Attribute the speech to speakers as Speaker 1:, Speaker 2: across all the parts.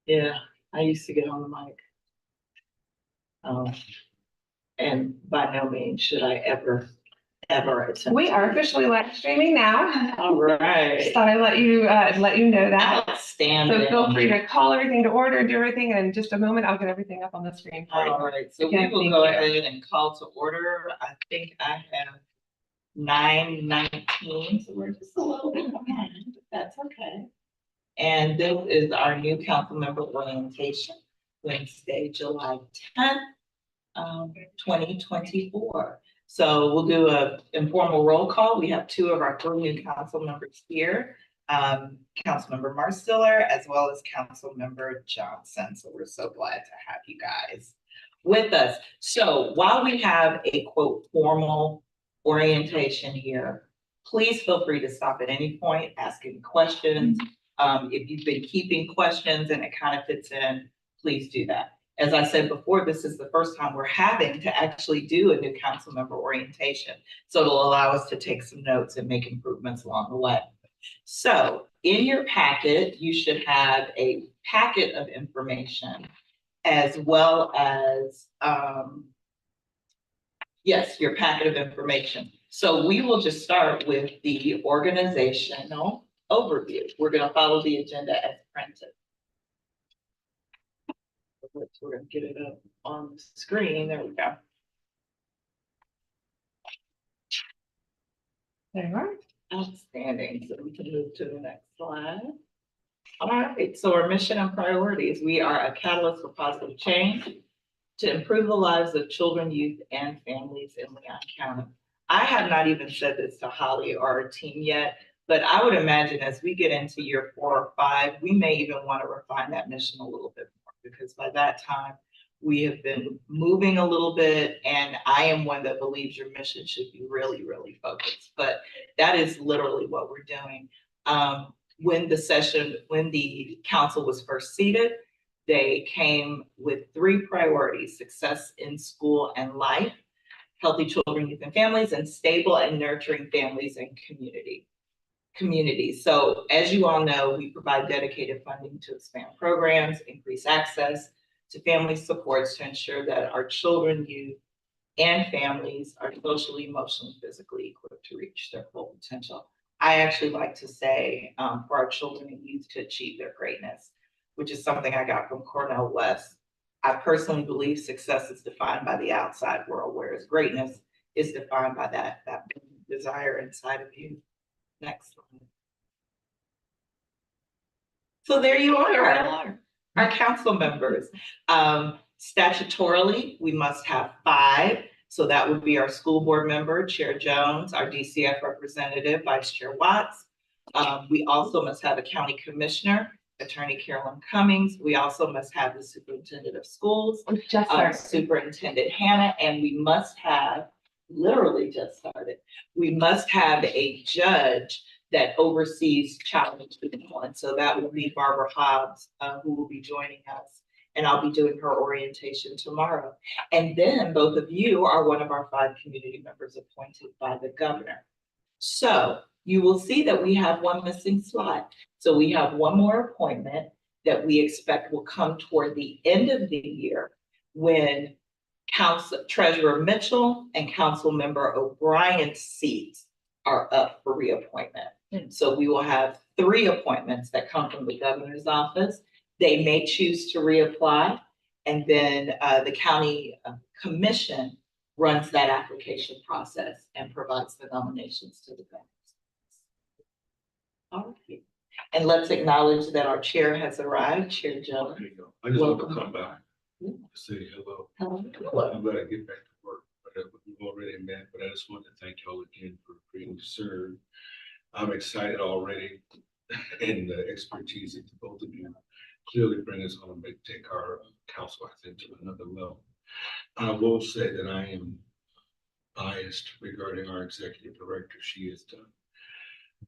Speaker 1: Yeah, I used to get on the mic. And by no means should I ever attempt.
Speaker 2: We are officially live streaming now.
Speaker 1: All right.
Speaker 2: Just thought I'd let you know that.
Speaker 1: Outstanding.
Speaker 2: So feel free to call everything to order, do everything, and in just a moment I'll get everything up on the screen for you.
Speaker 1: All right. So
Speaker 2: Again,
Speaker 1: we will
Speaker 2: thank
Speaker 1: go
Speaker 2: you.
Speaker 1: ahead and call to order. I think I have 9:19, so we're just a little bit behind, but that's okay. And this is our new council member orientation, Wednesday, July 10th, 2024. So we'll do a informal roll call. We have two of our three new council members here, Councilmember Marstiller as well as Councilmember Johnson. So we're so glad to have you guys with us. So while we have a quote formal orientation here, please feel free to stop at any point, ask any questions. If you've been keeping questions and it kind of fits in, please do that. As I said before, this is the first time we're having to actually do a new council member orientation. So it'll allow us to take some notes and make improvements along the way. So in your packet, you should have a packet of information as well as, yes, your packet of information. So we will just start with the organizational overview. We're going to follow the agenda as printed. We're going to get it up on the screen. There we go.
Speaker 2: There you are.
Speaker 1: Outstanding. So we can move to the next slide. All right. So our mission and priorities. We are a catalyst for positive change to improve the lives of children, youth, and families in Leon County. I have not even said this to Holly or our team yet, but I would imagine as we get into year 4 or 5, we may even want to refine that mission a little bit more, because by that time we have been moving a little bit, and I am one that believes your mission should be really, really focused, but that is literally what we're doing. When the council was first seated, they came with 3 priorities: success in school and life, healthy children, youth, and families, and stable and nurturing families and communities. So as you all know, we provide dedicated funding to expand programs, increase access to family supports to ensure that our children, youth, and families are socially, emotionally, physically equipped to reach their full potential. I actually like to say for our children and youth to achieve their greatness, which is something I got from Cornell West. I personally believe success is defined by the outside world, whereas greatness is defined by that desire inside of you. Next slide. So there you are, our council members. Statutorily, we must have 5. So that would be our school board member, Chair Jones, our DCF representative, Vice Chair Watts. We also must have a county commissioner, Attorney Carolyn Cummings. We also must have the superintendent of schools, Superintendent Hannah, and we must have, literally just started, we must have a judge that oversees child and student law. And so that will be Barbara Hobbs, who will be joining us, and I'll be doing her orientation tomorrow. And then both of you are one of our 5 community members appointed by the governor. So you will see that we have one missing slot. So we have one more appointment that we expect will come toward the end of the year, when Treasurer Mitchell and Council Member O'Brien's seats are up for reappointment. So we will have 3 appointments that come from the governor's office. They may choose to reapply, and then the county commission runs that application process and provides the nominations to the governor. All right. And let's acknowledge that our chair has arrived, Chair Jones.
Speaker 3: There you go. I just want to come back to say hello.
Speaker 1: Hello.
Speaker 3: I'm glad to get back to work, but we've already met, but I just want to thank y'all again for agreeing to serve. I'm excited already, and the expertise that both of you clearly bring us on to take our council, I think, to another level. I will say that I am biased regarding our executive director. She is done.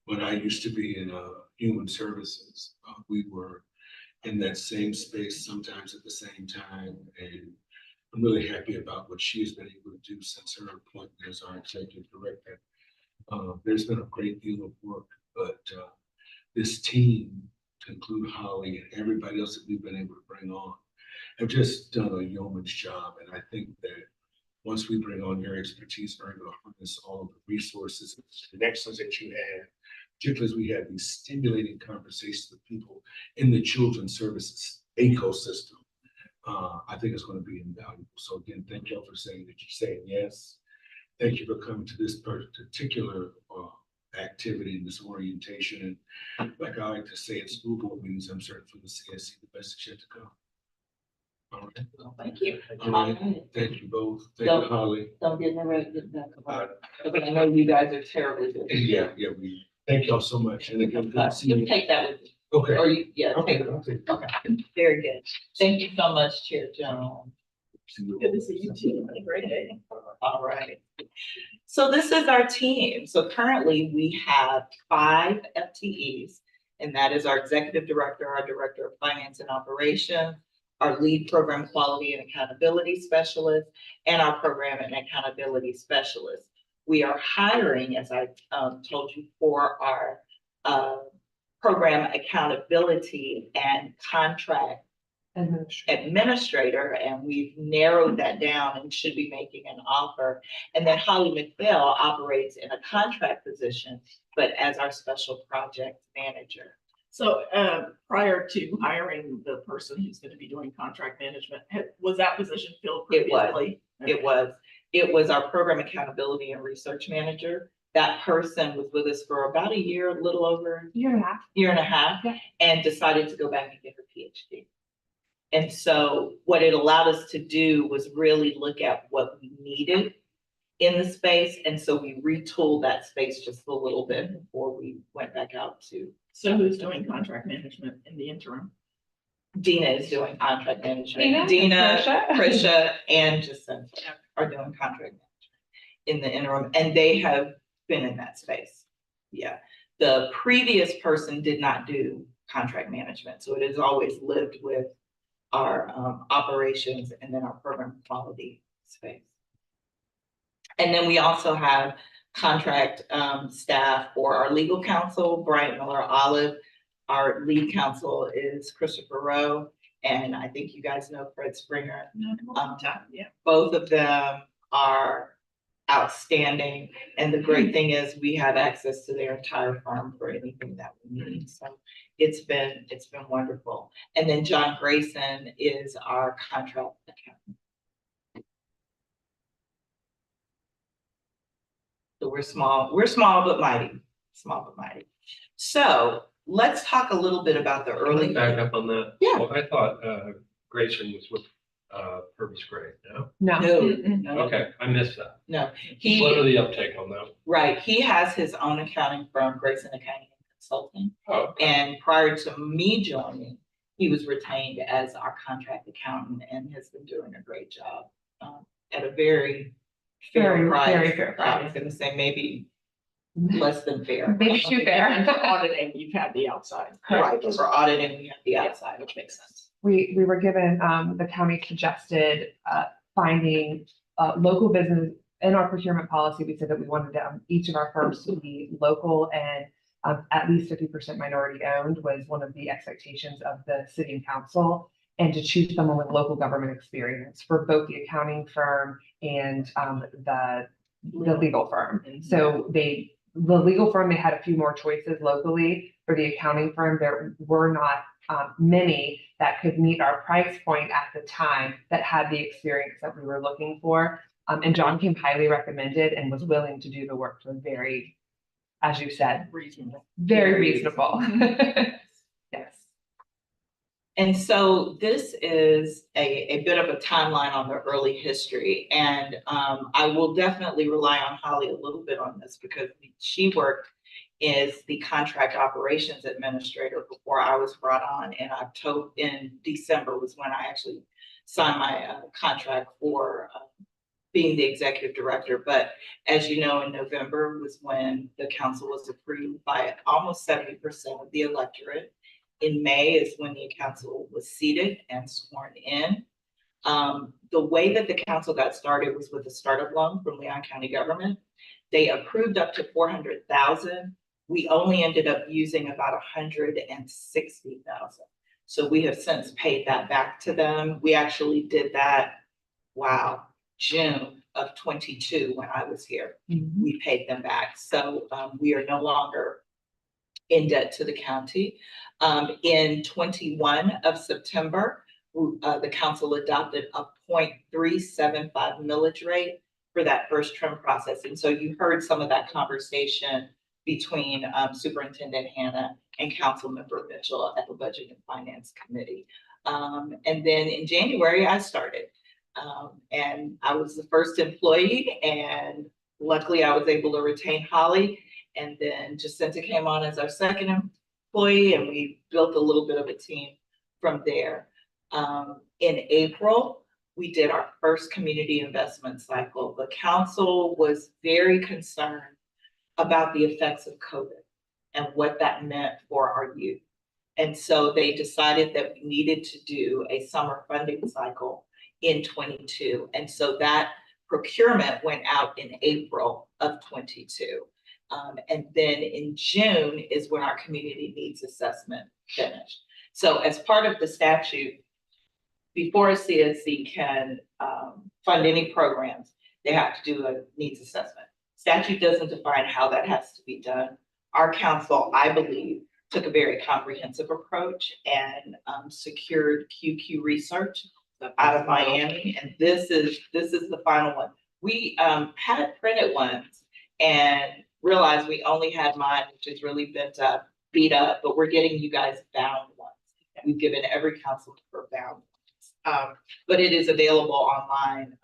Speaker 3: When I used to be in human services, we were in that same space, sometimes at the same time, and I'm really happy about what she has been able to do since her appointment as our executive director. There's been a great deal of work, but this team to include Holly and everybody else that we've been able to bring on, have just done a yeoman's job. And I think that once we bring on your expertise, we're going to harness all of the resources and connections that you have, particularly as we have these stimulating conversations with people in the children's services ecosystem. I think it's going to be invaluable. So again, thank y'all for saying that you're saying yes. Thank you for coming to this particular activity and this orientation. And like I like to say at school board meetings, I'm certain for the CSC, the best is yet to come. All right.
Speaker 1: Well, thank you.
Speaker 3: All right. Thank you both. Thank you, Holly.
Speaker 1: Don't get nervous, get back about it. But I know you guys are terribly good.
Speaker 3: Yeah, we thank y'all so much. And again, good to see
Speaker 1: You
Speaker 3: you.
Speaker 1: take that with you.
Speaker 3: Okay.
Speaker 1: Or you, yeah,
Speaker 3: Okay.
Speaker 1: take it.
Speaker 3: I'll take it.
Speaker 1: Okay, very good. Thank you so much, Chair Jones.
Speaker 4: Good to see you too. Have a great day.
Speaker 1: All right. So this is our team. So currently we have 5 FTEs, and that is our executive director, our director of finance and operations, our lead program quality and accountability specialist, and our program and accountability specialist. We are hiring, as I told you, for our program accountability and contract administrator, and we've narrowed that down and should be making an offer. And then Holly McPhail operates in a contract position, but as our special project manager.
Speaker 4: So prior to hiring the person who's going to be doing contract management, was that position filled
Speaker 1: It was.
Speaker 4: previously?
Speaker 1: It was our program accountability and research manager. That person was with us for about a year, a little over
Speaker 2: Year and a half.
Speaker 1: year and a half,
Speaker 2: Yeah.
Speaker 1: and decided to go back and get her PhD. And so what it allowed us to do was really look at what we needed in the space. And so we retooled that space just a little bit before we went back out to.
Speaker 4: So who's doing contract management in the interim?
Speaker 1: Dina is doing contract management.
Speaker 2: Dina,
Speaker 1: Prisha, and Jacinta are doing contract management in the interim, and they have been in that space. Yeah. The previous person did not do contract management, so it has always lived with our operations and then our program quality space. And then we also have contract staff for our legal counsel, Bryant Miller Olive. Our lead counsel is Christopher Rowe, and I think you guys know Fred Springer.
Speaker 4: Yeah.
Speaker 1: Both of them are outstanding, and the great thing is we have access to their entire firm for anything that we need. So it's been wonderful. And then John Grayson is our contract accountant. So we're small but mighty, So let's talk a little bit about the early.
Speaker 5: Back up on that.
Speaker 1: Yeah.
Speaker 5: Well, I thought Grayson was with Purvis Gray, no?
Speaker 2: No.
Speaker 1: No,
Speaker 5: Okay, I missed that.
Speaker 1: no,
Speaker 5: What are
Speaker 1: he,
Speaker 5: the uptake on that?
Speaker 1: right, he has his own accounting firm, Grayson Accounting and Consulting.
Speaker 5: Oh,
Speaker 1: And prior to me joining, he was retained as our contract accountant and has been doing a great job at a very fair price.
Speaker 2: Very fair
Speaker 1: I
Speaker 2: price.
Speaker 1: was gonna say maybe less than fair.
Speaker 2: Maybe too fair.
Speaker 4: And for auditing, you've had the outside.
Speaker 1: Right, because for auditing, we have the outside, which makes sense.
Speaker 2: We were given, the county suggested, finding, local business in our procurement policy. We said that we wanted each of our firms to be local and at least 50% minority owned was one of the expectations of the city and council, and to choose someone with local government experience for both the accounting firm and the legal firm. So the legal firm, they had a few more choices locally. For the accounting firm, there were not many that could meet our price point at the time that had the experience that we were looking for. And John came highly recommended and was willing to do the work for very, as you said,
Speaker 4: Reasonable.
Speaker 2: very reasonable. Yes.
Speaker 1: And so this is a bit of a timeline on the early history. And I will definitely rely on Holly a little bit on this because she worked as the contract operations administrator before I was brought on in December was when I actually signed my contract for being the executive director. But as you know, in November was when the council was approved by almost 70% of the electorate. In May is when the council was seated and sworn in. The way that the council got started was with a startup loan from Leon County government. They approved up to $400,000 we only ended up using about 160,000. So we have since paid that back to them. We actually did that, wow, June of 22 when I was here. We paid them back. So we are no longer in debt to the county. In 21 of September, the council adopted a 0.375 millage rate for that first term process. And so you heard some of that conversation between Superintendent Hannah and Councilmember Mitchell at the Budget and Finance Committee. And then in January, I started. And I was the first employee, and luckily I was able to retain Holly. And then Jacinta came on as our second employee, and we built a little bit of a team from there. In April, we did our first community investment cycle. The council was very concerned about the effects of COVID and what that meant for our youth. And so they decided that we needed to do a summer funding cycle in 22. And so that procurement went out in April of 22. And then in June is when our community needs assessment finished. So as part of the statute, before a CSC can fund any programs, they have to do a needs assessment. Statute doesn't define how that has to be done. Our council, I believe, took a very comprehensive approach and secured QQ research out of Miami. And this is the final one. We had printed ones and realized we only had mine, which is really bent up, beat up, but we're getting you guys bound ones. We've given every council member bound ones. But it is available online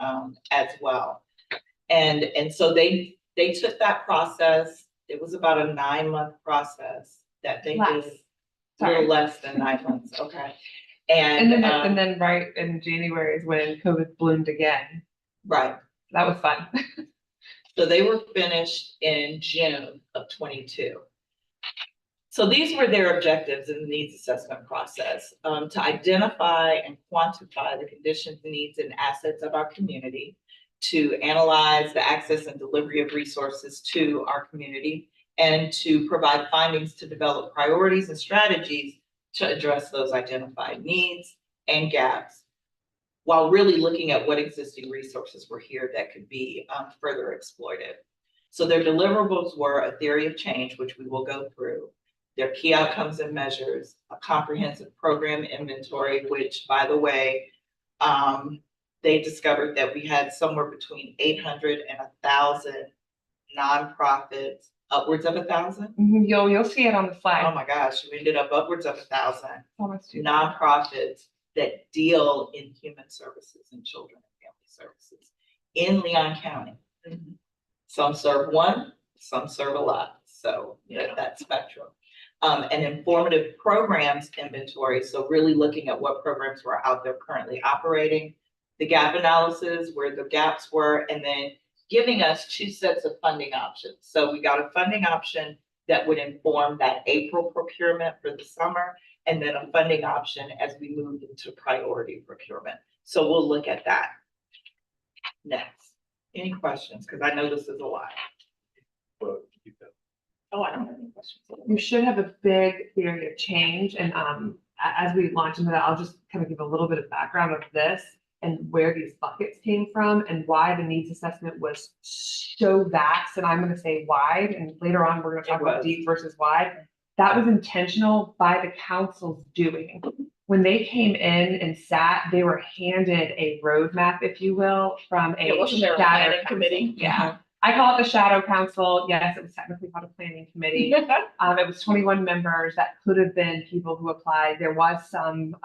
Speaker 1: as well. And so they took that process. It was about a 9-month process that they did. A little less than 9 months, okay. And
Speaker 2: then right in January is when COVID bloomed again.
Speaker 1: Right.
Speaker 2: That was fun.
Speaker 1: So they were finished in June of 22. So these were their objectives in the needs assessment process, to identify and quantify the conditions, needs, and assets of our community, to analyze the access and delivery of resources to our community, and to provide findings to develop priorities and strategies to address those identified needs and gaps, while really looking at what existing resources were here that could be further exploited. So their deliverables were a theory of change, which we will go through, their key outcomes and measures, a comprehensive program inventory, which, by the way, they discovered that we had somewhere between 800 and 1,000 nonprofits, upwards of 1,000.
Speaker 2: You'll see it on the slide.
Speaker 1: Oh my gosh, we ended up upwards of 1,000
Speaker 2: Almost 2,000.
Speaker 1: nonprofits that deal in human services and children and family services in Leon County. Some serve one, some serve a lot. So that spectrum. An informative programs inventory. So really looking at what programs were out there currently operating, the gap analysis, where the gaps were, and then giving us 2 sets of funding options. So we got a funding option that would inform that April procurement for the summer, and then a funding option as we moved into priority procurement. So we'll look at that next. Any questions? Because I know this is a lot.
Speaker 4: Oh, I don't have any questions.
Speaker 2: You should have a big theory of change. And as we launch into that, I'll just kind of give a little bit of background of this and where these buckets came from and why the needs assessment was so vast. And I'm going to say wide, and later on, we're going to talk about deep versus wide. That was intentional by the council's doing. When they came in and sat, they were handed a roadmap, if you will, from a
Speaker 4: Wasn't there a
Speaker 2: shadow
Speaker 4: planning
Speaker 2: council.
Speaker 4: committee?
Speaker 2: Yeah. I call it the shadow council. Yes, it was technically called a planning committee. It was 21 members. That could have been people who applied. There was some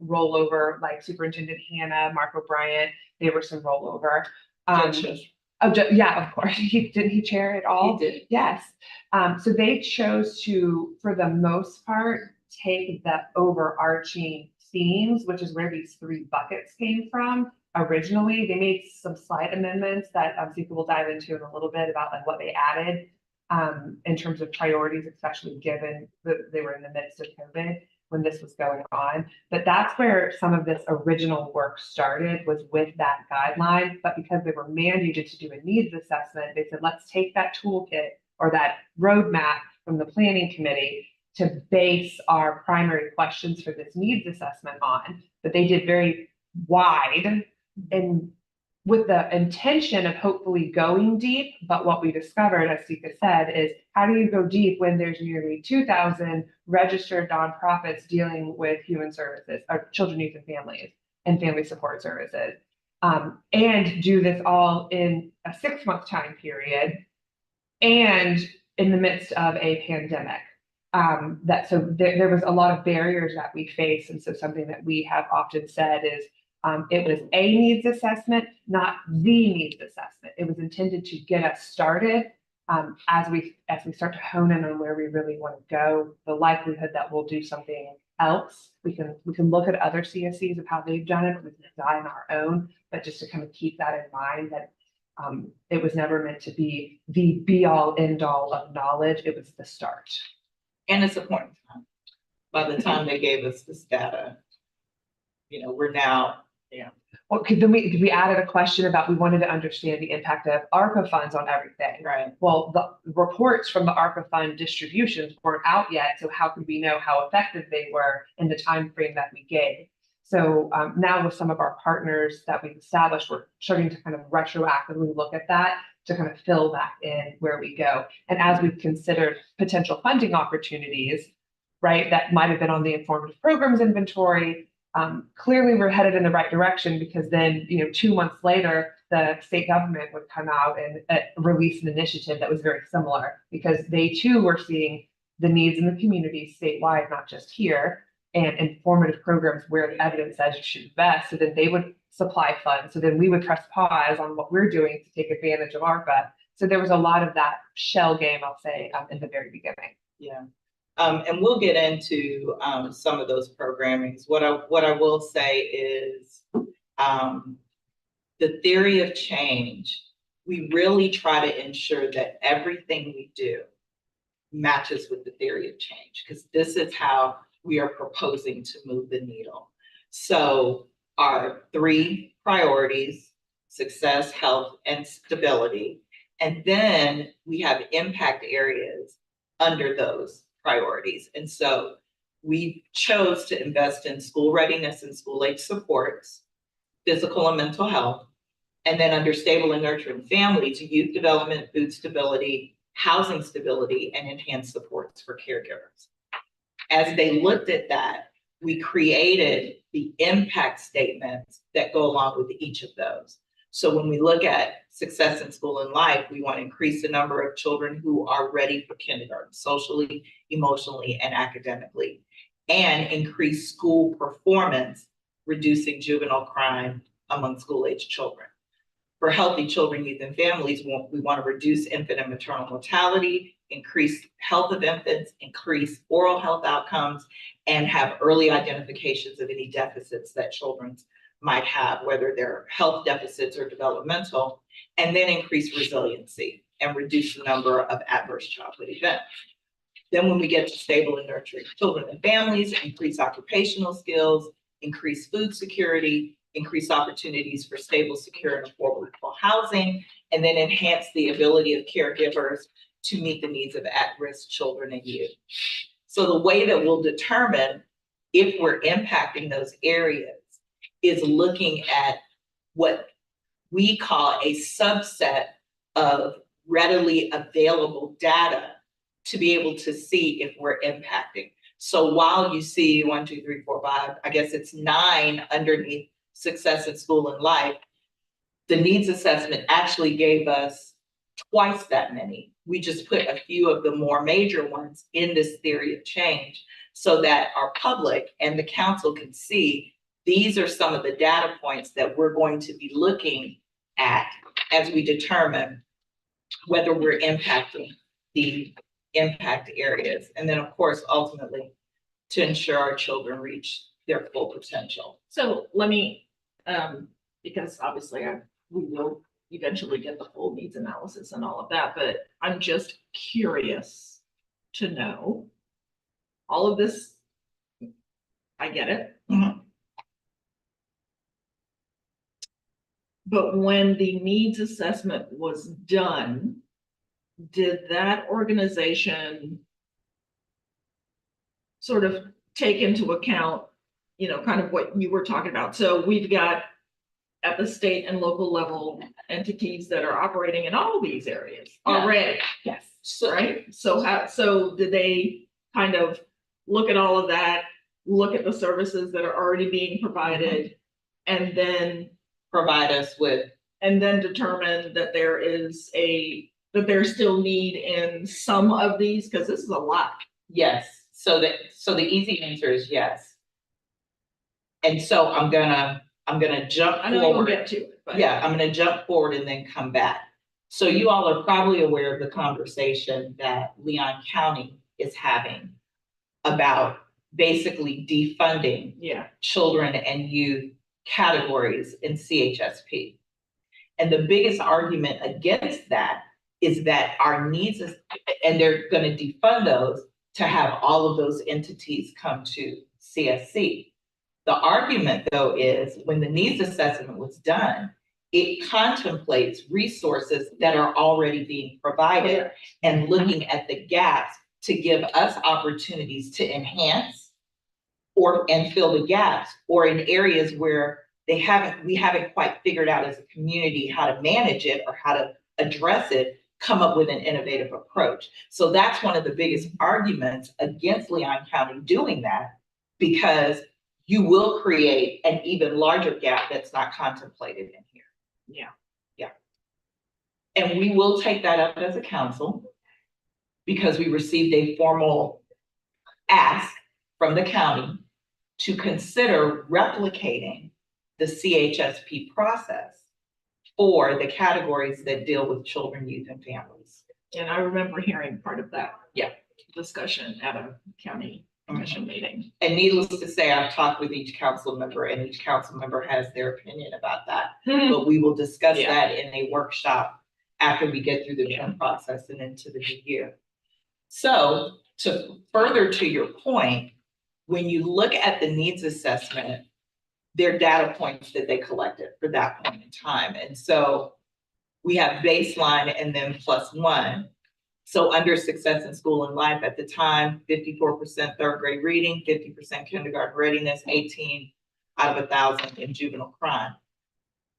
Speaker 2: rollover, like Superintendent Hannah, Mark O'Brien. There were some rollover. Yeah, of course. Didn't he chair it all?
Speaker 1: He did.
Speaker 2: Yes. So they chose to, for the most part, take the overarching themes, which is where these 3 buckets came from. Originally, they made some slight amendments that people will dive into in a little bit about like what they added in terms of priorities, especially given that they were in the midst of COVID when this was going on. But that's where some of this original work started, was with that guideline. But because they were mandated to do a needs assessment, they said, let's take that toolkit or that roadmap from the planning committee to base our primary questions for this needs assessment on, but they did very wide and with the intention of hopefully going deep. But what we discovered, as Sika said, is how do you go deep when there's nearly 2,000 registered nonprofits dealing with human services, or children, youth, and families, and family support services, and do this all in a 6-month time period and in the midst of a pandemic. There was a lot of barriers that we faced. And so something that we have often said is it was a needs assessment, not the needs assessment. It was intended to get us started. As we start to hone in on where we really want to go, the likelihood that we'll do something else, we can look at other CSCs of how they've done it, we can design our own, but just to kind of keep that in mind that it was never meant to be the be all end all of knowledge. It was the start.
Speaker 1: And it's a point in time. By the time they gave us this data, we're now,
Speaker 2: Well, then we added a question about, we wanted to understand the impact of ARPA funds on everything.
Speaker 1: right.
Speaker 2: Well, the reports from the ARPA fund distributions weren't out yet, so how could we know how effective they were in the time frame that we gave? So now with some of our partners that we've established, we're starting to kind of retroactively look at that to kind of fill that in where we go. And as we've considered potential funding opportunities, right, that might have been on the informative programs inventory, clearly we're headed in the right direction, because then, 2 months later, the state government would come out and release an initiative that was very similar, because they too were seeing the needs in the community statewide, not just here, and informative programs where the evidence says you should invest. So then they would supply funds. So then we would press pause on what we're doing to take advantage of ARPA. So there was a lot of that shell game, I'll say, in the very beginning.
Speaker 1: Yeah. And we'll get into some of those programmings. What I will say is the theory of change, we really try to ensure that everything we do matches with the theory of change, because this is how we are proposing to move the needle. So our 3 priorities: success, health, and stability. And then we have impact areas under those priorities. And so we chose to invest in school readiness and school age supports, physical and mental health, and then under stable and nurturing families, youth development, food stability, housing stability, and enhanced supports for caregivers. As they looked at that, we created the impact statements that go along with each of those. So when we look at success in school and life, we want to increase the number of children who are ready for kindergarten, socially, emotionally, and academically, and increase school performance, reducing juvenile crime among school-age children. For healthy children, youth, and families, we want to reduce infant and maternal mortality, increase health of infants, increase oral health outcomes, and have early identifications of any deficits that children might have, whether they're health deficits or developmental, and then increase resiliency and reduce the number of adverse childhood events. Then when we get to stable and nurturing children and families, increase occupational skills, increase food security, increase opportunities for stable, secure, and affordable housing, and then enhance the ability of caregivers to meet the needs of at-risk children and youth. So the way that we'll determine if we're impacting those areas is looking at what we call a subset of readily available data to be able to see if we're impacting. So while you see 1, 2, 3, 4, 5, I guess it's 9 underneath success in school and life, the needs assessment actually gave us twice that many. We just put a few of the more major ones in this theory of change so that our public and the council can see these are some of the data points that we're going to be looking at as we determine whether we're impacting the impact areas. And then, of course, ultimately, to ensure our children reach their full potential.
Speaker 4: So let me, because obviously we will eventually get the full needs analysis and all of that, but I'm just curious to know all of this. I get it.
Speaker 1: Mhm.
Speaker 4: But when the needs assessment was done, did that organization sort of take into account, you know, kind of what you were talking about. So we've got at the state and local level entities that are operating in all these areas
Speaker 1: Yeah.
Speaker 4: already,
Speaker 2: Yes.
Speaker 4: right? So did they kind of look at all of that, look at the services that are already being provided, and then
Speaker 1: Provide us with,
Speaker 4: determine that there's still need in some of these, because this is a lot.
Speaker 1: yes, so the easy answer is yes. And so I'm gonna jump
Speaker 4: I know you'll
Speaker 1: forward.
Speaker 4: get to it, but.
Speaker 1: Yeah, I'm gonna jump forward and then come back. So you all are probably aware of the conversation that Leon County is having about basically defunding
Speaker 4: Yeah,
Speaker 1: children and youth categories in CHSP. And the biggest argument against that is that our needs is, and they're gonna defund those to have all of those entities come to CSC. The argument, though, is when the needs assessment was done, it contemplates resources that are already being provided and looking at the gaps to give us opportunities to enhance and fill the gaps, or in areas where we haven't quite figured out as a community how to manage it or how to address it, come up with an innovative approach. So that's one of the biggest arguments against Leon County doing that, because you will create an even larger gap that's not contemplated in here.
Speaker 4: yeah.
Speaker 1: And we will take that up as a council because we received a formal ask from the county to consider replicating the CHSP process for the categories that deal with children, youth, and families.
Speaker 4: And I remember hearing part of that.
Speaker 1: Yeah.
Speaker 4: Discussion at a county commission meeting.
Speaker 1: And needless to say, I've talked with each council member, and each council member has their opinion about that. But we will discuss
Speaker 4: Yeah.
Speaker 1: that in a workshop after we get through the
Speaker 4: Yeah.
Speaker 1: term process and into the new year. So to further to your point, when you look at the needs assessment, they're data points that they collected for that point in time. And so we have baseline and then +1. So under success in school and life at the time, 54% third grade reading, 50% kindergarten readiness, 18 out of 1,000 in juvenile crime.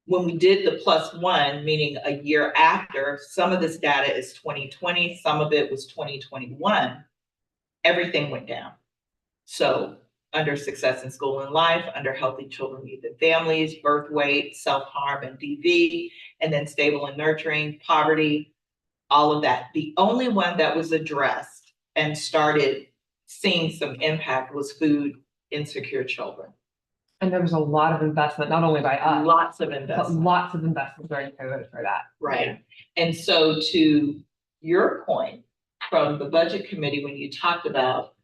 Speaker 1: When we did the +1, meaning a year after, some of this data is 2020, some of it was 2021, everything went down. So under success in school and life, under healthy children, youth, and families, birth weight, self-harm, and DV, and then stable and nurturing, poverty, all of that. The only one that was addressed and started seeing some impact was food insecure children.
Speaker 2: And there was a lot of investment, not only by us,
Speaker 1: Lots of
Speaker 2: but
Speaker 1: investment.
Speaker 2: lots of investment during COVID for that.
Speaker 1: Right. And so to your point from the budget committee, when you talked about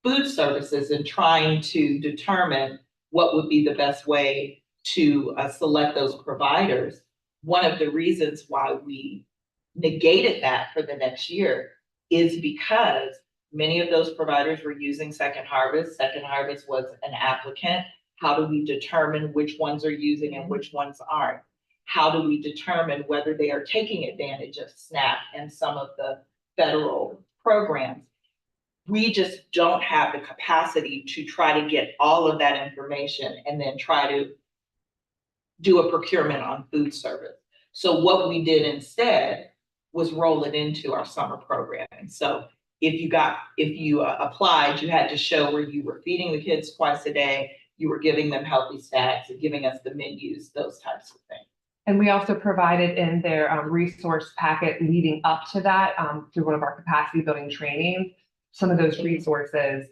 Speaker 1: food services and trying to determine what would be the best way to select those providers, one of the reasons why we negated that for the next year is because many of those providers were using Second Harvest. Second Harvest was an applicant. How do we determine which ones are using and which ones aren't? How do we determine whether they are taking advantage of SNAP and some of the federal programs? We just don't have the capacity to try to get all of that information and then try to do a procurement on food service. So what we did instead was roll it into our summer programming. So if you applied, you had to show where you were feeding the kids twice a day, you were giving them healthy snacks and giving us the menus, those types of things.
Speaker 2: And we also provided in their resource packet leading up to that, through one of our capacity building trainings, some of those resources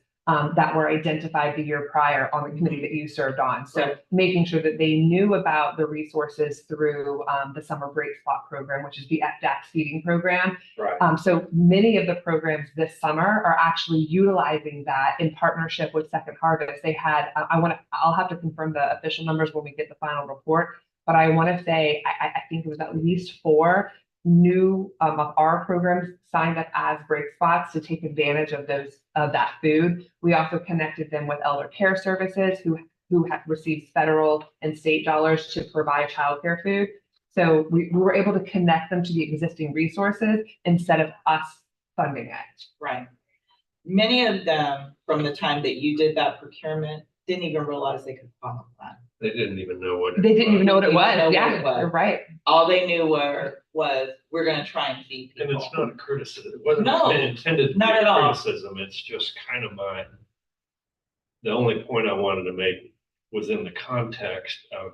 Speaker 2: that were identified the year prior on the committee that you served on. So
Speaker 1: Right.
Speaker 2: making sure that they knew about the resources through the Summer Break Spot program, which is the FDAC feeding program.
Speaker 5: Right.
Speaker 2: So many of the programs this summer are actually utilizing that in partnership with Second Harvest. They had, I'll have to confirm the official numbers when we get the final report, but I want to say, I think it was at least 4 new of our programs signed up as break spots to take advantage of that food. We also connected them with elder care services who have received federal and state dollars to provide childcare food. So we were able to connect them to the existing resources instead of us funding it.
Speaker 1: Right. many of them, from the time that you did that procurement, didn't even realize they could qualify.
Speaker 5: They didn't even know what.
Speaker 2: They didn't even know what it
Speaker 1: Didn't
Speaker 2: was.
Speaker 1: even know what
Speaker 2: Yeah,
Speaker 1: it was.
Speaker 2: you're right.
Speaker 1: All they knew was, we're gonna try and feed
Speaker 5: And
Speaker 1: people.
Speaker 5: it's not a criticism. It wasn't
Speaker 1: No,
Speaker 5: intended to be
Speaker 1: not at
Speaker 5: a
Speaker 1: all.
Speaker 5: criticism. It's just kind of the only point I wanted to make was in the context of,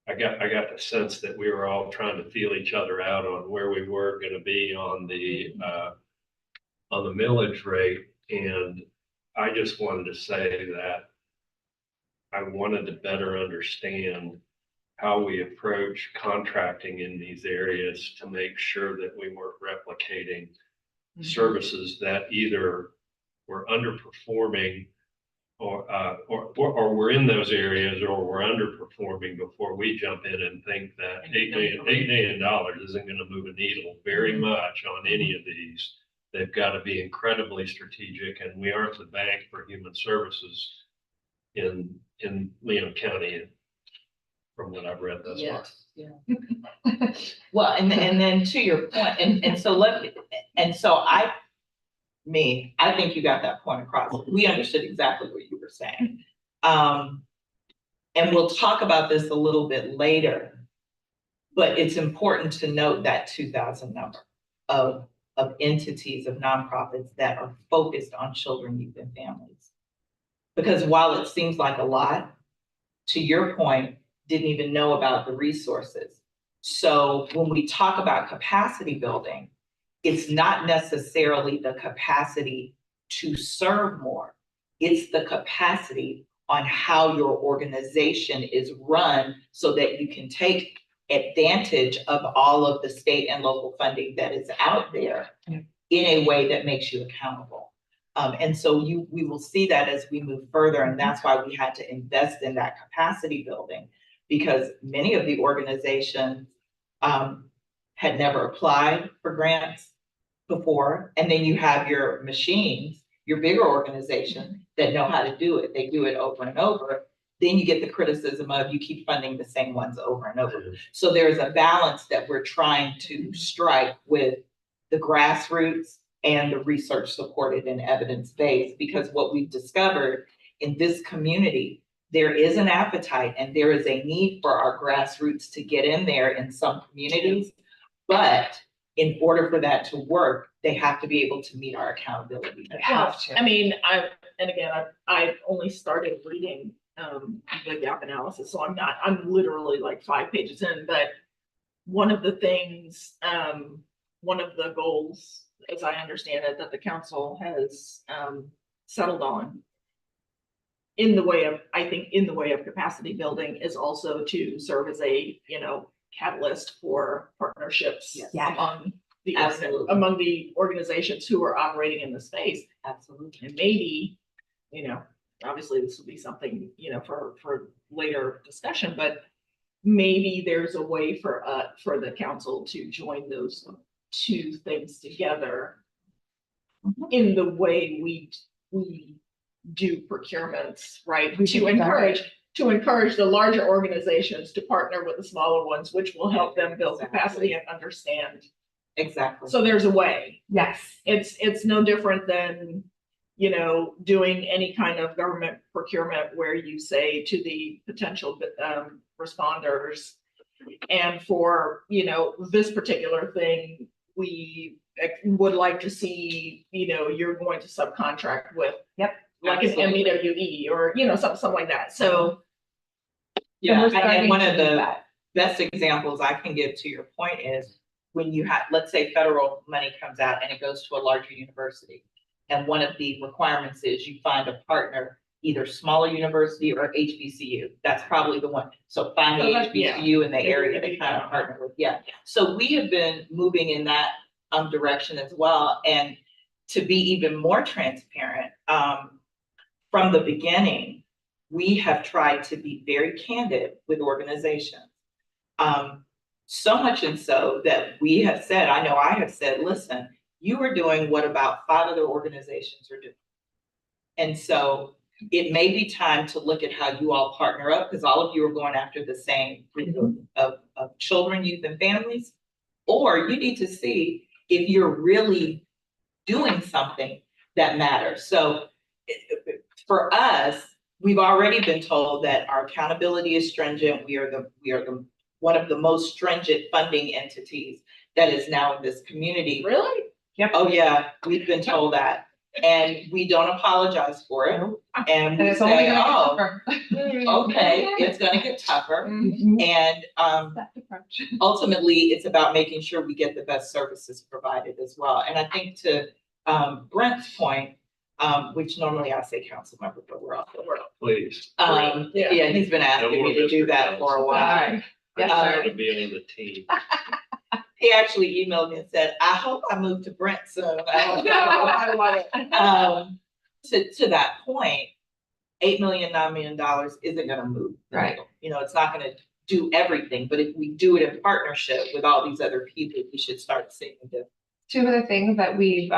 Speaker 5: I got the sense that we were all trying to feel each other out on where we were gonna be on the millage rate. And I just wanted to say that I wanted to better understand how we approach contracting in these areas to make sure that we weren't replicating services that either were underperforming or we're in those areas, or we're underperforming before we jump in and think that $8 million isn't going to move a needle very much on any of these. They've got to be incredibly strategic, and we aren't the bank for human services in Leon County, from what I've read thus far.
Speaker 1: Yes, yeah. Well, and then to your point, and so I think you got that point across. We understood exactly what you were saying. And we'll talk about this a little bit later, but it's important to note that 2,000 number of entities, of nonprofits that are focused on children, youth, and families. Because while it seems like a lot, to your point, didn't even know about the resources. So when we talk about capacity building, it's not necessarily the capacity to serve more. It's the capacity on how your organization is run so that you can take advantage of all of the state and local funding that is out there in a way that makes you accountable. And so we will see that as we move further, and that's why we had to invest in that capacity building, because many of the organizations had never applied for grants before, and then you have your machines, your bigger organizations that know how to do it. They do it over and over. Then you get the criticism of you keep funding the same ones over and over. So there's a balance that we're trying to strike with the grassroots and the research supported and evidence-based, because what we've discovered in this community, there is an appetite and there is a need for our grassroots to get in there in some communities. But in order for that to work, they have to be able to meet our accountability.
Speaker 2: They have to.
Speaker 4: I mean, I only started reading the gap analysis, so I'm literally like 5 pages in, but one of the things, one of the goals, as I understand it, that the council has settled on in the way of capacity building is also to serve as a, catalyst for partnerships among the organizations who are operating in the space.
Speaker 1: Absolutely.
Speaker 4: And maybe, obviously this will be something, for later discussion, but maybe there's a way for the council to join those two things together in the way we do procurements, right? To encourage the larger organizations to partner with the smaller ones, which will help them build capacity and understand.
Speaker 1: Exactly.
Speaker 4: So there's a way.
Speaker 2: Yes.
Speaker 4: It's no different than, doing any kind of government procurement where you say to the potential responders, and for, this particular thing, we would like to see, you're going to subcontract with.
Speaker 2: Yep.
Speaker 4: Like
Speaker 1: Absolutely.
Speaker 4: an MEWE or, something like that. So.
Speaker 1: Yeah,
Speaker 2: we're starting
Speaker 1: and one
Speaker 2: to
Speaker 1: of
Speaker 2: do
Speaker 1: the
Speaker 2: that.
Speaker 1: best examples I can give to your point is when you have, let's say federal money comes out and it goes to a larger university. And one of the requirements is you find a partner, either smaller university or HBCU. That's probably the one. So find the HBCU in the area to kind of partner with. Yeah. So we have been moving in that direction as well. And to be even more transparent, from the beginning, we have tried to be very candid with organizations. So much and so that we have said, I know I have said, listen, you are doing what about 5 other organizations are doing. And so it may be time to look at how you all partner up, because all of you are going after the same group of children, youth, and families. Or you need to see if you're really doing something that matters. So for us, we've already been told that our accountability is stringent. We are the one of the most stringent funding entities that is now in this community.
Speaker 4: Really?
Speaker 1: Oh, yeah, we've been told that. And we don't apologize for it. And
Speaker 2: And
Speaker 1: we
Speaker 2: it's only
Speaker 1: say,
Speaker 2: gonna get
Speaker 1: oh,
Speaker 2: tougher.
Speaker 1: okay, it's gonna get tougher.
Speaker 2: Mhm.
Speaker 1: And
Speaker 2: That approach.
Speaker 1: ultimately, it's about making sure we get the best services provided as well. And I think to Brent's point, which normally I say council member, but we're also,
Speaker 5: Please.
Speaker 1: yeah, he's been asking me to do that for a while.
Speaker 2: Sorry. Yes,
Speaker 5: I
Speaker 2: sir.
Speaker 5: want to be on the team.
Speaker 1: He actually emailed me and said, I hope I move to Brent soon. I don't know.
Speaker 4: I love it.
Speaker 1: To that point, $8 million, $9 million isn't gonna move the
Speaker 2: Right.
Speaker 1: needle. You know, it's not gonna do everything, but if we do it in partnership with all these other people, we should start seeing the.
Speaker 2: Two of the things that we've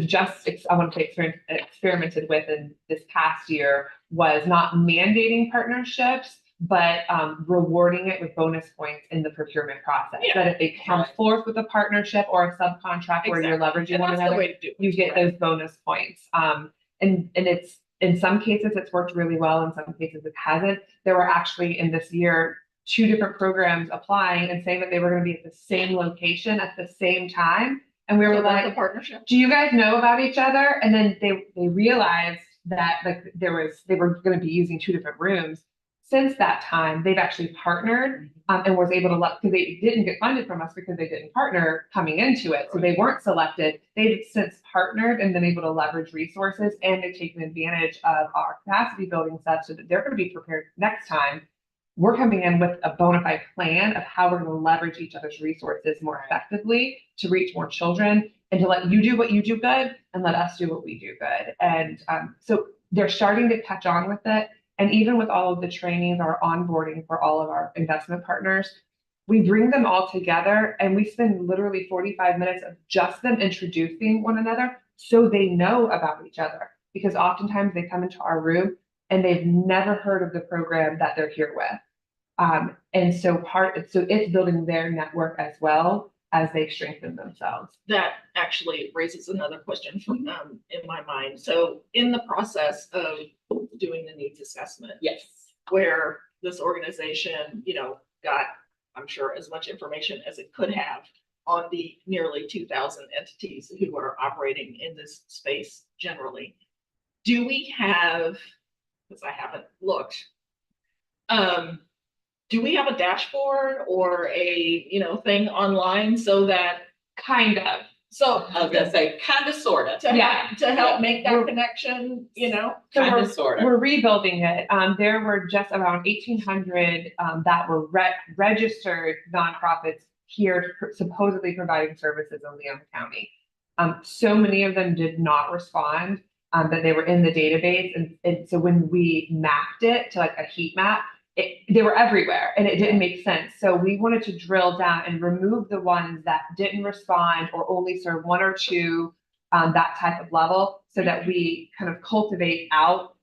Speaker 2: just, I want to say experimented with in this past year was not mandating partnerships, but rewarding it with bonus points in the procurement process.
Speaker 4: Yeah.
Speaker 2: That if they come
Speaker 1: Right.
Speaker 2: forth with a partnership or a subcontract where you're
Speaker 4: Exactly.
Speaker 2: leveraging
Speaker 4: And
Speaker 2: one
Speaker 4: that's the
Speaker 2: another,
Speaker 4: way to do it.
Speaker 2: you get those bonus points. And it's, in some cases, it's worked really well. In some cases, it hasn't. There were actually in this year, 2 different programs applying and saying that they were going to be at the same location at the same time. And we were
Speaker 4: So that's a
Speaker 2: like,
Speaker 4: partnership.
Speaker 2: do you guys know about each other? And then they realized that like they were going to be using 2 different rooms. Since that time, they've actually partnered and was able to because they didn't get funded from us because they didn't partner coming into it. So they weren't selected. They've since partnered and been able to leverage resources, and they've taken advantage of our capacity building stuff so that they're going to be prepared next time. We're coming in with a bona fide plan of how we're going to leverage each other's resources more effectively to reach more children and to let you do what you do good and let us do what we do good. And so they're starting to catch on with it. And even with all of the trainings, our onboarding for all of our investment partners, we bring them all together and we spend literally 45 minutes of just them introducing one another so they know about each other. Because oftentimes they come into our room and they've never heard of the program that they're here with. And so it's building their network as well as they strengthen themselves.
Speaker 4: That actually raises another question from in my mind. So in the process of doing the needs assessment,
Speaker 1: Yes.
Speaker 4: where this organization, got, I'm sure, as much information as it could have on the nearly 2,000 entities who are operating in this space generally. Do we have, because I haven't looked, do we have a dashboard or a, thing online so that,
Speaker 2: Kind of.
Speaker 4: so
Speaker 1: I was gonna say, kinda, sorta,
Speaker 4: to help make that
Speaker 2: We're-
Speaker 4: connection,
Speaker 2: So
Speaker 1: kinda, sorta.
Speaker 2: we're rebuilding it. There were just around 1,800 that were registered nonprofits here supposedly providing services in Leon County. So many of them did not respond, that they were in the database. And so when we mapped it to like a heat map, they were everywhere and it didn't make sense. So we wanted to drill down and remove the ones that didn't respond or only serve 1 or 2, that type of level, so that we kind of cultivate out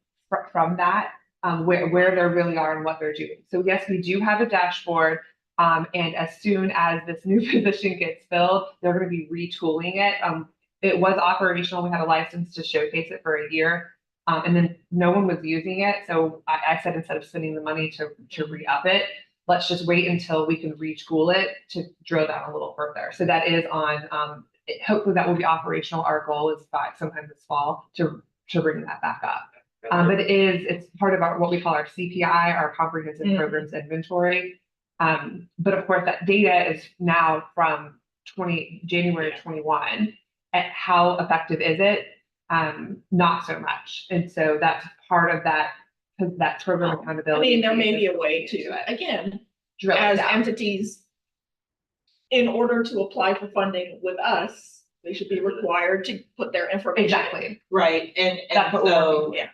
Speaker 2: from that, where they really are and what they're doing. So yes, we do have a dashboard. And as soon as this new position gets filled, they're going to be retooling it. It was operational. We had a license to showcase it for a year. And then no one was using it. So I said, instead of spending the money to re-up it, let's just wait until we can retool it to drill down a little further. So that is on, hopefully that will be operational. Our goal is by sometime this fall to bring that back up. But it's part of what we call our CPI, our comprehensive programs inventory. But of course that data is now from January 21. At how effective is it? Not so much. And so that's part of that, because that program accountability.
Speaker 4: there may
Speaker 2: piece
Speaker 4: be
Speaker 2: is
Speaker 4: a way
Speaker 2: looking into
Speaker 4: to,
Speaker 2: it.
Speaker 4: again,
Speaker 2: Drill it
Speaker 4: as
Speaker 2: down.
Speaker 4: entities, in order to apply for funding with us, they should be required to put their information.
Speaker 2: Exactly.
Speaker 1: Right, and
Speaker 2: That's what we're
Speaker 1: so,
Speaker 2: working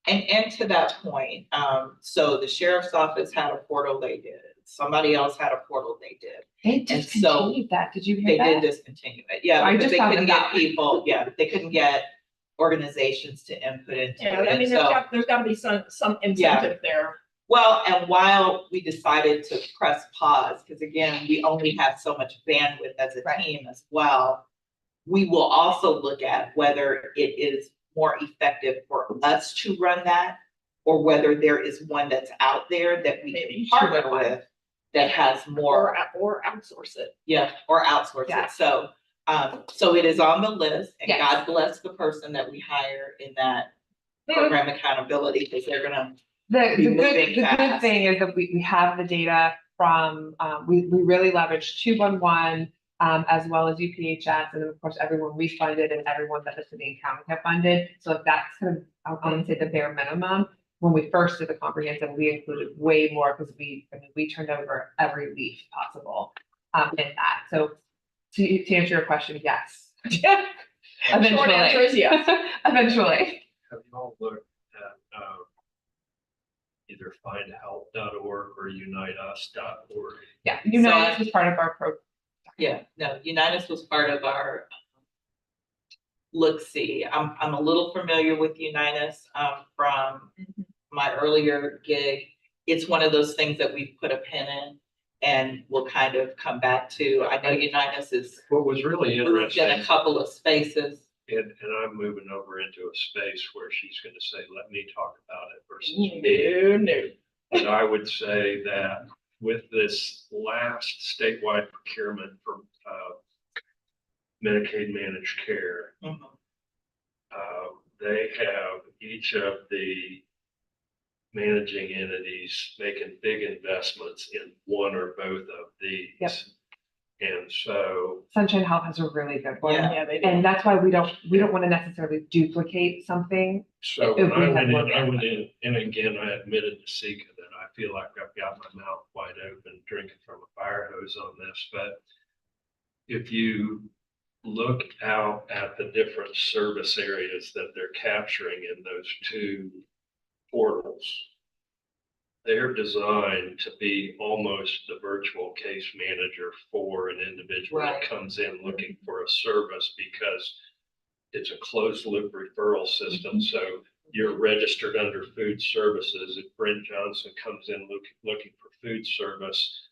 Speaker 4: Yeah.
Speaker 1: and to that point, so the sheriff's office had a portal they did. Somebody else had a portal they did.
Speaker 2: They
Speaker 1: And so
Speaker 2: discontinued that. Did you
Speaker 1: They
Speaker 2: hear
Speaker 1: did
Speaker 2: that?
Speaker 1: discontinue it, yeah,
Speaker 2: I
Speaker 1: because
Speaker 2: just
Speaker 1: they
Speaker 2: found
Speaker 1: couldn't
Speaker 2: this
Speaker 1: get
Speaker 2: out.
Speaker 1: people, they couldn't get organizations to input into
Speaker 4: Yeah,
Speaker 1: it.
Speaker 4: I mean,
Speaker 1: And so,
Speaker 4: there's gotta be some incentive there.
Speaker 1: well, and while we decided to press pause, because again, we only have so much bandwidth as a
Speaker 2: Right.
Speaker 1: team as well. we will also look at whether it is more effective for us to run that, or whether there is one that's out there that we
Speaker 4: Maybe
Speaker 1: can partner with that has more,
Speaker 4: or outsource it.
Speaker 1: yeah, or outsource
Speaker 2: Yeah.
Speaker 1: it. So it is on the list, and
Speaker 2: Yes.
Speaker 1: God bless the person that we hire in that program accountability, because they're gonna,
Speaker 2: The
Speaker 1: be
Speaker 2: good,
Speaker 1: moving
Speaker 2: the good
Speaker 1: fast.
Speaker 2: thing is that we have the data from, we really leverage 211, as well as UPHS, and then of course, everyone we funded and everyone that the city and county have funded. So if that's kind of, I want to say the bare minimum. When we first did the comprehensive, we included way more because we turned over every leaf possible, in that. So to answer your question, yes.
Speaker 4: Short answer is yes.
Speaker 2: Eventually.
Speaker 5: Have you all looked at, either findhelp.org or uniteus.org?
Speaker 2: Yeah, United was part of our program.
Speaker 1: yeah, no, Unitas was part of our look-see. I'm a little familiar with Unitas, from my earlier gig. It's one of those things that we've put a pin in and we'll kind of come back to. I know Unitas is
Speaker 5: What was really
Speaker 1: moved in a
Speaker 5: interesting,
Speaker 1: couple of spaces.
Speaker 5: and I'm moving over into a space where she's gonna say, let me talk about it versus me.
Speaker 4: No.
Speaker 5: But I would say that with this last statewide procurement for Medicaid managed care,
Speaker 1: Mhm.
Speaker 5: they have each of the managing entities making big investments in one or both of these.
Speaker 2: Yep.
Speaker 5: And so,
Speaker 2: Sunshine Health has a really good one.
Speaker 1: Yeah.
Speaker 4: Yeah, they do.
Speaker 2: And that's why we don't want to necessarily duplicate something.
Speaker 5: so
Speaker 2: If
Speaker 5: when
Speaker 2: we
Speaker 5: I
Speaker 2: had
Speaker 5: went
Speaker 2: one
Speaker 5: in, I
Speaker 2: there.
Speaker 5: went in, and again, I admitted to Sika that I feel like I've got my mouth wide open drinking from a fire hose on this, but if you look out at the different service areas that they're capturing in those two portals, they're designed to be almost the virtual case manager for an individual
Speaker 1: Right.
Speaker 5: that comes in looking for a service, because it's a closed loop referral system. So you're registered under food services. If Brent Johnson comes in looking for food service,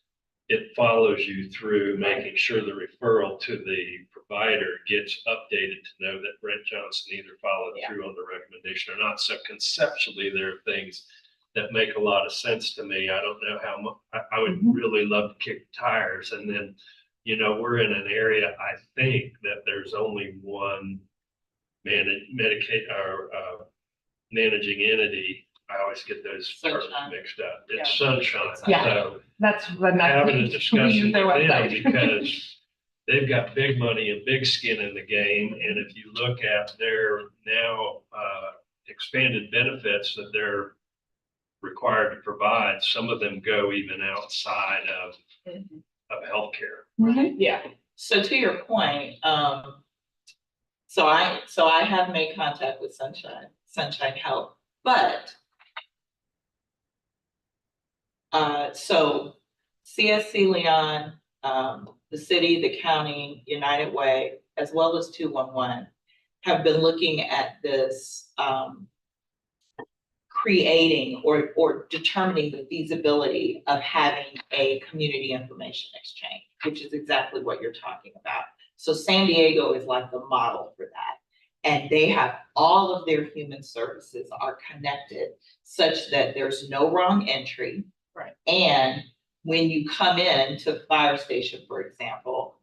Speaker 5: it follows you through making sure the referral to the provider gets updated to know that Brent Johnson either followed
Speaker 4: Yeah.
Speaker 5: through on the recommendation or not. So conceptually, there are things that make a lot of sense to me. I don't know how much, I would really love to kick tires. And then, we're in an area, I think, that there's only one Medicaid or managing entity. I always get those terms
Speaker 1: Sunshine.
Speaker 5: mixed up. It's
Speaker 1: Yeah.
Speaker 5: Sunshine.
Speaker 2: Yeah.
Speaker 5: So
Speaker 2: That's when
Speaker 5: having a
Speaker 2: we
Speaker 5: discussion
Speaker 2: use
Speaker 5: with
Speaker 2: their
Speaker 5: them
Speaker 2: website.
Speaker 5: because they've got big money and big skin in the game. And if you look at their now expanded benefits that they're required to provide, some of them go even outside of healthcare.
Speaker 2: Mhm.
Speaker 4: Yeah.
Speaker 1: So to your point, so I have made contact with Sunshine Health, but so CSC Leon, the city, the county, United Way, as well as 211, have been looking at this, creating or determining the feasibility of having a community information exchange, which is exactly what you're talking about. So San Diego is like the model for that. And they have all of their human services are connected such that there's no wrong entry.
Speaker 4: Right.
Speaker 1: And when you come in to the fire station, for example,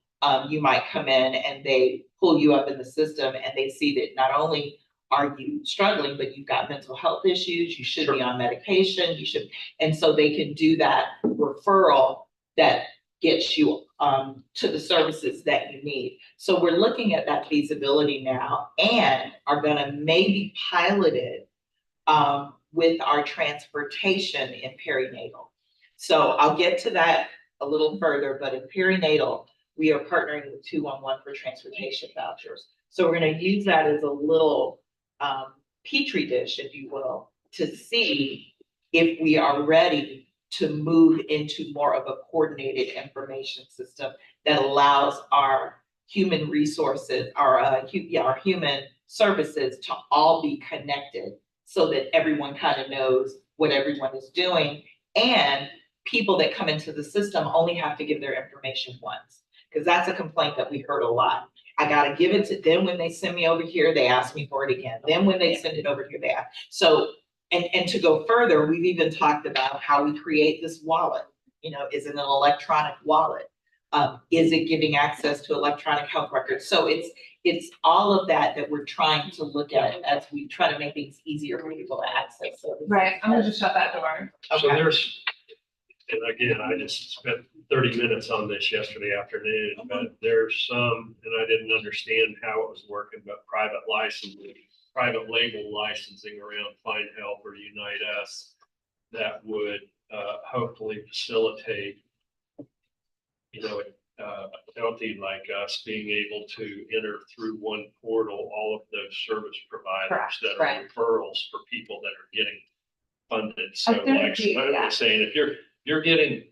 Speaker 1: you might come in and they pull you up in the system and they see that not only are you struggling, but you've got mental health issues, you should be on medication, and so they can do that referral that gets you to the services that you need. So we're looking at that feasibility now and are gonna maybe pilot it with our transportation in perinatal. So I'll get to that a little further, but in perinatal, we are partnering with 211 for transportation vouchers. So we're gonna use that as a little petri dish, if you will, to see if we are ready to move into more of a coordinated information system that allows our human resources, our human services to all be connected so that everyone kind of knows what everyone is doing. And people that come into the system only have to give their information once, because that's a complaint that we heard a lot. I gotta give it to them. When they send me over here, they ask me for it again. Then when they send it over here, they ask. So, and to go further, we've even talked about how we create this wallet. You know, is it an electronic wallet? Is it giving access to electronic health records? So it's all of that we're trying to look at as we try to make things easier for people to access. So
Speaker 2: Right, I'm gonna just shut that door.
Speaker 5: So
Speaker 1: Okay.
Speaker 5: there's, and again, I just spent 30 minutes on this yesterday afternoon, but there's some, and I didn't understand how it was working, but private licensing, private label licensing around Find Help or Unite Us that would hopefully facilitate, you know, a county like us being able to enter through one portal, all of those service providers
Speaker 2: Correct,
Speaker 5: that are
Speaker 1: right.
Speaker 5: referrals for people that are getting funded. So
Speaker 2: think
Speaker 5: like, I'm
Speaker 2: yeah.
Speaker 5: just saying, if you're getting,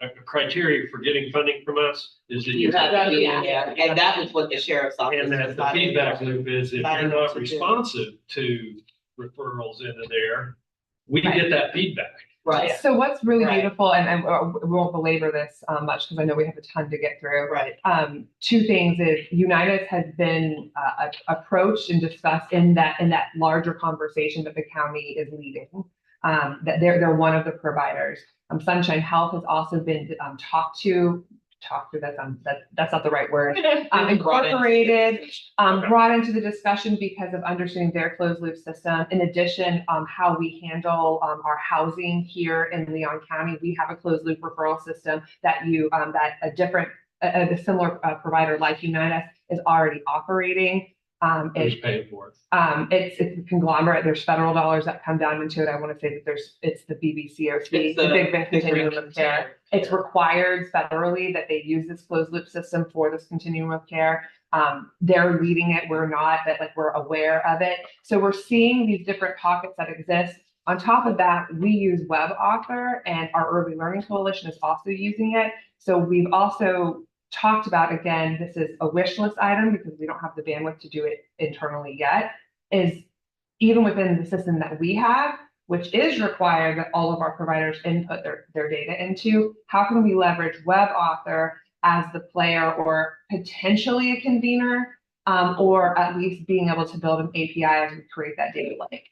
Speaker 5: a criteria for getting funding from us is that
Speaker 1: You
Speaker 5: you
Speaker 1: have to be,
Speaker 2: Yeah.
Speaker 1: yeah, and that was what the sheriff's office.
Speaker 5: and that
Speaker 1: was
Speaker 5: the
Speaker 1: not able
Speaker 5: feedback
Speaker 1: to-
Speaker 5: loop is if
Speaker 1: not
Speaker 5: you're
Speaker 1: able
Speaker 5: not
Speaker 1: to do.
Speaker 5: responsive to referrals into there, we
Speaker 2: Right.
Speaker 5: get that feedback.
Speaker 1: Right,
Speaker 2: So what's really
Speaker 1: Right.
Speaker 2: beautiful, and we won't belabor this much because I know we have a ton to get through.
Speaker 1: right.
Speaker 2: Two things is Unitas has been approached and discussed in that larger conversation that the county is leading. That they're one of the providers. Sunshine Health has also been talked to, that's not the right word. Incorporated, brought into the discussion because of understanding their closed loop system. In addition, how we handle our housing here in Leon County, we have a closed loop referral system that a similar provider like Unitas is already operating.
Speaker 5: Who's paying for it?
Speaker 2: It's a conglomerate. There's federal dollars that come down into it. I want to say that it's the BBCOC,
Speaker 1: It's
Speaker 2: the Big Bend
Speaker 1: Big
Speaker 2: Continuum
Speaker 1: Bend
Speaker 2: of Care.
Speaker 1: Continuum.
Speaker 2: It's required federally that they use this closed loop system for this continuum of care. They're leading it. We're not, but like we're aware of it. So we're seeing these different pockets that exist. On top of that, we use WebAuthor, and our Early Learning Coalition is also using it. So we've also talked about, again, this is a wish list item because we don't have the bandwidth to do it internally yet, is even within the system that we have, which is required that all of our providers input their data into, how can we leverage WebAuthor as the player or potentially a convener, or at least being able to build an API as we create that data lake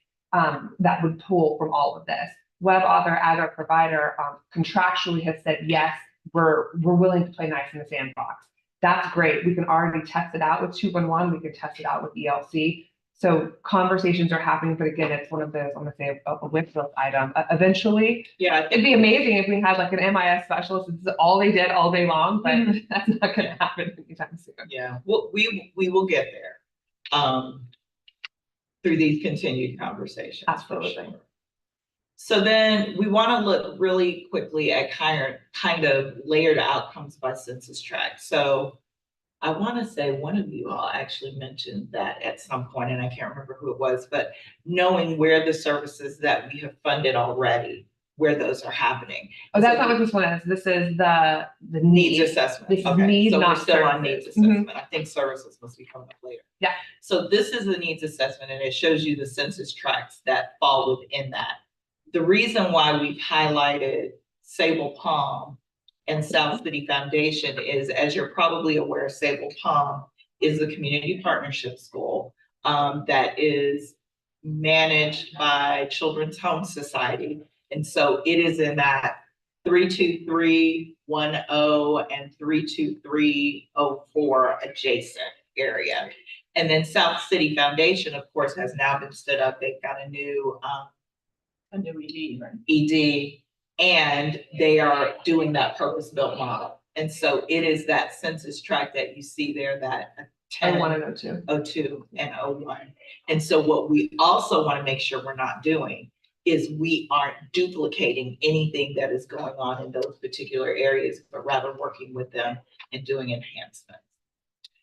Speaker 2: that would pull from all of this. WebAuthor as our provider contractually has said, yes, we're willing to play nice in the sandbox. That's great. We can already test it out with 211. We can test it out with ELC. So conversations are happening, but again, it's one of those, I'm gonna say, a wish list item. Eventually,
Speaker 1: Yeah,
Speaker 2: it'd be amazing if we had like an MIS specialist. This is all they did all day long, but that's not gonna happen anytime soon.
Speaker 1: yeah, well, we will get there, through these continued conversations. for
Speaker 2: Absolutely.
Speaker 1: sure. So then we want to look really quickly at kind of layered outcomes by census tract. So I want to say one of you all actually mentioned that at some point, and I can't remember who it was, but knowing where the services that we have funded already, where those are happening.
Speaker 2: Oh, that's not what this one is. This is the
Speaker 1: Needs
Speaker 2: needs.
Speaker 1: assessment.
Speaker 2: This is
Speaker 1: Okay,
Speaker 2: needs,
Speaker 1: so we're
Speaker 2: not
Speaker 1: still on needs
Speaker 2: services. Mhm.
Speaker 1: assessment. I think services must be coming up later.
Speaker 2: Yeah.
Speaker 1: So this is the needs assessment, and it shows you the census tracts that fall within that. The reason why we've highlighted Sable Palm and South City Foundation is, as you're probably aware, Sable Palm is a community partnership school that is managed by Children's Home Society. And so it is in that 32310 and 32304 adjacent area. And then South City Foundation, of course, has now been stood up. They've got a new
Speaker 4: ED, right?
Speaker 1: ED, and they are doing that purpose-built model. And so it is that census tract that you see there, that 10,
Speaker 2: 01 and 02.
Speaker 1: 02, and 01. And so what we also want to make sure we're not doing is we aren't duplicating anything that is going on in those particular areas, but rather working with them and doing enhancements.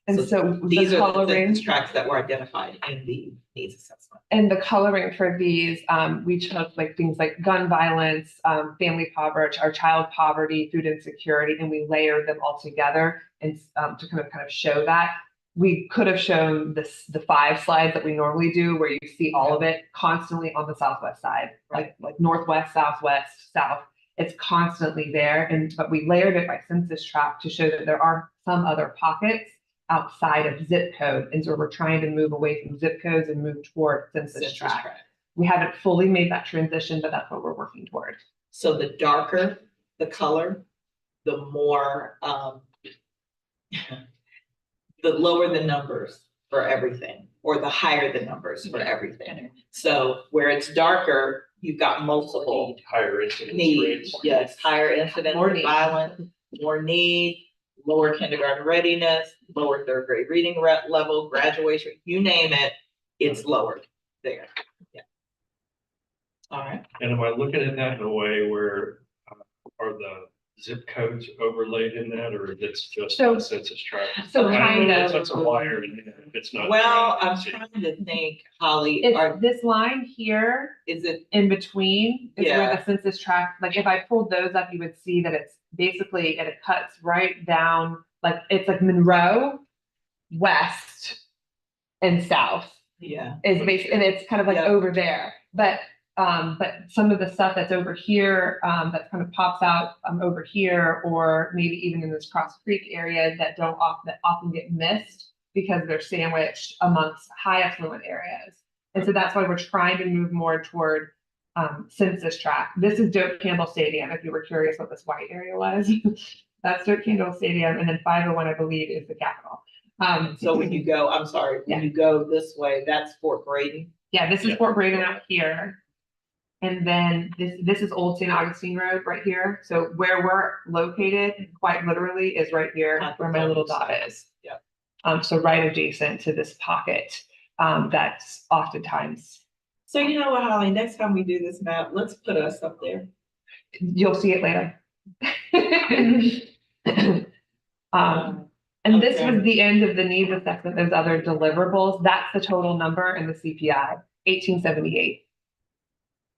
Speaker 2: And so
Speaker 1: These
Speaker 2: the
Speaker 1: are the
Speaker 2: coloring
Speaker 1: census tracts that were identified in the needs assessment.
Speaker 2: and the coloring for these, we took like things like gun violence, family poverty, our child poverty, food insecurity, and we layered them all together and to kind of show that. We could have shown the 5 slides that we normally do where you see all of it constantly on the southwest side, like northwest, southwest, south. It's constantly there, but we layered it by census tract to show that there are some other pockets outside of zip code. And so we're trying to move away from zip codes and move toward census
Speaker 1: Census
Speaker 2: tract.
Speaker 1: tract.
Speaker 2: We haven't fully made that transition, but that's what we're working toward.
Speaker 1: So the darker the color, the more, the lower the numbers for everything, or the higher the numbers for everything. So where it's darker, you've got multiple
Speaker 5: Higher incidence
Speaker 1: needs,
Speaker 5: rates.
Speaker 1: yes, higher incidence
Speaker 2: More
Speaker 1: of
Speaker 2: need.
Speaker 1: violence, more need, lower kindergarten readiness, lower third grade reading level, graduation, you name it, it's lower there. Yeah. All right.
Speaker 5: And am I looking at that in a way where are the zip codes overlaid in that, or it's just
Speaker 2: So-
Speaker 5: a census tract?
Speaker 2: So
Speaker 1: Okay.
Speaker 2: kind of,
Speaker 5: That's a wire in there. It's not.
Speaker 1: Well,
Speaker 5: drawn
Speaker 1: I'm
Speaker 5: into-
Speaker 1: trying to think, Holly,
Speaker 2: it's this line here
Speaker 1: is it,
Speaker 2: in between is where
Speaker 1: Yeah.
Speaker 2: the census tract, like if I pulled those up, you would see that it's basically, and it cuts right down, like it's like Monroe, west and south
Speaker 1: yeah,
Speaker 2: is basically, and it's kind of like
Speaker 1: Yeah.
Speaker 2: over there. But some of the stuff that's over here, that kind of pops out over here, or maybe even in this Cross Creek area that often get missed because they're sandwiched amongst high affluent areas. And so that's why we're trying to move more toward census tract. This is Doak Campbell Stadium, if you were curious what this white area was. That's Doak Campbell Stadium, and then 501, I believe, is the Capitol.
Speaker 1: so when you go, I'm sorry, when
Speaker 2: Yeah.
Speaker 1: you go this way, that's Fort Braden.
Speaker 2: Yeah, this is
Speaker 5: Yeah.
Speaker 2: Fort Braden out here. And then this is Old St. Augustine Road right here. So where we're located, quite literally, is right here where my little dot is.
Speaker 1: Yeah.
Speaker 2: So right adjacent to this pocket, that's oftentimes,
Speaker 1: So you know what, Holly, next time we do this map, let's put us up there.
Speaker 2: you'll see it later. And this
Speaker 1: Okay.
Speaker 2: was the end of the needs assessment, those other deliverables. That's the total number in the CPI, 1878.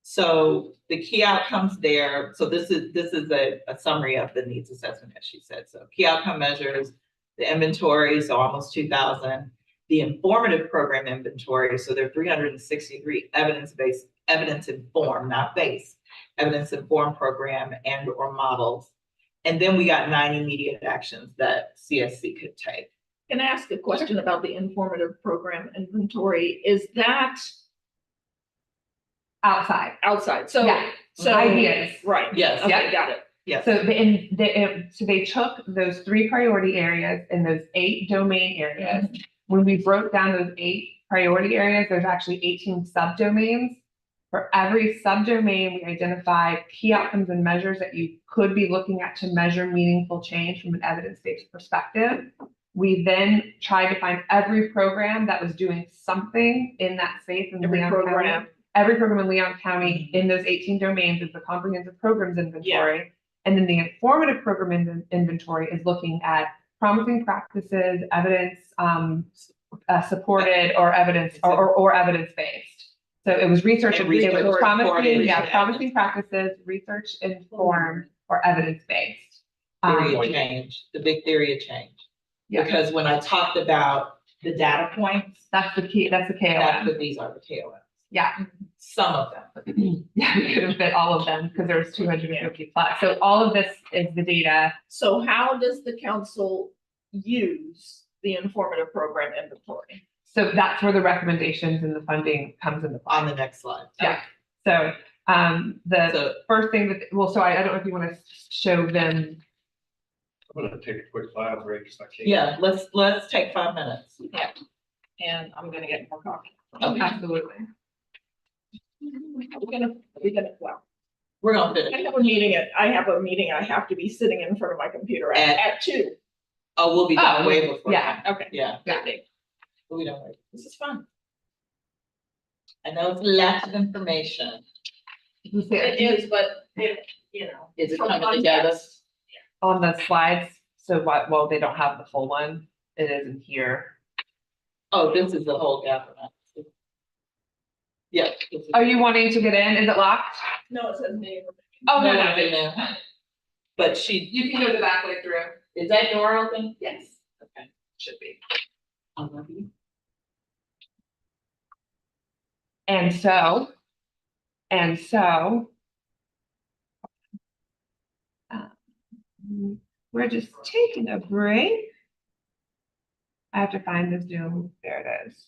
Speaker 1: So the key outcomes there, so this is a summary of the needs assessment, as she said. So key outcome measures, the inventory, so almost 2,000, the informative program inventory, so there are 363 evidence-based, evidence-informed, not based, evidence-informed program and or models. And then we got 9 immediate actions that CSC could take.
Speaker 4: Can I ask a question about the informative program inventory? Is that
Speaker 2: Outside,
Speaker 4: outside? So,
Speaker 2: yeah,
Speaker 4: so.
Speaker 2: ideas.
Speaker 4: Right.
Speaker 1: Yes.
Speaker 4: Okay,
Speaker 2: Yeah.
Speaker 4: got it.
Speaker 1: Yes.
Speaker 2: So so they took those 3 priority areas and those 8 domain areas. When we broke down those 8 priority areas, there's actually 18 subdomains. For every subdomain, we identified key outcomes and measures that you could be looking at to measure meaningful change from an evidence-based perspective. We then tried to find every program that was doing something in that space in
Speaker 4: Every
Speaker 2: Leon
Speaker 4: program.
Speaker 2: County. Every program in Leon County in those 18 domains is the comprehensive programs inventory. And then the informative program inventory is looking at promising practices, evidence supported, or evidence or evidence-based. So it was research,
Speaker 1: And
Speaker 2: it was
Speaker 1: research
Speaker 2: promising,
Speaker 1: supported,
Speaker 2: yeah,
Speaker 1: yeah.
Speaker 2: promising practices, research informed, or evidence-based.
Speaker 1: Theory of change, the big theory of change.
Speaker 2: Yeah.
Speaker 1: Because when I talked about the data points,
Speaker 2: That's the key, that's the
Speaker 1: that's
Speaker 2: KOM.
Speaker 1: what these are, the KOMs.
Speaker 2: Yeah,
Speaker 1: Some of them.
Speaker 2: yeah, we could have fit all of them because there was 250 plus. So all of this is the data.
Speaker 4: So how does the council use the informative program inventory?
Speaker 2: So that's where the recommendations and the funding comes into play.
Speaker 1: On the next slide.
Speaker 2: Yeah. So, the
Speaker 1: So,
Speaker 2: first thing that, well, so I don't know if you want to show them.
Speaker 5: I'm gonna take a quick 5 break if I can.
Speaker 1: yeah, let's take 5 minutes.
Speaker 4: And I'm gonna get more coffee.
Speaker 2: Absolutely.
Speaker 4: Well,
Speaker 1: We're gonna finish.
Speaker 4: I have a meeting I have to be sitting in front of my computer at 2.
Speaker 1: Oh, we'll be done
Speaker 2: Oh,
Speaker 1: way before.
Speaker 2: yeah.
Speaker 1: that.
Speaker 4: Okay.
Speaker 1: Yeah,
Speaker 2: Yeah.
Speaker 1: we'll be done. This is fun. I know it's lots of information.
Speaker 4: It is, but it, you know.
Speaker 1: Is it
Speaker 4: for
Speaker 1: coming together?
Speaker 4: context,
Speaker 2: On the slides, so well, they don't have the full one. It is in here.
Speaker 1: Oh, this is the whole gap. Yeah. this is-
Speaker 2: Are you wanting to get in? Is it locked?
Speaker 4: No, it says name.
Speaker 2: Oh, no,
Speaker 1: No,
Speaker 2: no.
Speaker 1: no, no. But she,
Speaker 2: You can go the back way through.
Speaker 1: is that door open?
Speaker 2: Yes.
Speaker 1: Okay.
Speaker 2: Should be.
Speaker 1: I love you.
Speaker 2: And so, we're just taking a break. I have to find the Zoom. There it is.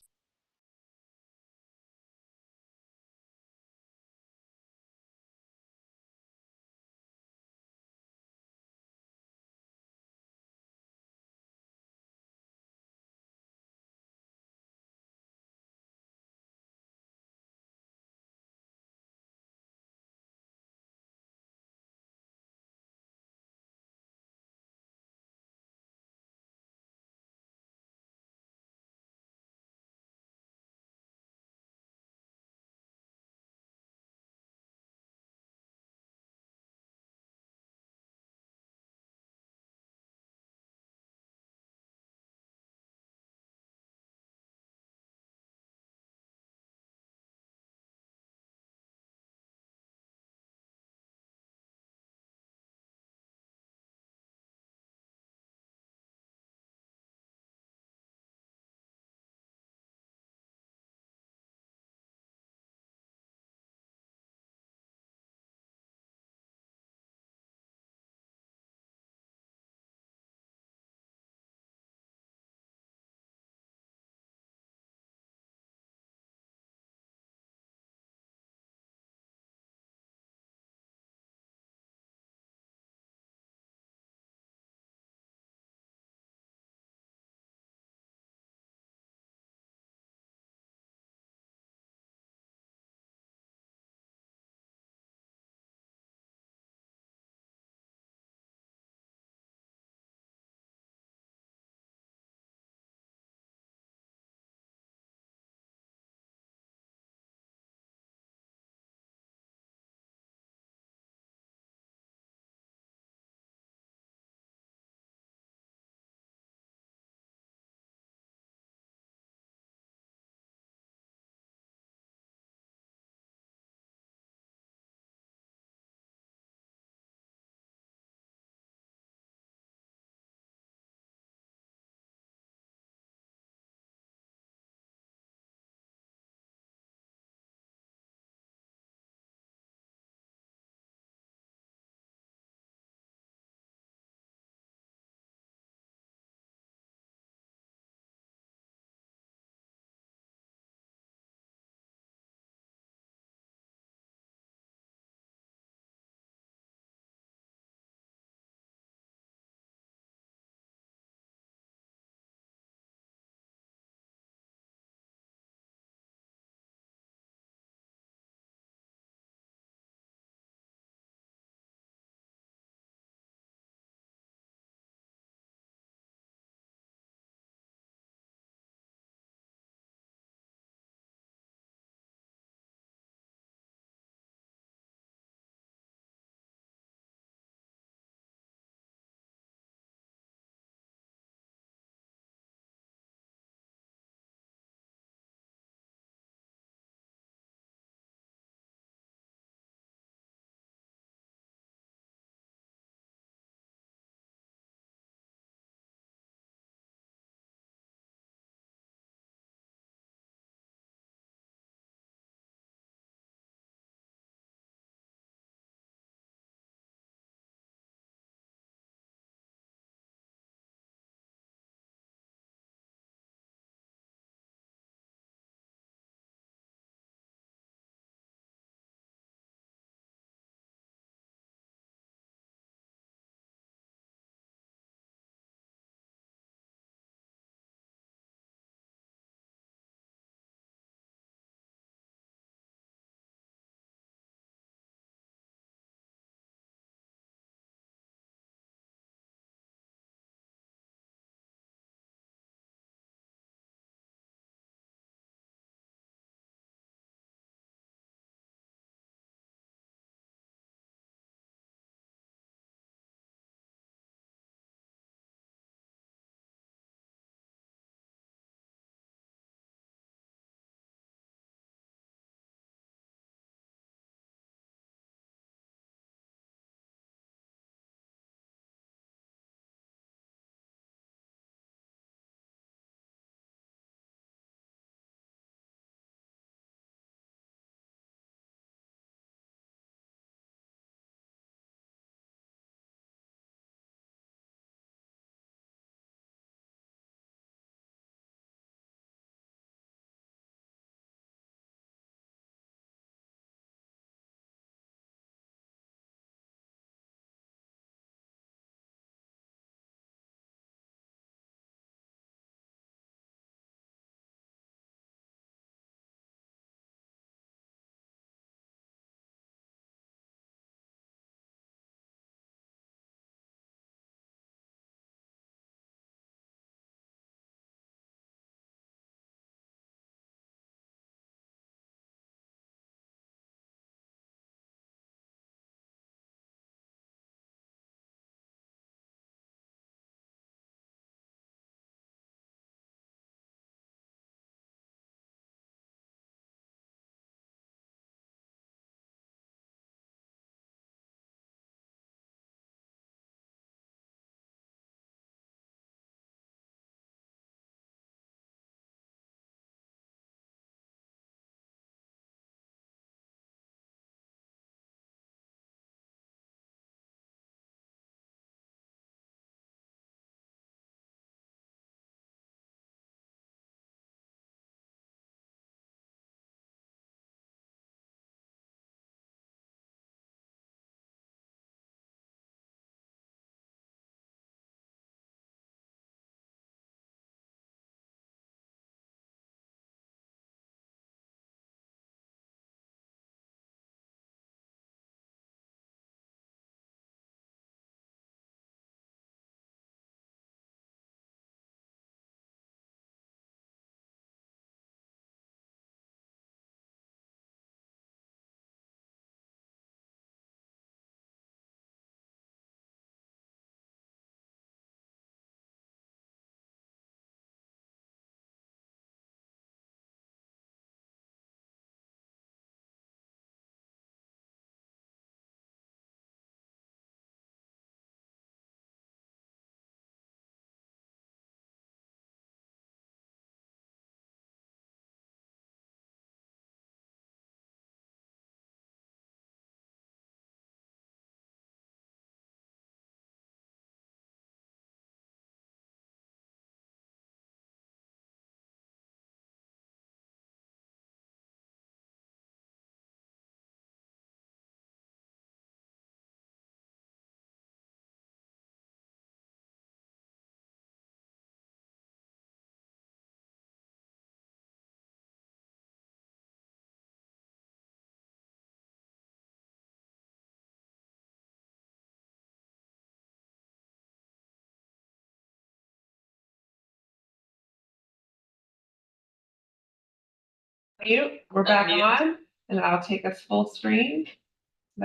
Speaker 2: We're back
Speaker 1: Unmute.
Speaker 2: on, and I'll take us full screen so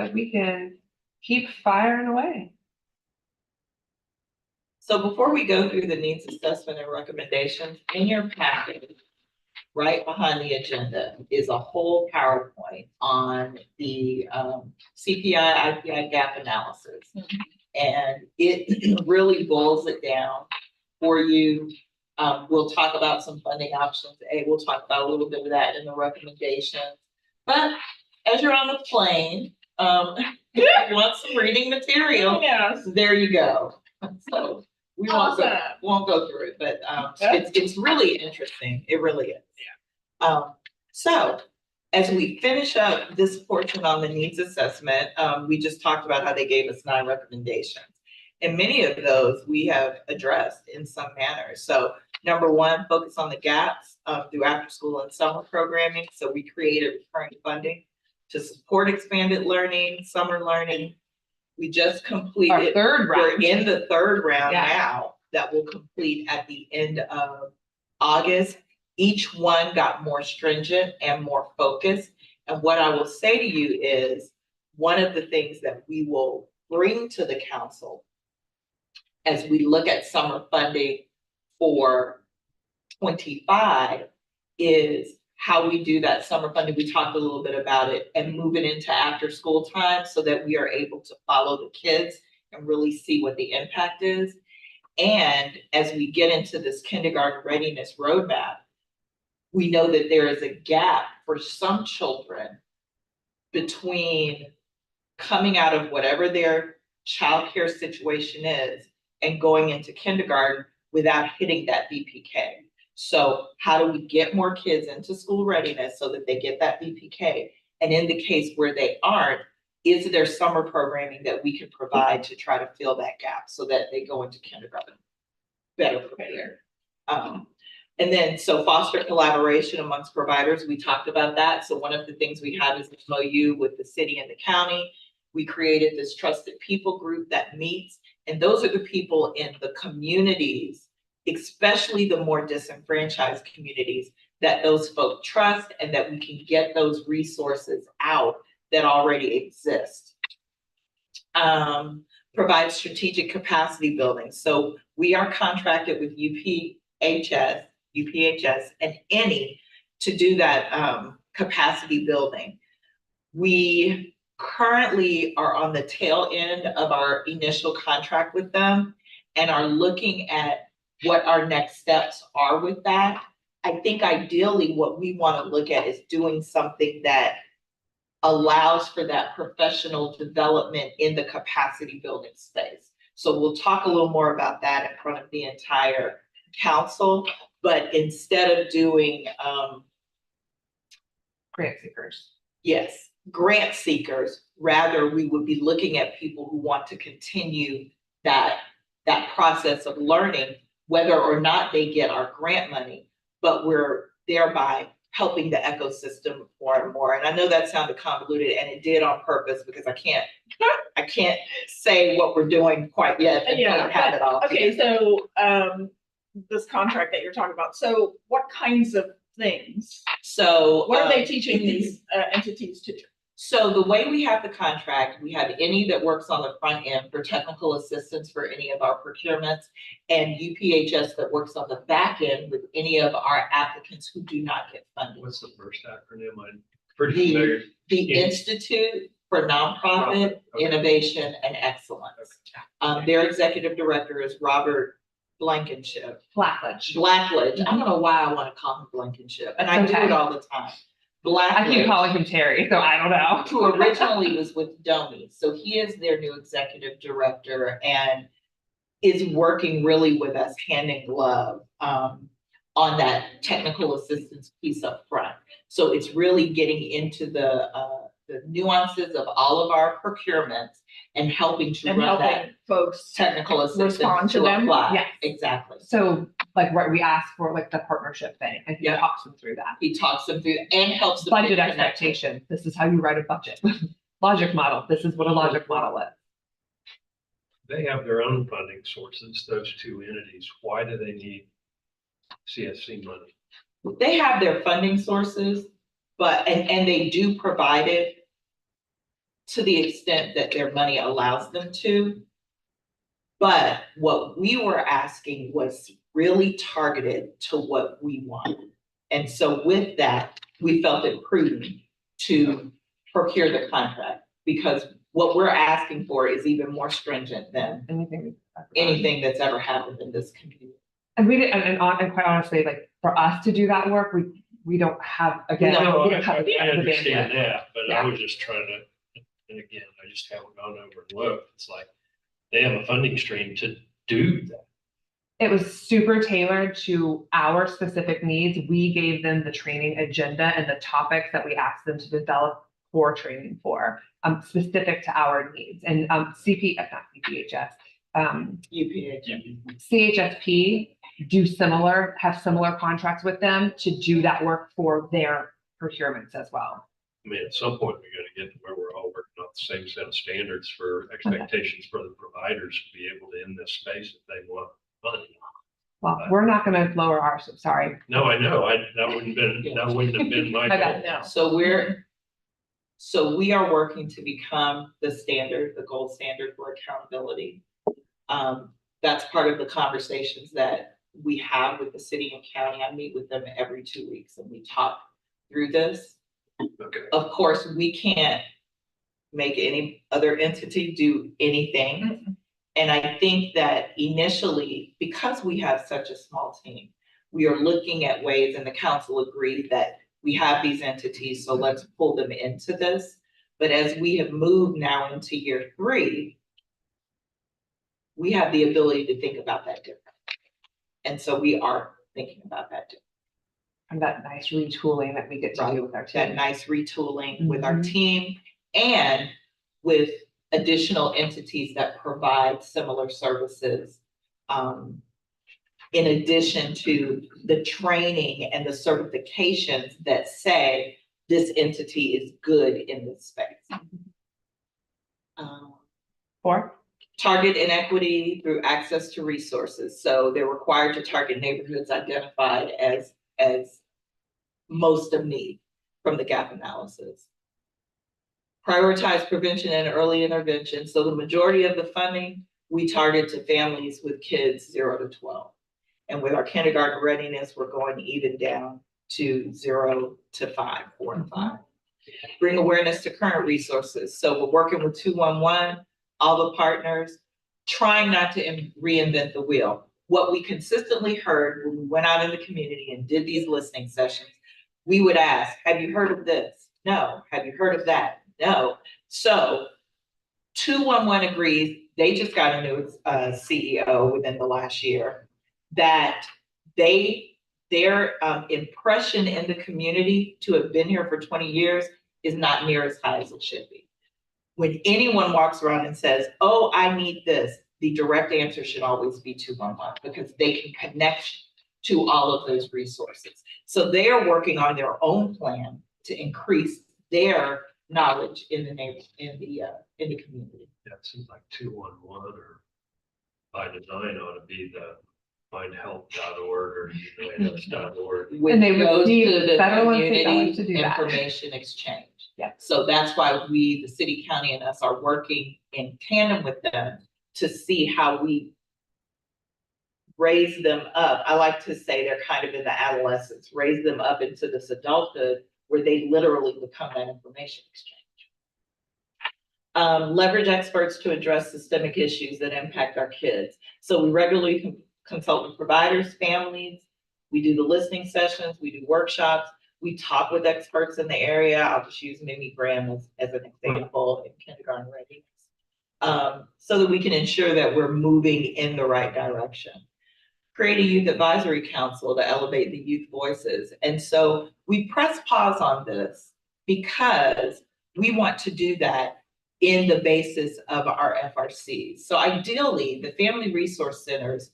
Speaker 2: that we can keep firing away.
Speaker 1: So before we go through the needs assessment and recommendations, in your package, right behind the agenda is a whole PowerPoint on the CPI, IPI gap analysis. And it really boils it down for you. We'll talk about some funding options. We'll talk about a little bit of that in the recommendations. But as you're on the plane, if you want some reading material,
Speaker 4: Yes.
Speaker 1: there you go. So we won't go through it, but it's really interesting. It really is. So as we finish up this portion on the needs assessment, we just talked about how they gave us 9 recommendations. And many of those we have addressed in some manner. So number 1, focus on the gaps through after school and summer programming. So we created recurring funding to support expanded learning, summer learning. We just completed.
Speaker 2: Our third round.
Speaker 1: We're in the 3rd round
Speaker 2: Yeah.
Speaker 1: now that will complete at the end of August. Each one got more stringent and more focused. And what I will say to you is one of the things that we will bring to the council as we look at summer funding for 25 is how we do that summer funding. We talked a little bit about it and move it into after school time so that we are able to follow the kids and really see what the impact is. And as we get into this kindergarten readiness roadmap, we know that there is a gap for some children between coming out of whatever their childcare situation is and going into kindergarten without hitting that VPK. So how do we get more kids into school readiness so that they get that VPK? And in the case where they aren't, is there summer programming that we can provide to try to fill that gap so that they go into kindergarten better prepared? And then, so foster collaboration amongst providers, we talked about that. So one of the things we have is an MOU with the city and the county. We created this trusted people group that meets, and those are the people in the communities, especially the more disenfranchised communities, that those folk trust and that we can get those resources out that already exist. Provide strategic capacity building. So we are contracted with UPHS, and any to do that capacity building. We currently are on the tail end of our initial contract with them and are looking at what our next steps are with that. I think ideally what we want to look at is doing something that allows for that professional development in the capacity building space. So we'll talk a little more about that in front of the entire council, but instead of doing
Speaker 2: Grant seekers.
Speaker 1: yes, grant seekers, rather we would be looking at people who want to continue that process of learning, whether or not they get our grant money, but we're thereby helping the ecosystem more and more. And I know that sounded convoluted, and it did on purpose because I can't say what we're doing quite yet and have it all.
Speaker 4: Okay, so this contract that you're talking about, so what kinds of things?
Speaker 1: So
Speaker 4: What are they teaching these entities to do?
Speaker 1: So the way we have the contract, we have any that works on the front end for technical assistance for any of our procurements, and UPHS that works on the back end with any of our applicants who do not get funding.
Speaker 5: What's the first acronym? I'm pretty familiar.
Speaker 1: The
Speaker 5: Yeah.
Speaker 1: Institute for Nonprofit
Speaker 5: Okay.
Speaker 1: Innovation and Excellence. Their executive director is Robert Blankenship. Blackledge. I don't know why I want to call him Blankenship, and I do
Speaker 2: Okay.
Speaker 1: it all the time.
Speaker 2: I keep
Speaker 1: Blackledge,
Speaker 2: calling him Terry, so I don't know.
Speaker 1: who originally was with Domi. So he is their new executive director and is working really with us hand in glove on that technical assistance piece up front. So it's really getting into the nuances of all of our procurements and helping to
Speaker 4: And
Speaker 1: run that
Speaker 4: helping folks
Speaker 1: technical assistance
Speaker 4: respond to
Speaker 1: to
Speaker 4: them?
Speaker 1: apply.
Speaker 2: Yes.
Speaker 1: Exactly.
Speaker 2: So like what we asked for, like the partnership thing, and he
Speaker 1: Yeah.
Speaker 2: talks them through that.
Speaker 1: He talks them through and helps them.
Speaker 2: Budget
Speaker 1: get connected.
Speaker 2: expectation, this is how you write a budget. Logic model, this is what a logic model is.
Speaker 5: They have their own funding sources, those two entities. Why do they need CSC money?
Speaker 1: They have their funding sources. But, and they do provide it to the extent that their money allows them to. But what we were asking was really targeted to what we wanted. And so with that, we felt it prudent to procure the contract, because what we're asking for is even more stringent than anything that's ever happened in this community.
Speaker 2: And we did, and quite honestly, like, for us to do that work, we don't have, again,
Speaker 5: No,
Speaker 2: we don't have the
Speaker 5: I understand
Speaker 2: bandwidth.
Speaker 5: that, but
Speaker 2: Yeah.
Speaker 5: I was just trying to, and again, I just haven't gone over and looked. It's like, they have a funding stream to do that.
Speaker 2: It was super tailored to our specific needs. We gave them the training agenda and the topics that we asked them to develop core training for, specific to our needs. And not CPHS, CHSP have similar contracts with them to do that work for their procurements as well.
Speaker 5: I mean, at some point, we gotta get to where we're all working off the same set of standards for expectations for the providers to be able to, in this space, if they want money.
Speaker 2: Well, we're not gonna lower ours, sorry.
Speaker 5: No, I know, that wouldn't have been my
Speaker 2: I got
Speaker 5: goal.
Speaker 2: it.
Speaker 1: So we are working to become the standard, the gold standard for accountability. That's part of the conversations that we have with the city and county. I meet with them every 2 weeks and we talk through this.
Speaker 5: Okay.
Speaker 1: Of course, we can't make any other entity do anything.
Speaker 2: Mm-mm.
Speaker 1: And I think that initially, because we have such a small team, we are looking at ways, and the council agreed that we have these entities, so let's pull them into this. But as we have moved now into year 3, we have the ability to think about that differently. And so we are thinking about that differently.
Speaker 2: And that nice retooling that we get to do with our
Speaker 1: That
Speaker 2: team.
Speaker 1: nice retooling with our
Speaker 2: Mhm.
Speaker 1: team and with additional entities that provide similar services. In addition to the training and the certifications that say this entity is good in this space.
Speaker 2: Or
Speaker 1: Target inequity through access to resources. So they're required to target neighborhoods identified as most of need from the gap analysis. Prioritize prevention and early intervention. So the majority of the funding we target to families with kids 0 to 12. And with our kindergarten readiness, we're going even down to 0 to 5, 4 and 5. Bring awareness to current resources. So we're working with 211, all the partners, trying not to reinvent the wheel. What we consistently heard when we went out in the community and did these listening sessions, we would ask, have you heard of this? No. Have you heard of that? No. So 211 agrees, they just got a new CEO within the last year, that their impression in the community to have been here for 20 years is not near as high as it should be. When anyone walks around and says, oh, I need this, the direct answer should always be 211 because they can connect to all of those resources. So they are working on their own plan to increase their knowledge in the community.
Speaker 5: Yeah, it seems like 211 or by design ought to be the findhelp.org or UNICEF.org.
Speaker 1: Which
Speaker 2: they
Speaker 1: goes
Speaker 2: receive
Speaker 1: to the
Speaker 2: federal and state dollars
Speaker 1: community
Speaker 2: to do that.
Speaker 1: information exchange.
Speaker 2: Yeah.
Speaker 1: So that's why we, the city, county, and us are working in tandem with them to see how we raise them up. I like to say they're kind of in the adolescence, raise them up into this adulthood where they literally become that information exchange. Leverage experts to address systemic issues that impact our kids. So we regularly consult with providers, families, we do the listening sessions, we do workshops, we talk with experts in the area. I'll just use Mimi Graham as an example in kindergarten readiness, so that we can ensure that we're moving in the right direction. Create a youth advisory council to elevate the youth voices. And so we press pause on this because we want to do that in the basis of our FRCs. So ideally, the family resource centers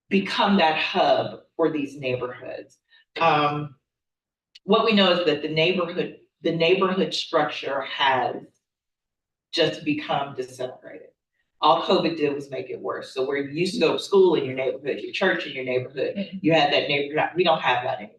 Speaker 1: become that hub for these neighborhoods. What we know is that the neighborhood structure has just become disintegrated. All COVID did was make it worse. So where you used to go to school in your neighborhood, your church in your neighborhood, you had that neighborhood. We don't have that anymore.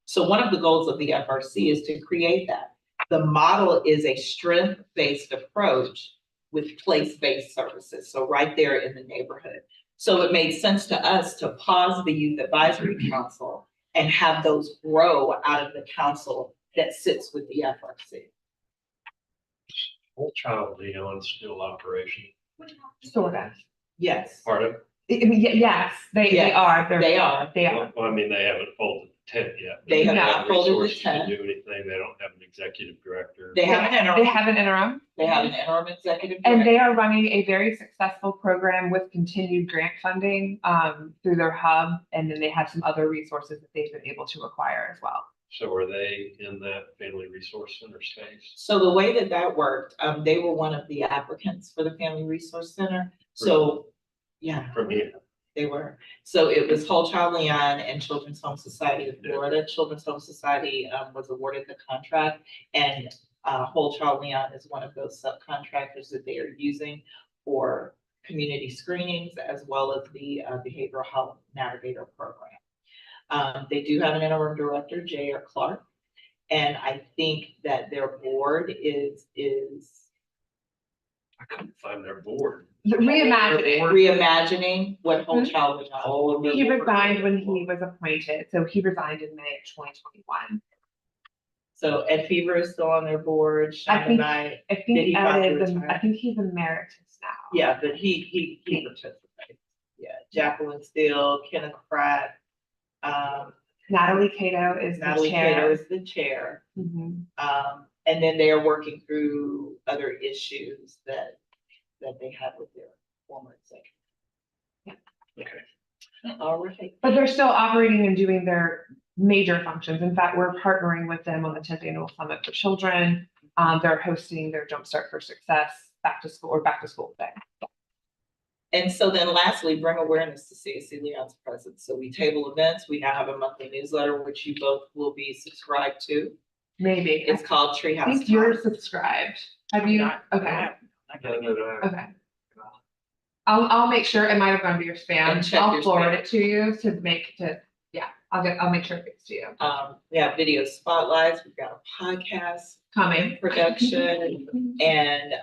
Speaker 1: So one of the goals of the FRC is to create that. The model is a strength-based approach with place-based services, so right there in the neighborhood. So it made sense to us to pause the Youth Advisory Council and have those grow out of the council that sits with the FRC.
Speaker 5: Whole Child Leon still operation,
Speaker 2: Sort of.
Speaker 1: Yes,
Speaker 5: part of.
Speaker 2: Yes, they
Speaker 1: Yes,
Speaker 2: are.
Speaker 1: they are.
Speaker 2: They are.
Speaker 5: Well, I mean, they haven't folded the tent yet.
Speaker 1: They have
Speaker 2: No.
Speaker 1: not folded the
Speaker 5: Resources to
Speaker 1: tent.
Speaker 5: do anything. They don't have an executive director.
Speaker 1: They have an
Speaker 2: They
Speaker 1: interim,
Speaker 2: have an interim.
Speaker 1: they have an interim executive
Speaker 2: And
Speaker 1: director.
Speaker 2: they are running a very successful program with continued grant funding through their hub. And then they have some other resources that they've been able to acquire as well.
Speaker 5: So are they in that Family Resource Center space?
Speaker 1: So the way that that worked, they were one of the applicants for the Family Resource Center. So, yeah,
Speaker 5: From here,
Speaker 1: they were. So it was Whole Child Leon and Children's Home Society of Florida. Children's Home Society was awarded the contract, and Whole Child Leon is one of those subcontractors that they are using for community screenings as well as the Behavioral Health Navigator program. They do have an interim director, J.R. Clark, and I think that their board is
Speaker 5: I couldn't find their board.
Speaker 1: reimagining what Whole Child Leon.
Speaker 5: All of their
Speaker 2: He
Speaker 5: board.
Speaker 2: resigned when he was appointed. So he resigned in May of 2021.
Speaker 1: So Ed Fever is still on their board, Sean
Speaker 2: think-
Speaker 1: and I,
Speaker 2: I
Speaker 1: Did
Speaker 2: think
Speaker 1: he
Speaker 2: Ed
Speaker 1: finally
Speaker 2: is,
Speaker 1: retire?
Speaker 2: I think he's emeritus now.
Speaker 1: yeah, but he participates. Yeah, Jacqueline Steele, Kenneth Pratt,
Speaker 2: Natalie Cato is the
Speaker 1: Natalie Cato
Speaker 2: chair.
Speaker 1: is the chair.
Speaker 2: Mhm.
Speaker 1: And then they are working through other issues that they have with their former executive.
Speaker 5: Okay.
Speaker 1: All right.
Speaker 2: But they're still operating and doing their major functions. In fact, we're partnering with them on the 10th Annual Summit for Children. They're hosting their Jumpstart for Success back to school thing.
Speaker 1: And so then lastly, bring awareness to CSC Leon's presence. So we table events. We now have a monthly newsletter, which you both will be subscribed to.
Speaker 2: Maybe.
Speaker 1: It's called
Speaker 2: I
Speaker 1: Treehouse.
Speaker 2: think you're subscribed. Have you?
Speaker 4: Not-
Speaker 2: Okay,
Speaker 5: No.
Speaker 2: okay. I'll make sure, it might have gone to your spam.
Speaker 1: And check
Speaker 2: I'll
Speaker 1: your
Speaker 2: forward
Speaker 1: spam.
Speaker 2: it to you I'll make sure it gets to you.
Speaker 1: We have video spotlights. We've got a podcast
Speaker 2: Coming.
Speaker 1: production and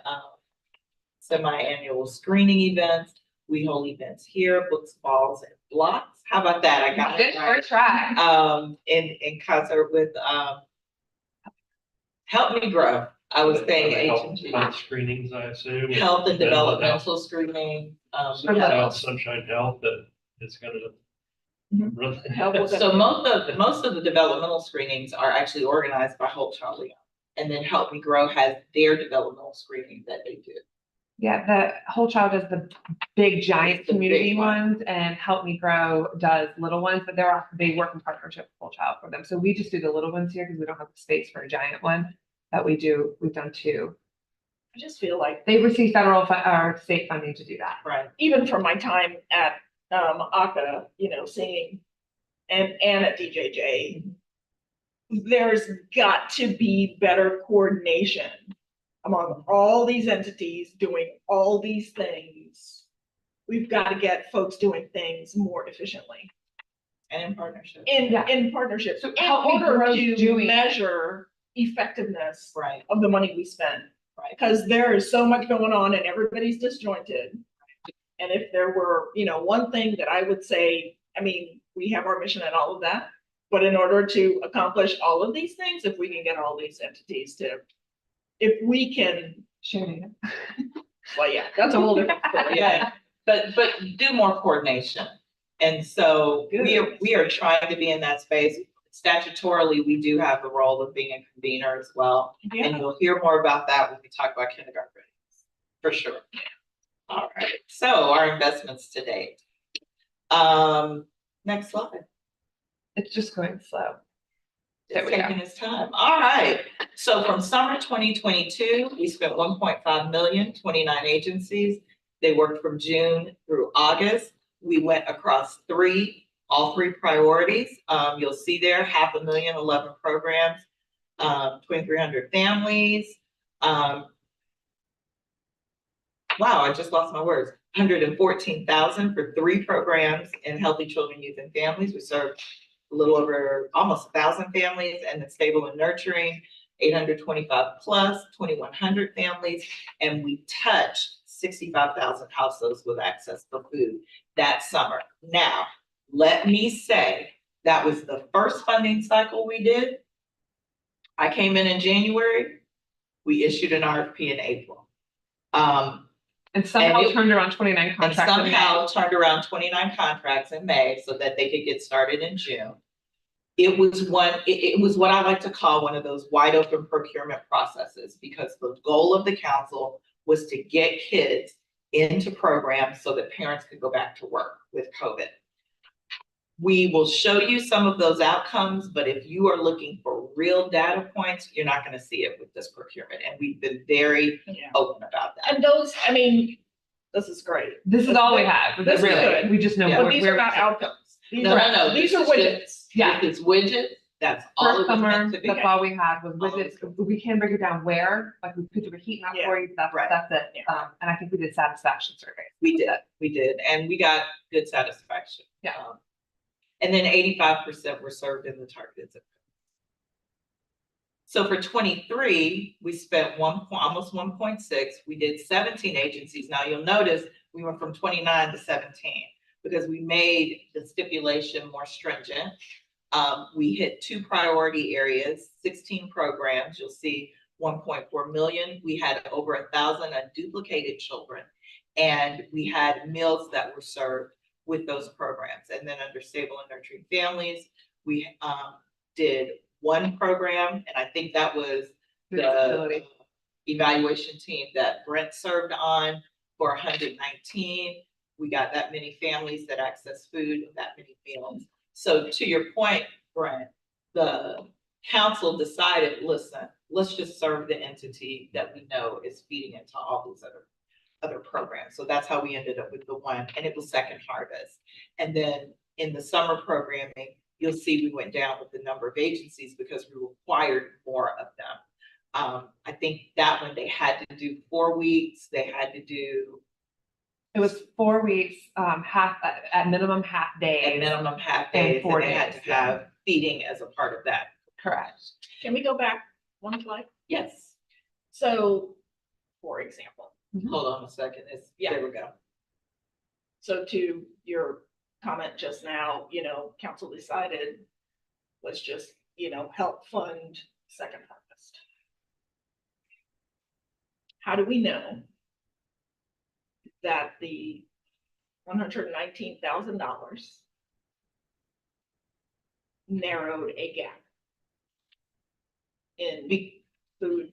Speaker 1: semi-annual screening events. We hold events here, books, balls, and blocks. How about that? I got it
Speaker 2: Good
Speaker 1: right.
Speaker 2: first try.
Speaker 1: In concert with Help Me Grow. I was saying H&G.
Speaker 5: Health screenings, I assume.
Speaker 1: Health and
Speaker 5: Mental health.
Speaker 1: developmental screening.
Speaker 5: Sunshine Health that is gonna run.
Speaker 1: So most of the developmental screenings are actually organized by Whole Child Leon. And then Help Me Grow has their developmental screening that they do.
Speaker 2: Yeah, the Whole Child does the big giant
Speaker 1: The big
Speaker 2: community
Speaker 1: one.
Speaker 2: ones and Help Me Grow does little ones, but they work in partnership with Whole Child for them. So we just do the little ones here because we don't have the space for a giant one. But we've done two.
Speaker 4: I just feel like
Speaker 2: They receive federal or state funding to do that.
Speaker 1: Right.
Speaker 4: even from my time at ACA, singing and at DJJ, there's got to be better coordination among all these entities doing all these things. We've got to get folks doing things more efficiently
Speaker 1: And in partnership.
Speaker 2: Yeah.
Speaker 4: in partnership.
Speaker 2: So
Speaker 4: In
Speaker 2: Help Me
Speaker 4: order
Speaker 2: Grow's
Speaker 4: to
Speaker 2: doing it.
Speaker 4: measure effectiveness
Speaker 1: Right.
Speaker 4: of the money we spend.
Speaker 1: Right.
Speaker 4: Because there is so much going on and everybody's disjointed. And if there were, one thing that I would say, we have our mission and all of that. But in order to accomplish all of these things, if we can get all these entities if we can,
Speaker 2: Sharing it.
Speaker 4: well, yeah, that's a whole different story.
Speaker 1: Yeah, but do more coordination. And so we are trying to be in that space. Statutorily, we do have the role of being a convener as well.
Speaker 4: Yeah.
Speaker 1: And you'll hear more about that when we talk about kindergarten readiness, for sure. All right, so our investments to date. Next slide.
Speaker 2: It's just going slow. There
Speaker 1: It's
Speaker 2: we go.
Speaker 1: taking its time. All right. So from summer 2022, we spent 1.5 million, 29 agencies. They worked from June through August. We went across all three priorities. You'll see there 500,000, 11 programs, 2,300 families. Wow, I just lost my words. 114,000 for 3 programs in healthy children, youth, and families. We served a little over almost 1,000 families, and then stable and nurturing, 825 plus, 2,100 families, and we touched 65,000 households with access to food that summer. Now, let me say, that was the first funding cycle we did. I came in January, we issued an RFP in April.
Speaker 2: And somehow
Speaker 1: And it-
Speaker 2: turned around 29
Speaker 1: And
Speaker 2: contracts in May.
Speaker 1: somehow turned around 29 contracts in May so that they could get started in June. It was it was what I like to call one of those wide open procurement processes, because the goal of the council was to get kids into programs so that parents could go back to work with COVID. We will show you some of those outcomes, but if you are looking for real data points, you're not gonna see it with this procurement, and we've been very
Speaker 4: Yeah.
Speaker 1: open about that.
Speaker 4: And those, I mean, this is great.
Speaker 2: This is all we have,
Speaker 4: This is
Speaker 2: really.
Speaker 4: good.
Speaker 2: We just know
Speaker 1: Yeah.
Speaker 4: But
Speaker 2: where
Speaker 4: these are not outcomes. These
Speaker 1: No,
Speaker 4: are-
Speaker 1: no, no.
Speaker 4: These are
Speaker 1: this is
Speaker 4: widgets.
Speaker 1: just-
Speaker 2: Yeah.
Speaker 1: This is widgets, that's all
Speaker 2: First
Speaker 1: it was
Speaker 2: summer,
Speaker 1: meant to be.
Speaker 2: that's all we had was
Speaker 1: All
Speaker 2: widgets. We can break it down where, like we could do a heat map
Speaker 4: Yeah.
Speaker 2: for you, that's,
Speaker 1: Right.
Speaker 2: that's it.
Speaker 4: Yeah.
Speaker 2: And I think we did satisfaction surveys.
Speaker 1: We did, and we got good satisfaction.
Speaker 2: Yeah.
Speaker 1: And then 85% were served in the targeted zip code. So for 23, we spent almost 1.6. We did 17 agencies. Now you'll notice we went from 29 to 17 because we made the stipulation more stringent. We hit 2 priority areas, 16 programs. You'll see 1.4 million. We had over 1,000 unduplicated children, and we had meals that were served with those programs. And then under stable and nurturing families, we did 1 program, and I think that was
Speaker 2: Food
Speaker 1: the
Speaker 2: facility.
Speaker 1: evaluation team that Brent served on for 119. We got that many families that access food, that many meals. So to your point, Brent, the council decided, listen, let's just serve the entity that we know is feeding into all these other programs. So that's how we ended up with the 1, and it was Second Harvest. And then in the summer programming, you'll see we went down with the number of agencies because we required more of them. I think that one, they had to do 4 weeks, they had to do
Speaker 2: It was 4 weeks, half, at minimum half
Speaker 1: a
Speaker 2: days.
Speaker 1: minimum half
Speaker 2: And
Speaker 1: days,
Speaker 2: 4
Speaker 1: and they had
Speaker 2: days,
Speaker 1: to
Speaker 2: yeah.
Speaker 1: have feeding as a part of that.
Speaker 2: Correct.
Speaker 4: Can we go back one slide?
Speaker 1: Yes,
Speaker 4: So, for example,
Speaker 1: hold on a second, there we go.
Speaker 4: so to your comment just now, council decided, let's just, help fund Second Harvest. How do we know that the $119,000 narrowed a gap in food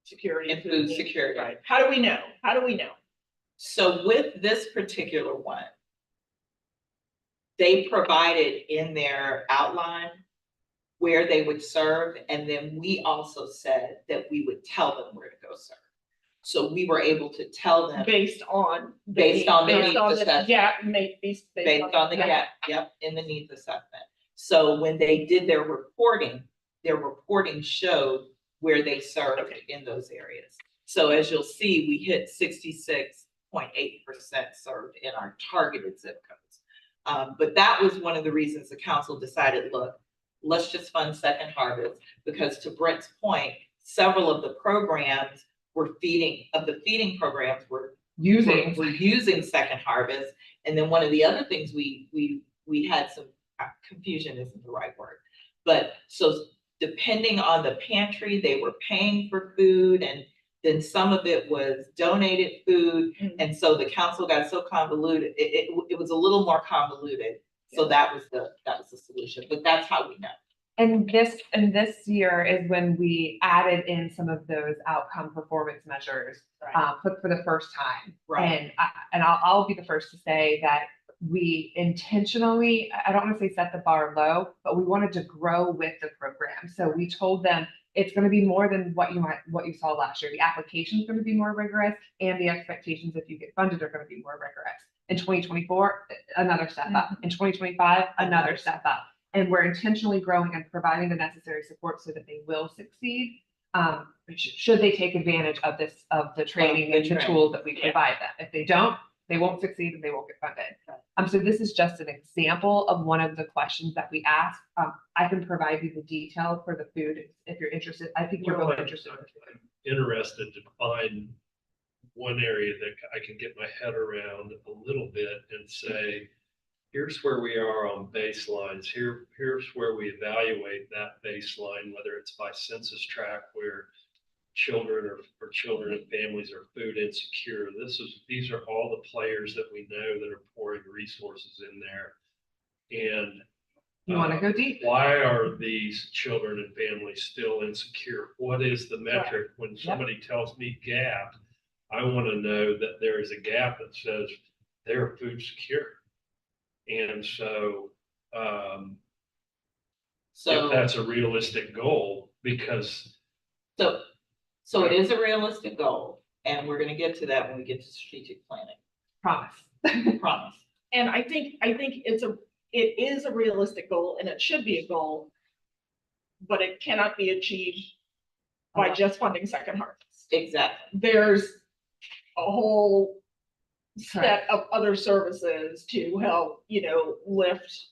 Speaker 4: security?
Speaker 1: In food
Speaker 4: needs?
Speaker 1: security.
Speaker 4: Right. How do we know? How do we know?
Speaker 1: So with this particular one, they provided in their outline where they would serve, and then we also said that we would tell them where to go serve. So we were able to tell them
Speaker 4: Based on.
Speaker 1: Based on the needs assessment.
Speaker 4: Yeah,
Speaker 1: based on the gap, in the needs assessment. So when they did their reporting showed where they served in those areas. So as you'll see, we hit 66.8% served in our targeted zip codes. But that was one of the reasons the council decided, look, let's just fund Second Harvest, because to Brent's point, several of the programs were feeding programs were using Second Harvest. And then one of the other things we had some confusion isn't the right word, but so depending on the pantry, they were paying for food, and then some of it was donated food.
Speaker 4: Mhm.
Speaker 1: And so the council got so convoluted, it was a little more convoluted. So that was the solution, but that's how we know.
Speaker 2: And this year is when we added in some of those outcome performance measures,
Speaker 4: Right.
Speaker 2: for the first time.
Speaker 1: Right.
Speaker 2: And I'll be the first to say that we intentionally, I don't want to say set the bar low, but we wanted to grow with the program. So we told them it's going to be more than what you saw last year. The application is going to be more rigorous, and the expectations if you get funded are going to be more rigorous. In 2024, another step up. In 2025, another step up. And we're intentionally growing and providing the necessary support so that they will succeed. Should they take advantage of the training and the tools that we provide them. If they don't, they won't succeed and they won't get funded. So this is just an example of one of the questions that we ask. I can provide you the detail for the food if you're interested. I think you're
Speaker 5: Well,
Speaker 2: both
Speaker 5: I'm
Speaker 2: interested.
Speaker 5: interested to find one area that I can get my head around a little bit and say, here's where we are on baselines. Here's where we evaluate that baseline, whether it's by census tract where children or children and families are food insecure. These are all the players that we know that are pouring resources in there. And
Speaker 2: You want to go deep?
Speaker 5: why are these children and families still insecure? What is the metric? When somebody tells me gap, I want to know that there is a gap that says they're food secure. And so, if
Speaker 1: So,
Speaker 5: that's a realistic goal, because
Speaker 1: so it is a realistic goal, and we're gonna get to that when we get to strategic planning,
Speaker 2: Promise.
Speaker 1: promise.
Speaker 4: And I think it is a realistic goal and it should be a goal, but it cannot be achieved by just funding Second Harvest.
Speaker 1: Exactly.
Speaker 4: There's a whole set of other services to help, lift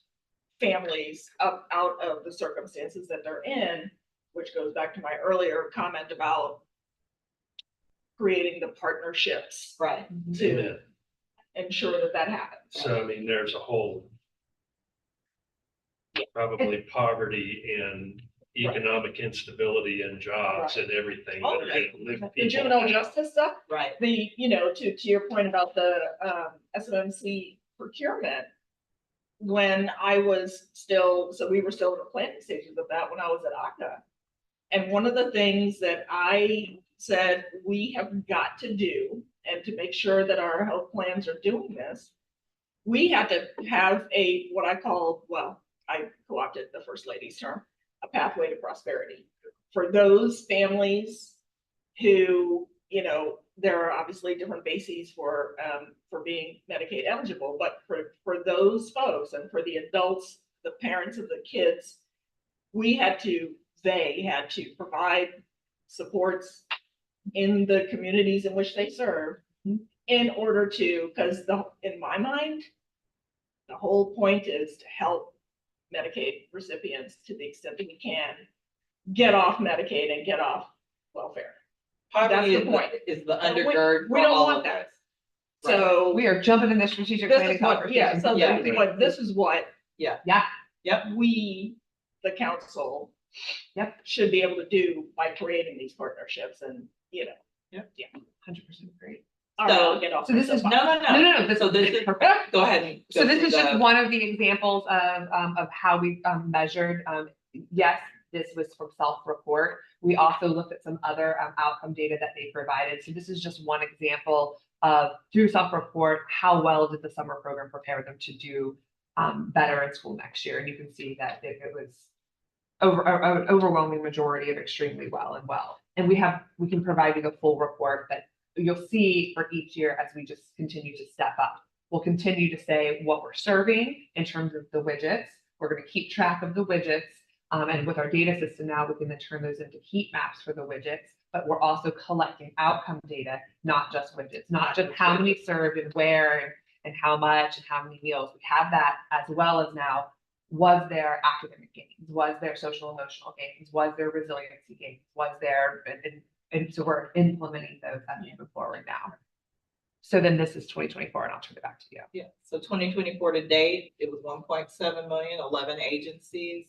Speaker 4: families up out of the circumstances that they're in, which goes back to my earlier comment about creating the partnerships
Speaker 1: Right.
Speaker 4: to ensure that that happens.
Speaker 5: so I mean, there's a whole probably poverty and economic instability and jobs and everything that are going to lift
Speaker 4: The
Speaker 5: people.
Speaker 4: juvenile justice stuff,
Speaker 1: Right.
Speaker 4: to your point about the SMMC procurement, when I was still, so we were still in the planning stages of that when I was at ACA. And one of the things that I said we have got to do, and to make sure that our health plans are doing this, we have to have what I call, I co-opted the First Lady's term, a pathway to prosperity. For those families who, there are obviously different bases for being Medicaid eligible, but for those folks and for the adults, the parents of the kids, they had to provide supports in the communities in which they serve in order to, because in my mind, the whole point is to help Medicaid recipients to the extent that we can get off Medicaid and get off welfare.
Speaker 1: Poverty
Speaker 4: That's the point.
Speaker 1: is the undergird
Speaker 4: We
Speaker 1: for
Speaker 4: don't
Speaker 1: all
Speaker 4: want
Speaker 1: of
Speaker 4: that.
Speaker 1: us.
Speaker 4: So
Speaker 2: We are jumping in the strategic
Speaker 4: this
Speaker 2: planning
Speaker 4: is what,
Speaker 2: conversation.
Speaker 4: so
Speaker 1: Yeah.
Speaker 4: this is what
Speaker 1: Yep.
Speaker 4: we, the council, should be able to do by creating these partnerships and,
Speaker 2: 100% agree.
Speaker 4: all right,
Speaker 1: So-
Speaker 4: I'll get off.
Speaker 2: So this
Speaker 4: my
Speaker 2: is
Speaker 4: soapbox.
Speaker 2: No.
Speaker 1: So this is
Speaker 2: perfect.
Speaker 1: Go ahead. and
Speaker 2: So
Speaker 1: go
Speaker 2: this
Speaker 1: through
Speaker 2: is just
Speaker 1: the-
Speaker 2: one of the examples of how we measured. Yes, this was from self-report. We also looked at some other outcome data that they provided. So this is just one example of, through self-report, how well did the summer program prepare them to do better in school next year? And you can see that it was an overwhelming majority of extremely well. And we can provide you the full report that you'll see for each year as we just continue to step up. We'll continue to say what we're serving in terms of the widgets. We're going to keep track of the widgets. And with our data system now, we can then turn those into heat maps for the widgets, but we're also collecting outcome data, not just widgets, not just how many served and where and how much and how many meals. We have that, as well as now, was there academic gains? Was there social emotional gains? Was there resiliency gains? Was there, and so we're implementing those as we move forward now. So then this is 2024, and I'll turn it back to you.
Speaker 1: Yeah, so 2024 to date, it was 1.7 million, 11 agencies.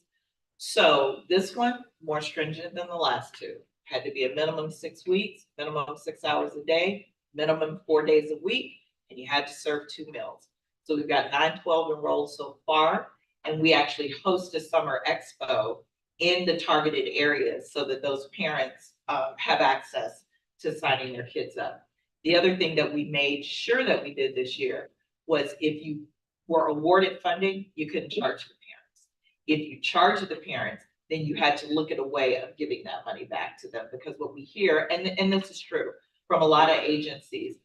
Speaker 1: So this one, more stringent than the last two. Had to be a minimum 6 weeks, minimum 6 hours a day, minimum 4 days a week, and you had to serve 2 meals. So we've got 912 enrolled so far, and we actually host a summer expo in the targeted areas so that those parents have access to signing their kids up. The other thing that we made sure that we did this year was, if you were awarded funding, you couldn't charge the parents. If you charged the parents, then you had to look at a way of giving that money back to them, because what we hear, and this is true from a lot of agencies,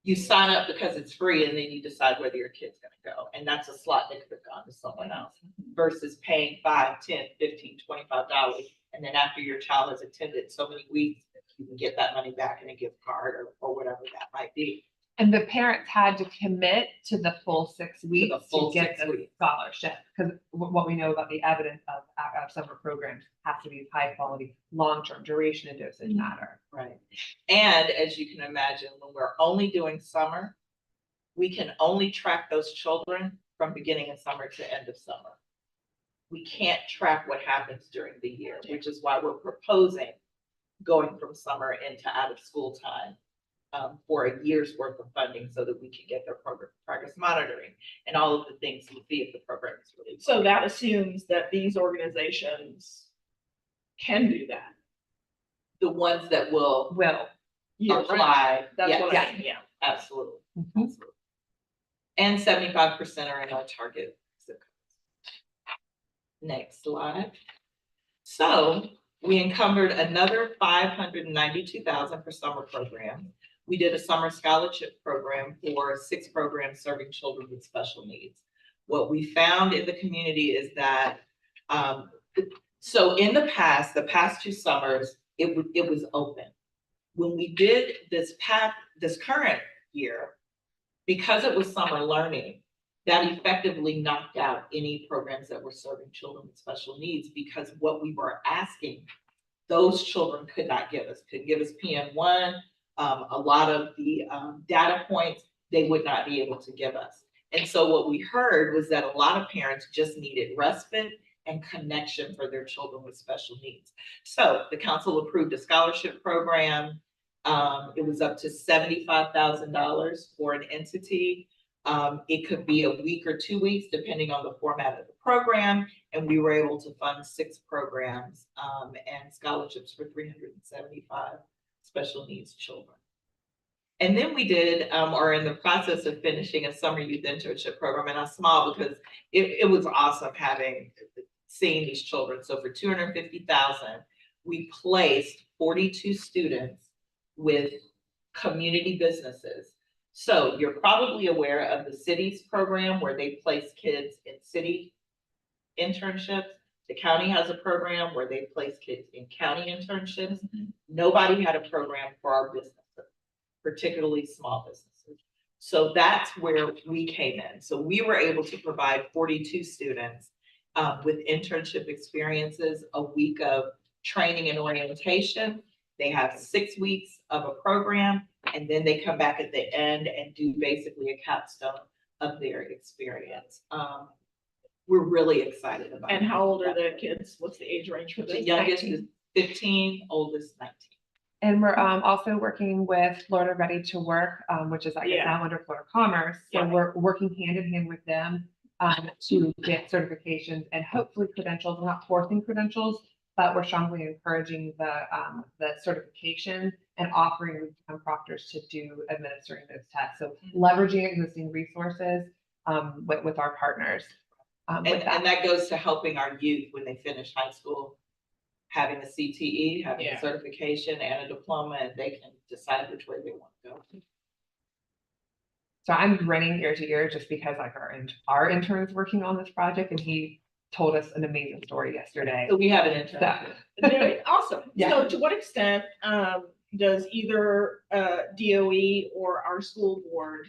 Speaker 1: you sign up because it's free and then you decide whether your kid's gonna go. And that's a slot that could have gone to someone else versus paying $5, $10, $15, $25. And then after your child has attended so many weeks, you can get that money back in a gift card or whatever that might be.
Speaker 2: And the parents had to commit to the full 6 weeks to
Speaker 1: full
Speaker 2: get
Speaker 1: 6
Speaker 2: the
Speaker 1: weeks.
Speaker 2: scholarship. Because what we know about the evidence of summer programs has to be high quality, long-term duration and dosage matter.
Speaker 1: Right. And as you can imagine, when we're only doing summer, we can only track those children from beginning of summer to end of summer. We can't track what happens during the year, which is why we're proposing going from summer into out of school time for a year's worth of funding so that we can get their progress monitoring and all of the things to see if the program is really.
Speaker 4: So that assumes that these organizations can do that.
Speaker 1: The ones that will
Speaker 4: Yeah, right.
Speaker 1: apply.
Speaker 4: That's
Speaker 1: yes,
Speaker 4: what I mean, yeah.
Speaker 1: absolutely.
Speaker 2: Mhm.
Speaker 1: Absolutely. And 75% are in our target zip codes. Next slide. So we encumbered another $592,000 for summer program. We did a summer scholarship program for 6 programs serving children with special needs. What we found in the community is that, so in the past 2 summers, it was open. When we did this current year, because it was summer learning, that effectively knocked out any programs that were serving children with special needs, because what we were asking, those children couldn't give us PM1, a lot of the data points they would not be able to give us. And so what we heard was that a lot of parents just needed respite and connection for their children with special needs. So the council approved a scholarship program. It was up to $75,000 for an entity. It could be a week or 2 weeks, depending on the format of the program. And we were able to fund 6 programs and scholarships for 375 special needs children. And then we did, or in the process of finishing, a summer youth internship program. And I smile because it was awesome seeing these children. So for $250,000, we placed 42 students with community businesses. So you're probably aware of the city's program where they place kids in city internships. The county has a program where they place kids in county internships. Nobody had a program for our businesses, particularly small businesses. So that's where we came in. So we were able to provide 42 students with internship experiences, a week of training and orientation. They have 6 weeks of a program, and then they come back at the end and do basically a capstone of their experience. We're really excited about it.
Speaker 4: And how old are the kids? What's the age range for
Speaker 1: The
Speaker 4: this?
Speaker 1: youngest is 15, oldest 19.
Speaker 2: And we're also working with Florida Ready to Work, which is, I guess,
Speaker 4: Yeah.
Speaker 2: now under Florida Commerce. So
Speaker 4: Yeah.
Speaker 2: we're working hand in hand with them to get certifications and hopefully credentials. We're not forcing credentials, but we're strongly encouraging the certification and offering proctors to do administering those tests. So leveraging existing resources with our partners.
Speaker 1: And that goes to helping our youth when they finish high school, having a CTE, having a certification and a diploma, and they can decide which way they want to go.
Speaker 2: So I'm grinning ear to ear just because like our intern's working on this project and he told us an amazing story yesterday.
Speaker 1: So we have an intern.
Speaker 4: Very awesome.
Speaker 2: Yeah.
Speaker 4: So to what extent does either DOE or our school board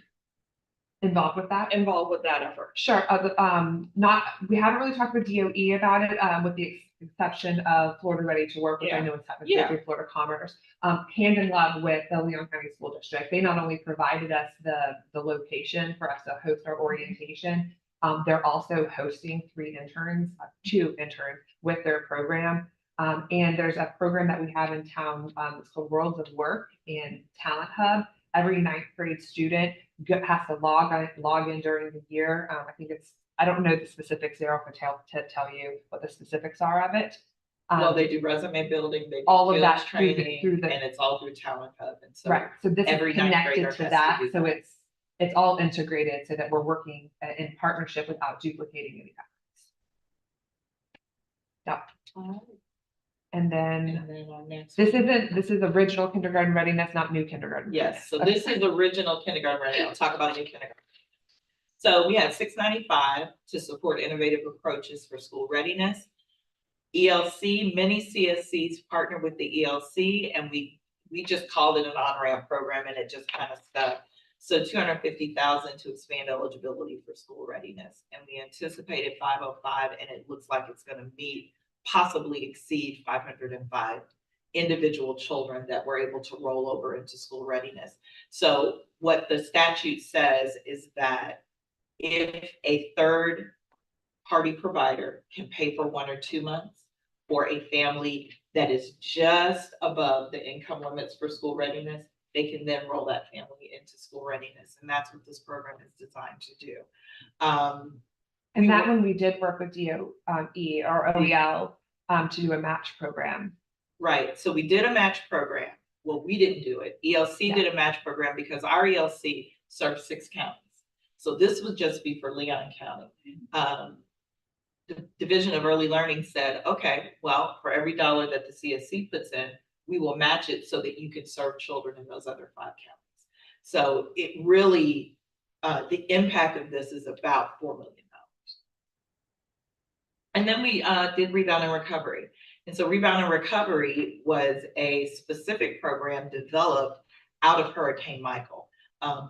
Speaker 2: Involved with that?
Speaker 4: involved with that effort?
Speaker 2: Sure. We haven't really talked with DOE about it, with the exception of Florida Ready to Work, which I know is technically through Florida Commerce, hand in glove with the Leon County School District. They not only provided us the location for us to host our orientation, they're also hosting 2 interns with their program. And there's a program that we have in town, it's called Worlds of Work and Talent Hub. Every 9th grade student has to log in during the year. I don't know the specifics there. I'll tell you what the specifics are of it.
Speaker 1: Well, they do resume building, they do
Speaker 2: all of
Speaker 1: skills
Speaker 2: that
Speaker 1: training,
Speaker 2: through the
Speaker 1: and it's all through Talent Hub. And so
Speaker 2: right. So this is
Speaker 1: every ninth
Speaker 2: connected
Speaker 1: grader
Speaker 2: to
Speaker 1: has
Speaker 2: that.
Speaker 1: to do
Speaker 2: So
Speaker 1: that.
Speaker 2: it's all integrated so that we're working in partnership without duplicating any efforts. Yeah. And then
Speaker 1: our next
Speaker 2: this
Speaker 1: one.
Speaker 2: is original kindergarten readiness, not new kindergarten.
Speaker 1: Yes, so
Speaker 2: readiness.
Speaker 1: this is original kindergarten ready. I'll talk about new kindergarten. So we had $695 to support innovative approaches for school readiness. ELC, many CSCs partner with the ELC, and we just called it an on-ramp program and it just kind of stuck. So 250,000 to expand eligibility for school readiness. And we anticipated 505, and it looks like it's gonna meet, possibly exceed 505 individual children that were able to roll over into school readiness. So what the statute says is that if a third party provider can pay for 1 or 2 months, for a family that is just above the income limits for school readiness, they can then roll that family into school readiness. And that's what this program is designed to do.
Speaker 2: And that one, we did work with DOE or OEL to do a match program.
Speaker 1: Right, so we did a match program. Well, we didn't do it. ELC did a match program because our ELC serves 6 counties. So this would just be for Leon County. The Division of Early Learning said, okay, well, for every dollar that the CSC puts in, we will match it so that you can serve children in those other 5 counties. So it really, the impact of this is about $4 million. And then we did Rebound and Recovery. And so Rebound and Recovery was a specific program developed out of Hurricane Michael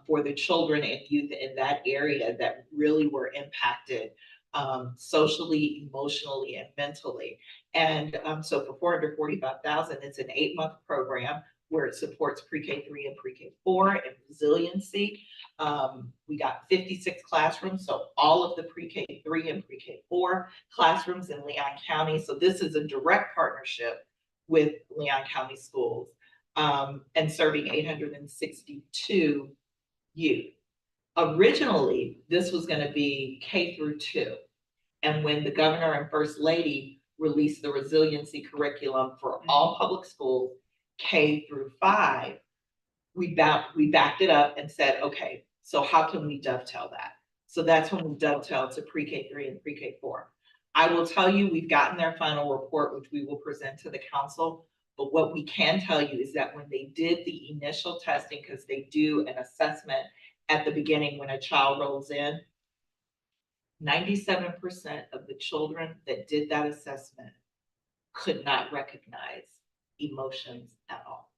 Speaker 1: for the children and youth in that area that really were impacted socially, emotionally, and mentally. And so for 445,000, it's an 8-month program where it supports pre-K3 and pre-K4 and resiliency. We got 56 classrooms, so all of the pre-K3 and pre-K4 classrooms in Leon County. So this is a direct partnership with Leon County Schools and serving 862 youth. Originally, this was going to be K through 2. And when the governor and first lady released the resiliency curriculum for all public schools, K through 5, we backed it up and said, okay, so how can we dovetail that? So that's when we dovetailed to pre-K3 and pre-K4. I will tell you, we've gotten their final report, which we will present to the council. But what we can tell you is that when they did the initial testing, because they do an assessment at the beginning when a child rolls in, 97% of the children that did that assessment could not recognize emotions at all.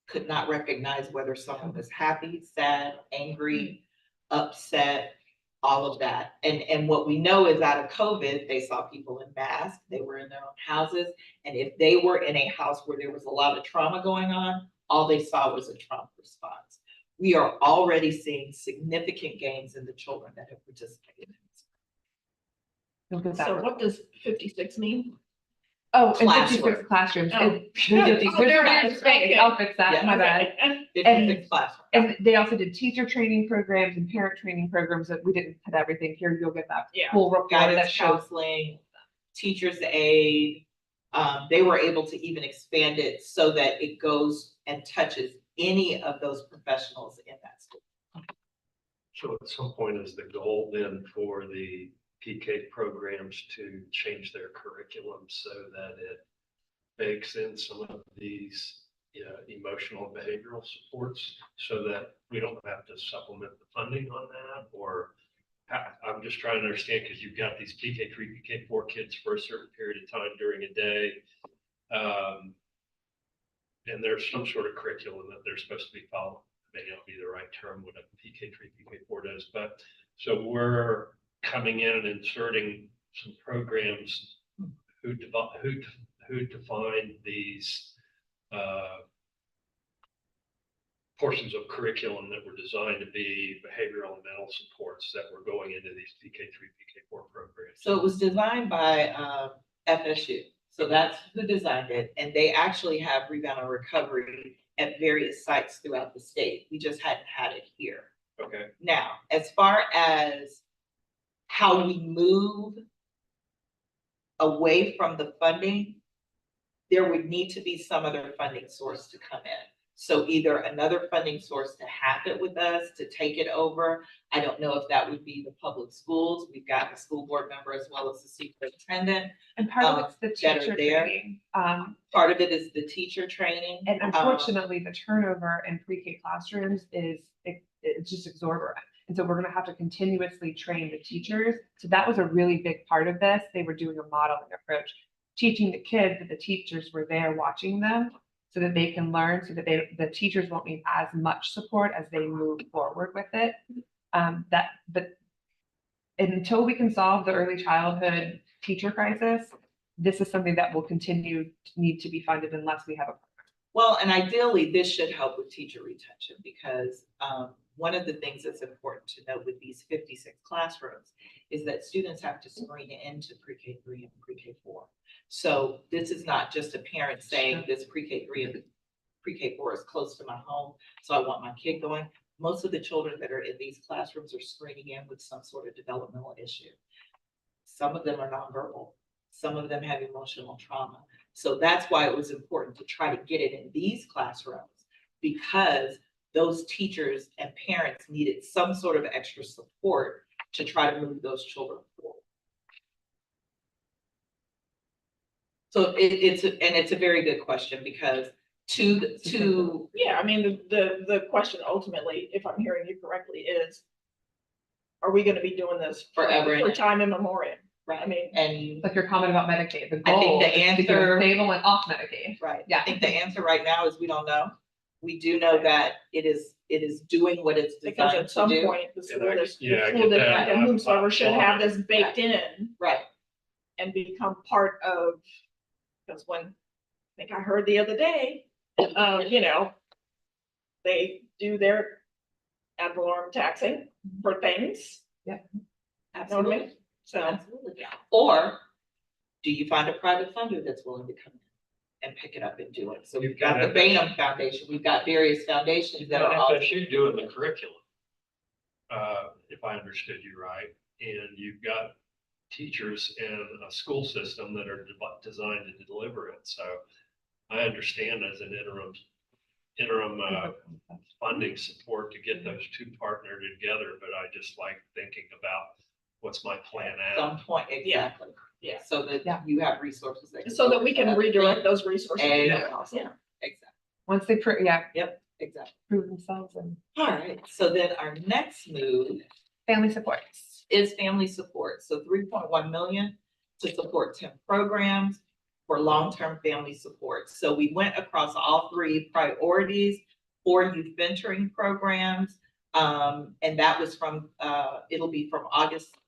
Speaker 1: Could not recognize whether someone was happy, sad, angry, upset, all of that. And what we know is out of COVID, they saw people in masks, they were in their own houses. And if they were in a house where there was a lot of trauma going on, all they saw was a trauma response. We are already seeing significant gains in the children that have participated in this.
Speaker 2: Look at that.
Speaker 4: So what does 56 mean?
Speaker 2: Oh, and
Speaker 1: Classroom.
Speaker 2: 56 classrooms.
Speaker 4: Oh.
Speaker 2: There's space. I'll fix that.
Speaker 1: Yeah.
Speaker 2: My bad.
Speaker 1: 56 classrooms.
Speaker 2: And they also did teacher training programs and parent training programs that we didn't put everything here. You'll get that
Speaker 4: Yeah.
Speaker 2: full report that
Speaker 1: Guidance
Speaker 2: shows.
Speaker 1: counseling, teachers aid. They were able to even expand it so that it goes and touches any of those professionals in that school.
Speaker 5: So at some point is the goal then for the PK programs to change their curriculum so that it bakes in some of these emotional and behavioral supports so that we don't have to supplement the funding on that? Or I'm just trying to understand, because you've got these PK3, PK4 kids for a certain period of time during a day. And there's some sort of curriculum that they're supposed to be following. May not be the right term, what a PK3, PK4 does, but so we're coming in and inserting some programs who define these portions of curriculum that were designed to be behavioral and mental supports that were going into these PK3, PK4 programs.
Speaker 1: So it was designed by FSU. So that's who designed it. And they actually have Rebound and Recovery at various sites throughout the state. We just hadn't had it here.
Speaker 5: Okay.
Speaker 1: Now, as far as how we move away from the funding, there would need to be some other funding source to come in. So either another funding source to have it with us, to take it over. I don't know if that would be the public schools. We've got a school board member as well as the superintendent.
Speaker 2: And part of it's the
Speaker 1: that are
Speaker 2: teacher
Speaker 1: there.
Speaker 2: training.
Speaker 1: Part of it is the teacher training.
Speaker 2: And unfortunately, the turnover in pre-K classrooms it's just exorbitant. And so we're going to have to continuously train the teachers. So that was a really big part of this. They were doing a modeling approach, teaching the kids that the teachers were there watching them. so that they can learn, so that the teachers won't need as much support as they move forward with it. But until we can solve the early childhood teacher crisis, this is something that will continue to need to be funded unless we have a.
Speaker 1: Well, and ideally, this should help with teacher retention because one of the things that's important to note with these 56 classrooms is that students have to screen into pre-K 3 and pre-K 4. So this is not just a parent saying this pre-K 3 and pre-K 4 is close to my home, so I want my kid going. Most of the children that are in these classrooms are screening in with some sort of developmental issue. Some of them are nonverbal. Some of them have emotional trauma. So that's why it was important to try to get it in these classrooms, because those teachers and parents needed some sort of extra support to try to move those children forward. So it's a very good question because
Speaker 4: Yeah, I mean, the question ultimately, if I'm hearing you correctly, is, are we gonna be doing this
Speaker 1: Forever.
Speaker 4: for time immemorial?
Speaker 1: right.
Speaker 4: I mean,
Speaker 1: And
Speaker 2: Like your comment about Medicaid, the
Speaker 1: I think
Speaker 2: goal
Speaker 1: the
Speaker 2: is to get
Speaker 1: answer-
Speaker 2: stable and off Medicaid.
Speaker 1: right,
Speaker 2: Yeah.
Speaker 1: I think the answer right now is we don't know. We do know that it is doing what it's
Speaker 4: because
Speaker 1: designed
Speaker 4: at some
Speaker 1: to do.
Speaker 4: point, the school
Speaker 5: I
Speaker 4: district,
Speaker 5: get
Speaker 4: and
Speaker 5: that.
Speaker 4: whomsoever should have this baked
Speaker 1: Right.
Speaker 4: in
Speaker 1: Right.
Speaker 4: and become part of, because when, I think I heard the other day, you know, they do their ad valorem taxing for things, know what I
Speaker 1: Absolutely.
Speaker 4: mean? So,
Speaker 1: Absolutely. Or do you find a private funder that's willing to come in and pick it up and do it? So we've got the Bainham Foundation, we've got various foundations that are all.
Speaker 5: FSU doing the curriculum, if I understood you right, and you've got teachers in a school system that are designed to deliver it. So I understand as an interim funding support to get those two partnered together, but I just like thinking about what's my plan
Speaker 1: Some
Speaker 5: out.
Speaker 1: point, exactly.
Speaker 4: yeah,
Speaker 1: So that
Speaker 2: Yeah.
Speaker 1: you have resources. That
Speaker 4: so that we can
Speaker 1: go
Speaker 4: redirect those resources. to
Speaker 1: And-
Speaker 4: something else, yeah.
Speaker 1: Exactly.
Speaker 2: Once they
Speaker 1: Exactly.
Speaker 2: prove themselves and
Speaker 1: All right. So then our next move
Speaker 2: family supports.
Speaker 1: is family support. So 3.1 million to support 10 programs for long-term family support. So we went across all three priorities for youth mentoring programs. And that was from, it'll be from August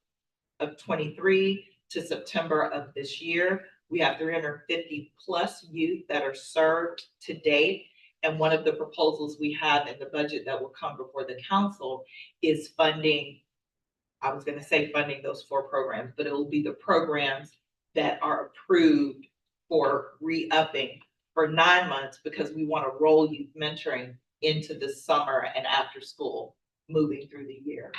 Speaker 1: of 23 to September of this year. We have 350 plus youth that are served to date. And one of the proposals we have in the budget that will come before the council is funding, I was gonna say funding those 4 programs, but it will be the programs that are approved for re-upping for 9 months, because we want to roll youth mentoring into the summer and after school, moving through the year.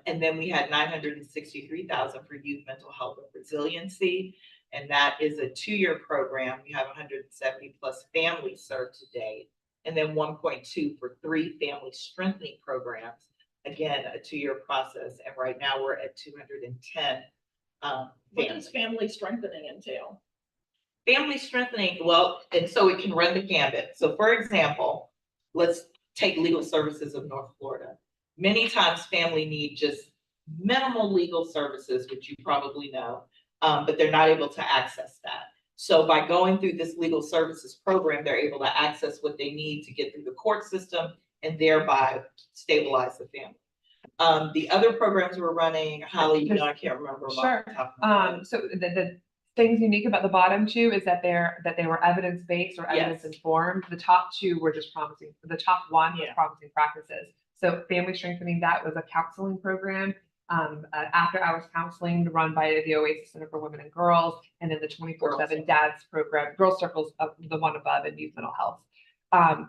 Speaker 1: And then we had 963,000 for youth mental health and resiliency. And that is a 2-year program. We have 170 plus families served to date. And then 1.2 for 3 family strengthening programs. Again, a 2-year process. And right now we're at 210
Speaker 4: What does family strengthening entail?
Speaker 1: Family strengthening, well, and so it can run the gambit. So for example, let's take legal services of North Florida. Many times family need just minimal legal services, which you probably know, but they're not able to access that. So by going through this legal services program, they're able to access what they need to get through the court system and thereby stabilize the family. The other programs we're running, Holly, you know, I can't remember. them off
Speaker 2: Sure.
Speaker 1: the top of my head.
Speaker 2: So the things unique about the bottom 2 is that they were evidence-based or evidence informed. The top 2 were just promising. The top 1 was
Speaker 4: Yeah.
Speaker 2: promising practices. So family strengthening, that was a counseling program, after hours counseling run by the Oasis Center for Women and Girls, and then the 24/7 Dads program, Girl Circles, the one above, and youth mental health.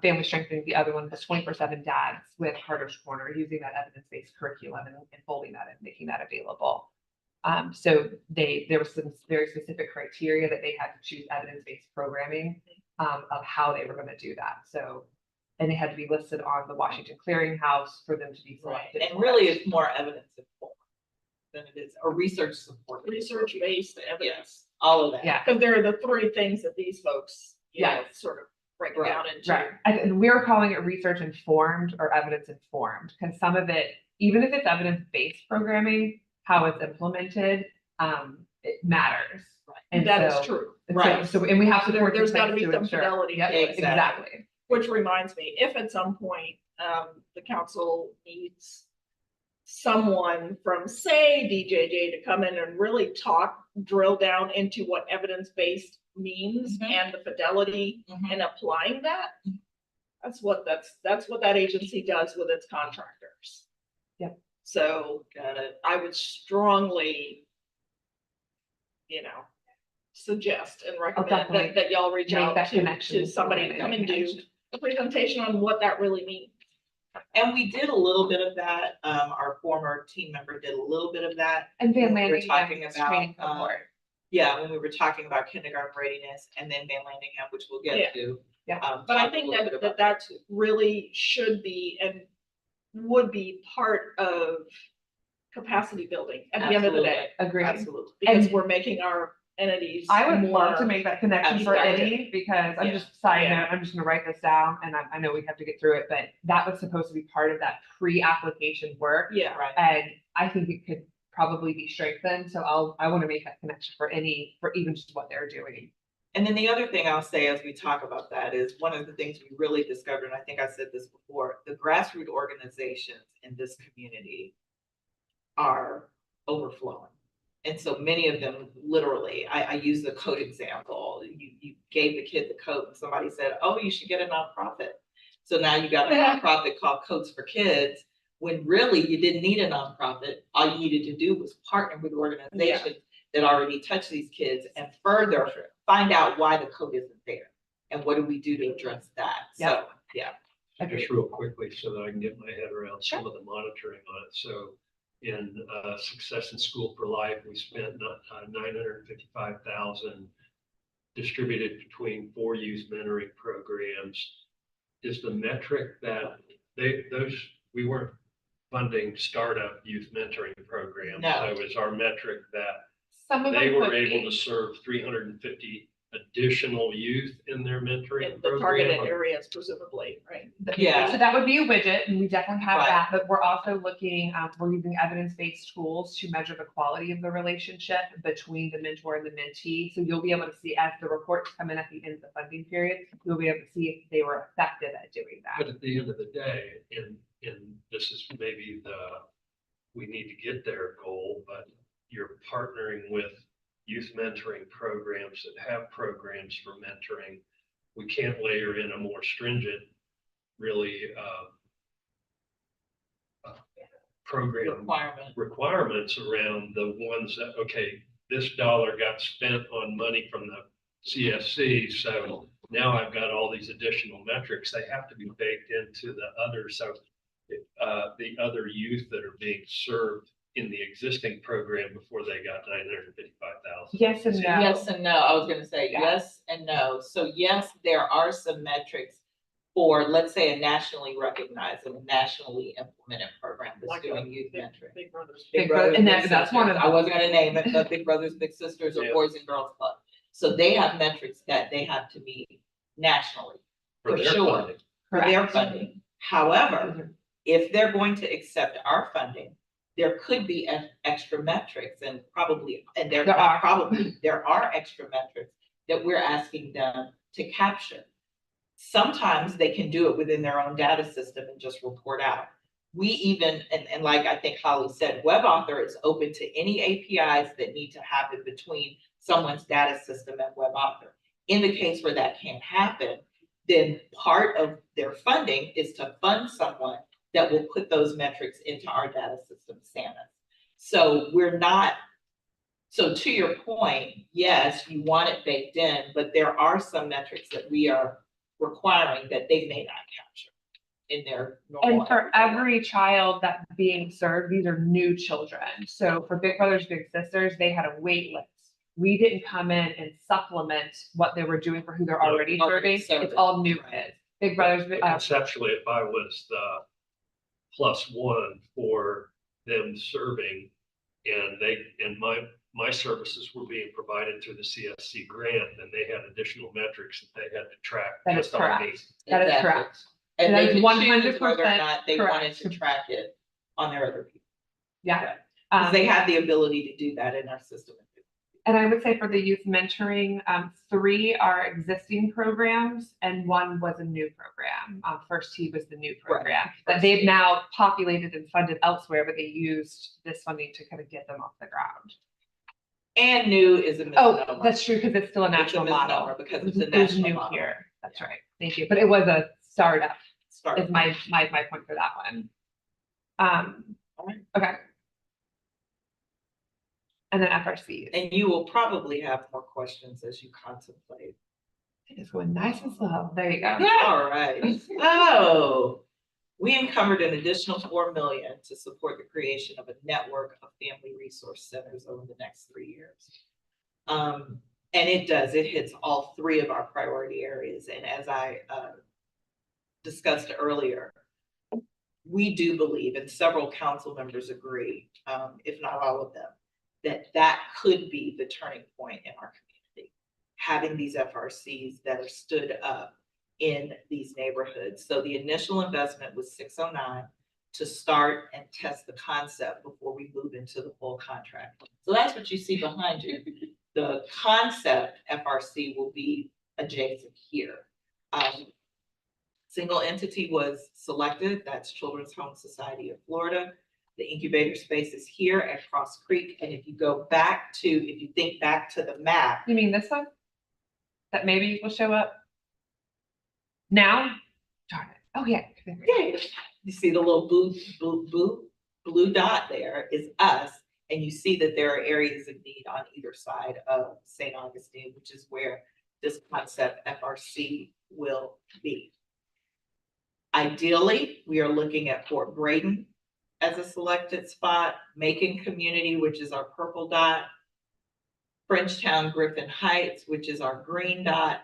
Speaker 2: Family strengthening, the other one was 24/7 Dads with Carter's Corner, using that evidence-based curriculum and folding that and making that available. So there was some very specific criteria that they had to choose evidence-based programming of how they were going to do that. So, and they had to be listed on the Washington Clearinghouse for them to be
Speaker 1: Right,
Speaker 2: selected.
Speaker 1: and really it's more evidence informed than it is, or research support.
Speaker 4: Research-based evidence.
Speaker 1: Yes, all of that.
Speaker 2: Yeah,
Speaker 4: Because there are the 3 things that these folks, you know,
Speaker 2: Yes.
Speaker 4: sort of break
Speaker 1: Right,
Speaker 4: down into.
Speaker 2: right. And we're calling it research informed or evidence informed, because some of it, even if it's evidence-based programming, how it's implemented, it matters.
Speaker 1: Right.
Speaker 2: And
Speaker 4: That is
Speaker 2: so-
Speaker 4: true.
Speaker 2: and
Speaker 1: Right.
Speaker 2: So, and we have
Speaker 4: So
Speaker 2: support. in
Speaker 4: there's gotta
Speaker 2: place
Speaker 4: be
Speaker 2: to
Speaker 4: some
Speaker 2: ensure.
Speaker 4: fidelity
Speaker 2: Yep,
Speaker 4: to it.
Speaker 2: exactly.
Speaker 4: Which reminds me, if at some point, the council needs someone from, say, DJJ to come in and really drill down into what evidence-based means
Speaker 1: Mhm.
Speaker 4: and the fidelity in applying that. That's what that agency does with its contractors.
Speaker 2: Yep.
Speaker 4: So, I would strongly, suggest and recommend
Speaker 2: definitely
Speaker 4: that y'all reach
Speaker 2: make
Speaker 4: out
Speaker 2: that
Speaker 4: to
Speaker 2: connection
Speaker 4: somebody
Speaker 2: for
Speaker 4: to come and
Speaker 2: Manning.
Speaker 4: do a presentation on what that really means.
Speaker 1: And we did a little bit of that. Our former team member did a little bit of that.
Speaker 2: And Van
Speaker 1: When we were
Speaker 2: Landingham
Speaker 1: talking
Speaker 2: is
Speaker 1: about,
Speaker 2: training the board.
Speaker 1: Yeah, when we were talking about kindergarten readiness and then Van Landingham, which we'll
Speaker 4: Yeah.
Speaker 1: get to.
Speaker 2: Yeah.
Speaker 4: But I
Speaker 1: talk a
Speaker 4: think
Speaker 1: little bit
Speaker 4: that
Speaker 1: about that
Speaker 4: that
Speaker 1: too.
Speaker 4: really should be and would be part of capacity building at the end of the day.
Speaker 2: Agreed.
Speaker 1: Absolutely.
Speaker 4: Because
Speaker 2: And-
Speaker 4: we're making our entities
Speaker 2: I would love to
Speaker 4: more-
Speaker 2: make that connection for
Speaker 1: Absolutely.
Speaker 2: any, because I'm
Speaker 1: Yeah.
Speaker 2: just, side
Speaker 4: Yeah.
Speaker 2: note, I'm just gonna write this down, and I know we have to get through it, but that was supposed to be part of that pre-application work.
Speaker 4: Yeah,
Speaker 1: Right.
Speaker 2: And I think it could probably be strengthened, so I wanna make that connection for even just what they're doing.
Speaker 1: And then the other thing I'll say as we talk about that is one of the things we really discovered, and I think I said this before, the grassroots organizations in this community are overflowing. And so many of them, literally, I use the code example. You gave the kid the code and somebody said, oh, you should get a nonprofit. So now you got a nonprofit called Codes for Kids, when really you didn't need a nonprofit. All you needed to do was partner with organizations that already touch these kids and further find out why the code isn't there. And what do we do to address that? So, yeah.
Speaker 2: Agreed.
Speaker 5: Just real quickly, so that I can get my head around some of the monitoring on it. So in Success in School for Life, we spent $955,000 distributed between 4 youth mentoring programs. Is the metric that we weren't funding startup youth mentoring programs?
Speaker 1: No.
Speaker 5: So is our metric that
Speaker 2: Some of
Speaker 5: they
Speaker 2: them
Speaker 5: were
Speaker 2: could
Speaker 5: able
Speaker 2: be.
Speaker 5: to serve 350 additional youth in their mentoring
Speaker 4: in the targeted
Speaker 5: program?
Speaker 4: areas presumably, right?
Speaker 1: Yeah.
Speaker 2: So that would be a widget, and we definitely have
Speaker 1: Right.
Speaker 2: that, but we're also looking, we're using evidence-based tools to measure the quality of the relationship between the mentor and the mentee. So you'll be able to see, as the reports come in at the end of the funding period, you'll be able to see if they were effective at doing
Speaker 5: But
Speaker 2: that.
Speaker 5: at the end of the day, and this is maybe we need to get their goal, but you're partnering with youth mentoring programs that have programs for mentoring. We can't layer in a more stringent, really, program requirements around the ones that, okay, this dollar got spent on money from the CSC, so now I've got all these additional metrics. They have to be baked into the other, so the other youth that are being served in the existing program before they got 955,000.
Speaker 2: Yes and no.
Speaker 1: Yes and no. I was gonna say
Speaker 2: Yeah.
Speaker 1: yes and no. So yes, there are some metrics for, let's say, a nationally recognized and nationally implemented program that's
Speaker 4: Like
Speaker 1: doing youth mentoring.
Speaker 4: Big brothers.
Speaker 2: Big Brother- and
Speaker 1: Big
Speaker 2: that's one of
Speaker 1: Sisters.
Speaker 2: them.
Speaker 1: I wasn't gonna name it, but Big Brothers, Big Sisters, or
Speaker 5: Yeah.
Speaker 1: Boys and Girls Club. So they have metrics that they have to meet nationally for
Speaker 5: their
Speaker 1: sure,
Speaker 5: funding.
Speaker 1: for their
Speaker 2: Correct.
Speaker 1: funding. However, if they're going to accept our funding, there could be extra metrics and there are extra metrics that we're asking them to capture. Sometimes they can do it within their own data system and just report out. We even, and like I think Holly said, WebAuthor is open to any APIs that need to happen between someone's data system and WebAuthor. In the case where that can't happen, then part of their funding is to fund someone that will put those metrics into our data system, SANA. So so to your point, yes, you want it baked in, but there are some metrics that we are requiring that they may not capture in their normal.
Speaker 2: And for every child that's being served, these are new children. So for Big Brothers Big Sisters, they had a wait list. We didn't come in and supplement what they were doing for who they're already
Speaker 1: Already
Speaker 2: serving. It's
Speaker 1: serving.
Speaker 2: all new
Speaker 1: Right.
Speaker 2: kids. Big Brothers,
Speaker 5: But conceptually, if I was the +1 for them serving, and my services were being provided through the CSC grant, and they had additional metrics that they had to track.
Speaker 2: That is
Speaker 5: just on me.
Speaker 2: correct. That is
Speaker 1: Exactly.
Speaker 2: correct.
Speaker 1: And
Speaker 2: That
Speaker 1: they
Speaker 2: is
Speaker 1: could choose whether or
Speaker 2: 100%
Speaker 1: not they wanted
Speaker 2: correct.
Speaker 1: to track it on their other people.
Speaker 2: Yeah.
Speaker 1: Because they have the ability to do that in our system.
Speaker 2: And I would say for the youth mentoring, 3 are existing programs and 1 was a new program. First Tee was the new program that
Speaker 1: First
Speaker 2: they've
Speaker 1: Tee.
Speaker 2: now populated and funded elsewhere, but they used this funding to kind of get them off the ground.
Speaker 1: And new is a misnomer.
Speaker 2: Oh, that's true, because it's still a
Speaker 1: It's a
Speaker 2: national
Speaker 1: misnomer
Speaker 2: model.
Speaker 1: because it's a
Speaker 2: It was
Speaker 1: national
Speaker 2: new
Speaker 1: model.
Speaker 2: here. That's right. Thank you. But it was a startup
Speaker 1: Start.
Speaker 2: is my point for that one.
Speaker 1: Alright.
Speaker 2: Okay. And then FRCs.
Speaker 1: And you will probably have more questions as you contemplate.
Speaker 2: It's going nice and slow. There you go.
Speaker 1: All right. So we encumbered an additional 4 million to support the creation of a network of family resource centers over the next 3 years. And it hits all 3 of our priority areas. And as I discussed earlier, we do believe, and several council members agree, if not all of them, that could be the turning point in our community. Having these FRCs that are stood up in these neighborhoods. So the initial investment was 609 to start and test the concept before we move into the full contract. So that's what you see behind you. The concept FRC will be adjacent here. Single entity was selected, that's Children's Home Society of Florida. The incubator space is here at Cross Creek. And if you think back to the map.
Speaker 2: You mean this one? That maybe will show up now? Darn it. Oh, yeah.
Speaker 1: Yeah, you see the little blue dot there is us. And you see that there are areas of need on either side of St. Augustine, which is where this concept FRC will be. Ideally, we are looking at Fort Braden as a selected spot, Macon Community, which is our purple dot, Frenchtown Griffin Heights, which is our green dot.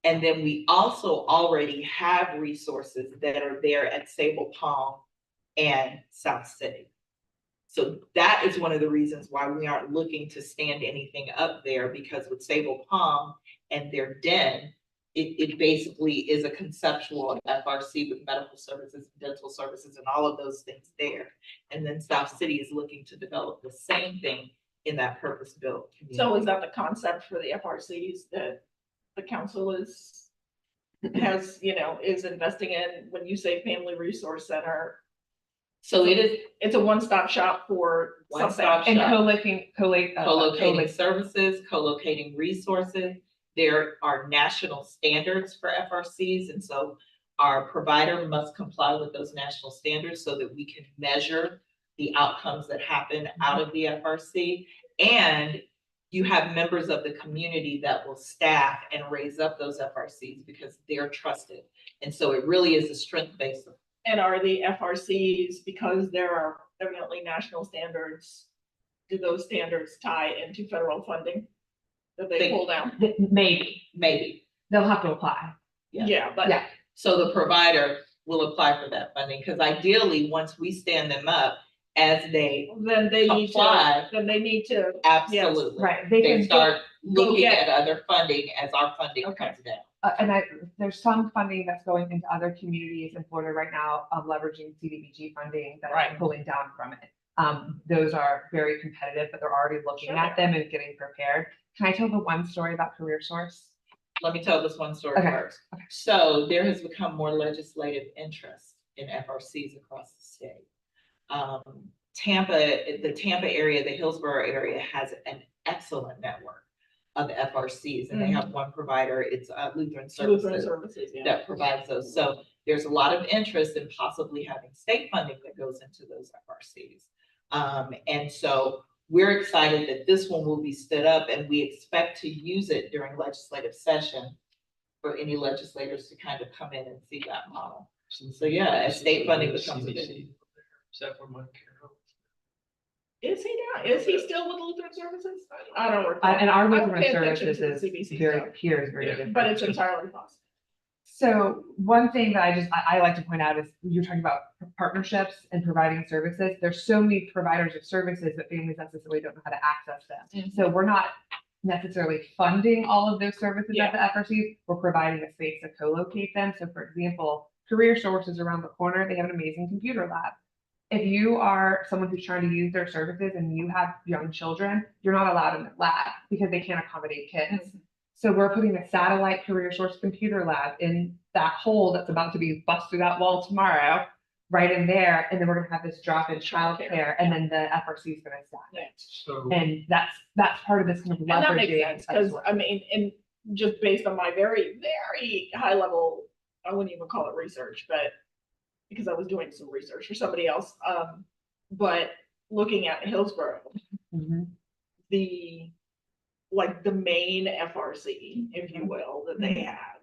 Speaker 1: And then we also already have resources that are there at Sable Palm and South City. So that is one of the reasons why we aren't looking to stand anything up there, because with Sable Palm and their den, it basically is a conceptual FRC with medical services, dental services, and all of those things there. And then South City is looking to develop the same thing in that purpose-built community.
Speaker 4: So is that the concept for the FRCs that the council is investing in? When you say Family Resource Center,
Speaker 1: So
Speaker 4: it's a one-stop shop for something.
Speaker 1: One-stop
Speaker 2: And
Speaker 1: shop.
Speaker 2: co-locating
Speaker 1: Services, co-locating resources. There are national standards for FRCs, and so our provider must comply with those national standards so that we can measure the outcomes that happen out of the FRC. And you have members of the community that will staff and raise up those FRCs because they're trusted. And so it really is a strength-based.
Speaker 4: And are the FRCs, because there are evidently national standards, do those standards tie into federal funding that they pull down?
Speaker 2: maybe they'll have to apply.
Speaker 4: Yeah, but
Speaker 2: Yeah.
Speaker 1: So the provider will apply for that funding, because ideally, once we stand them up, as they
Speaker 4: then they need
Speaker 1: apply,
Speaker 4: to,
Speaker 1: absolutely.
Speaker 2: Right.
Speaker 1: They start looking
Speaker 4: get
Speaker 1: at other funding as our funding
Speaker 4: Okay.
Speaker 1: comes down.
Speaker 2: And there's some funding that's going into other communities in Florida right now, leveraging CDBG funding that
Speaker 4: Right.
Speaker 2: are pulling down from it. Those are very competitive, but they're already looking
Speaker 4: Sure.
Speaker 2: at them and getting prepared. Can I tell the one story about Career Source?
Speaker 1: Let me tell this one story
Speaker 2: Okay.
Speaker 1: first. So there has become more legislative interest in FRCs across the state. The Tampa area, the Hillsborough area has an excellent network of FRCs, and they have one provider, it's Lutheran Services
Speaker 4: yeah.
Speaker 1: that provides those. So there's a lot of interest in possibly having state funding that goes into those FRCs. And so we're excited that this one will be stood up, and we expect to use it during legislative session for any legislators to kind of come in and see that model. So yeah, as state funding becomes a bit.
Speaker 5: Is that where Mike Carroll?
Speaker 4: Is he now? Is he still with Lutheran Services? I don't recall.
Speaker 2: And our
Speaker 4: I don't
Speaker 2: Lutheran
Speaker 4: pay attention
Speaker 2: Services
Speaker 4: to the
Speaker 2: is
Speaker 4: CBC
Speaker 2: very,
Speaker 4: stuff,
Speaker 2: here is very
Speaker 5: Yeah.
Speaker 2: different.
Speaker 4: but it's entirely possible.
Speaker 2: So one thing that I like to point out is you're talking about partnerships and providing services. There's so many providers of services that families necessarily don't know how to access them. So we're not necessarily funding all of those services at the FRCs. We're providing a space to co-locate them. So for example, Career Sources around the corner, they have an amazing computer lab. if you are someone who's trying to use their services and you have young children, you're not allowed in the lab because they can't accommodate kids. So we're putting a satellite career source computer lab in that hole that's about to be bust through that wall tomorrow, right in there. And then we're gonna have this drop in childcare, and then the FRC is gonna staff it.
Speaker 3: So,
Speaker 2: And that's part of this kind of
Speaker 4: And that makes
Speaker 2: leveraging.
Speaker 4: sense, because I mean, and just based on my very, very high level, I wouldn't even call it research, but because I was doing some research for somebody else, but looking at Hillsborough,
Speaker 2: Mhm.
Speaker 4: the, like, the main FRC, if you will, that they have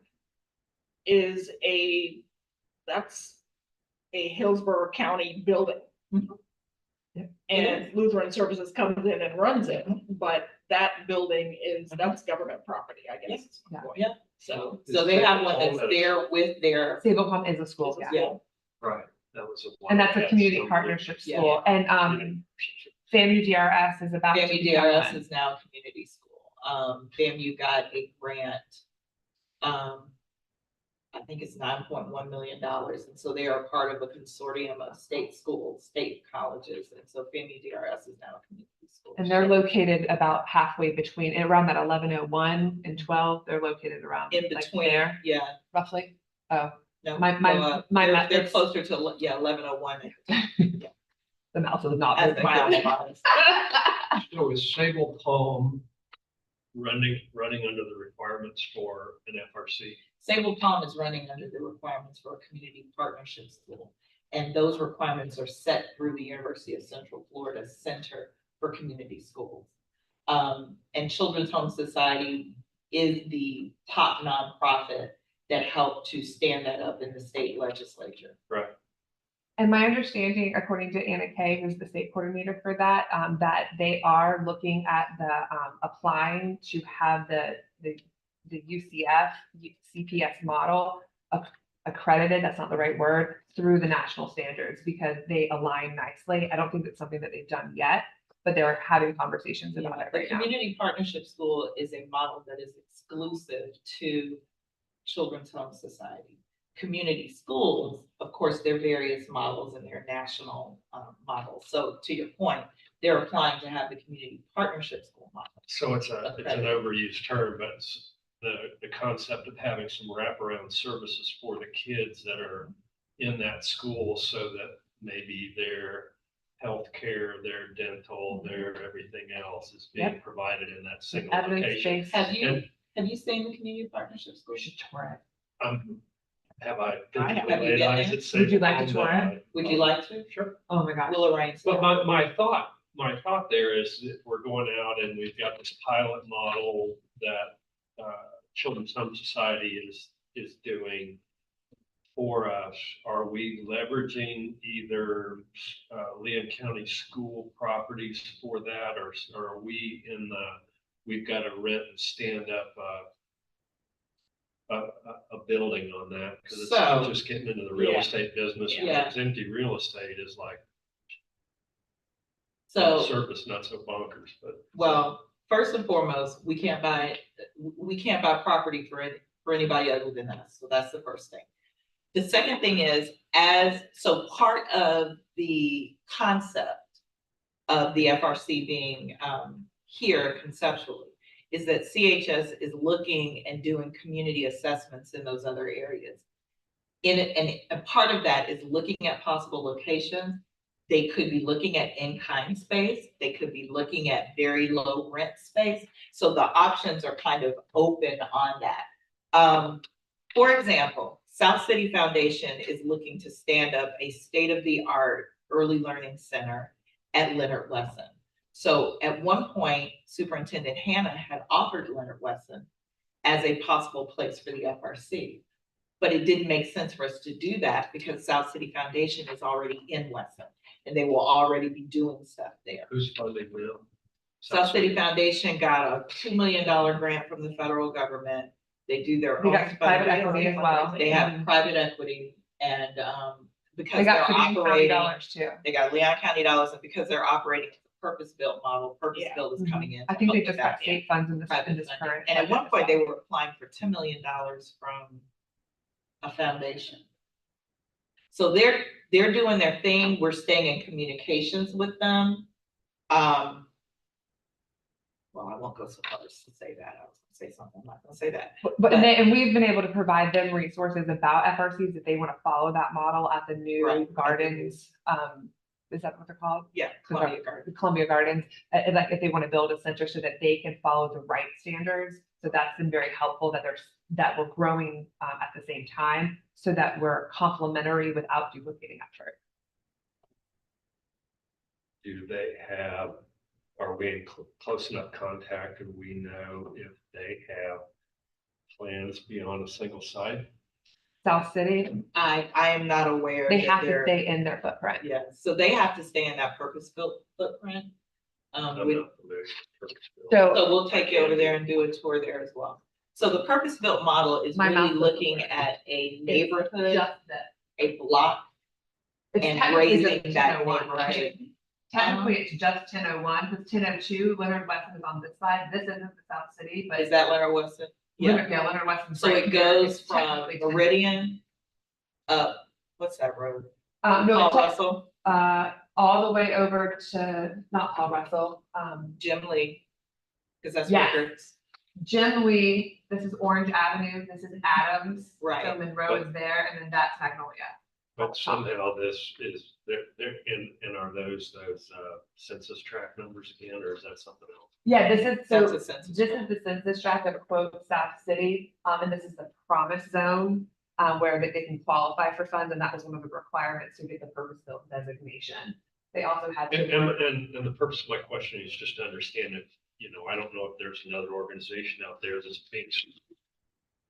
Speaker 4: is that's a Hillsborough County building.
Speaker 2: Yep.
Speaker 4: And Lutheran Services comes in and runs it, but that building that's government property, I guess. is the
Speaker 2: Yeah.
Speaker 4: point.
Speaker 1: Yeah.
Speaker 4: So.
Speaker 1: So they have one that's there with their,
Speaker 2: Sable Palm is a school, yeah.
Speaker 1: yeah,
Speaker 5: Right, that was a.
Speaker 2: And that's a
Speaker 5: yes,
Speaker 2: community
Speaker 5: so
Speaker 2: partnership
Speaker 1: Yeah.
Speaker 2: school. And FAMU DRS is about to
Speaker 1: FAMU
Speaker 2: become
Speaker 1: DRS
Speaker 2: one.
Speaker 1: is now a community school. FAMU got a grant. I think it's $9.1 million. And so they are part of a consortium of state schools, state colleges. And so FAMU DRS is now a community school.
Speaker 2: And they're located about halfway between, around that 1101 and 12. They're located around
Speaker 1: In
Speaker 2: like
Speaker 1: between,
Speaker 2: there,
Speaker 1: yeah.
Speaker 2: roughly. Oh,
Speaker 1: No,
Speaker 2: My-
Speaker 1: no,
Speaker 2: my
Speaker 1: they're
Speaker 2: methods.
Speaker 1: closer to, yeah, 1101.
Speaker 2: the mouse is not
Speaker 1: As
Speaker 2: very
Speaker 1: my
Speaker 2: big.
Speaker 1: alma
Speaker 3: so is Sable Palm,
Speaker 5: Running under the requirements for an FRC.
Speaker 1: Sable Palm is running under the requirements for a community partnership school. And those requirements are set through the University of Central Florida Center for Community Schools. And Children's Home Society is the top nonprofit that helped to stand that up in the state legislature.
Speaker 5: Right.
Speaker 2: And my understanding, according to Anna Kay, who's the state coordinator for that, that they are looking at the applying to have the UCF CPS model accredited. That's not the right word, through the national standards, because they align nicely. I don't think it's something that they've done yet, but they're having conversations about it
Speaker 1: The
Speaker 2: right now.
Speaker 1: community partnership school is a model that is exclusive to Children's Home Society. Community schools, of course, there are various models and their national models. So to your point, they're applying to have the community partnership school model.
Speaker 5: So it's an overused term, but it's the concept of having some wraparound services for the kids that are in that school, so that maybe their healthcare, their dental, their everything else is being provided in that single location.
Speaker 2: Evidence-based.
Speaker 1: Have you seen the community partnership school?
Speaker 2: We should tour it.
Speaker 5: Have I
Speaker 1: Have you
Speaker 5: physically laid
Speaker 1: been
Speaker 5: eyes
Speaker 1: there?
Speaker 5: at Sable
Speaker 2: Would you like to
Speaker 5: Palm?
Speaker 2: tour
Speaker 5: No,
Speaker 2: it?
Speaker 1: Would you like to?
Speaker 5: Sure.
Speaker 2: Oh my gosh.
Speaker 1: We'll arrange
Speaker 5: But
Speaker 1: that.
Speaker 5: my thought there is that we're going out and we've got this pilot model that Children's Home Society is doing for us. Are we leveraging either Leon County school properties for that, or are we we've got to rent and stand up a building on that? Because it's not
Speaker 1: So-
Speaker 5: just getting into the real
Speaker 4: Yeah.
Speaker 5: estate business.
Speaker 1: Yeah.
Speaker 5: It's empty real estate is like
Speaker 1: So,
Speaker 5: surface, not so bonkers, but.
Speaker 1: well, first and foremost, we can't buy property for anybody other than us. So that's the first thing. The second thing is, so part of the concept of the FRC being here conceptually is that CHS is looking and doing community assessments in those other areas. And a part of that is looking at possible locations. They could be looking at in-kind space. They could be looking at very low rent space. So the options are kind of open on that. For example, South City Foundation is looking to stand up a state-of-the-art early learning center at Leonard Wesson. So at one point, Superintendent Hannah had offered Leonard Wesson as a possible place for the FRC. But it didn't make sense for us to do that because South City Foundation is already in Wesson and they will already be doing stuff there.
Speaker 5: Who's funding them?
Speaker 1: South City Foundation got a $2 million grant from the federal government. They do their
Speaker 2: They
Speaker 1: own
Speaker 2: got private
Speaker 1: funding.
Speaker 2: equity as well.
Speaker 1: They have private equity and because
Speaker 2: They
Speaker 1: they're
Speaker 2: got County
Speaker 1: operating,
Speaker 2: dollars too.
Speaker 1: they got Leon County dollars, and because they're operating a purpose-built model, purpose-built is coming in.
Speaker 2: I
Speaker 1: to
Speaker 2: think they
Speaker 1: help
Speaker 2: just
Speaker 1: with
Speaker 2: got
Speaker 1: that.
Speaker 2: state funds in this
Speaker 1: Private funding.
Speaker 2: current.
Speaker 1: And at
Speaker 2: budget
Speaker 1: one
Speaker 2: as
Speaker 1: point, they
Speaker 2: well.
Speaker 1: were applying for $10 million from a foundation. So they're doing their thing. We're staying in communications with them. Well, I won't go so far as to say that. I was gonna say something, I'm not gonna say that.
Speaker 2: And we've been able to provide them resources about FRCs if they want to follow that model at the new
Speaker 1: Right.
Speaker 2: gardens. Is that what they're called?
Speaker 1: Yeah, Columbia Garden.
Speaker 2: The Columbia Gardens, like if they want to build a center so that they can follow the right standards. So that's been very helpful that we're growing at the same time so that we're complementary without duplicating effort.
Speaker 5: Do they have, are we in close enough contact, or we know if they have plans beyond a single site?
Speaker 2: South City,
Speaker 1: I am not aware.
Speaker 2: they
Speaker 1: that
Speaker 2: have to
Speaker 1: they're-
Speaker 2: stay in their footprint.
Speaker 1: Yeah, so they have to stay in that purpose-built footprint.
Speaker 5: I'm not
Speaker 1: We-
Speaker 5: familiar with Kirksville.
Speaker 1: So we'll take you over there and do a tour there as well. So the purpose-built model is
Speaker 2: My
Speaker 1: really
Speaker 2: mouth doesn't
Speaker 1: looking
Speaker 2: work.
Speaker 1: at a neighborhood,
Speaker 2: Just that.
Speaker 1: a block,
Speaker 2: It's
Speaker 1: and
Speaker 2: technically
Speaker 1: raising
Speaker 2: just
Speaker 1: that
Speaker 2: 1001,
Speaker 1: neighborhood.
Speaker 2: right? Technically, it's just 1001, because 1002, Leonard Weston is on this side. This isn't the South City, but.
Speaker 1: Is that Leonard Weston?
Speaker 2: Leonard Weston's
Speaker 1: So
Speaker 2: right
Speaker 1: it
Speaker 2: here.
Speaker 1: goes
Speaker 2: It's
Speaker 1: from
Speaker 2: technically 10.
Speaker 1: Meridian up, what's that road?
Speaker 2: No,
Speaker 1: Paul
Speaker 2: it's,
Speaker 1: Russell,
Speaker 2: all the way over to, not Paul Russell,
Speaker 1: Jim Lee, because that's
Speaker 2: Yeah.
Speaker 1: Rickards.
Speaker 2: Jim Lee, this is Orange Avenue, this is Adams.
Speaker 1: Right.
Speaker 2: So Monroe is there, and then that's Magnolia.
Speaker 5: But somehow this is, they're and are those census tract numbers again, or is that something else?
Speaker 2: Yeah, this is,
Speaker 1: That's
Speaker 2: so
Speaker 1: a census.
Speaker 2: this is the census tract that quotes South City, and this is the promise zone, where they can qualify for funds, and that was one of the requirements to get the purpose-built designation. They also had
Speaker 5: And,
Speaker 2: to.
Speaker 5: and the purpose of my question is just to understand if, I don't know if there's another organization out there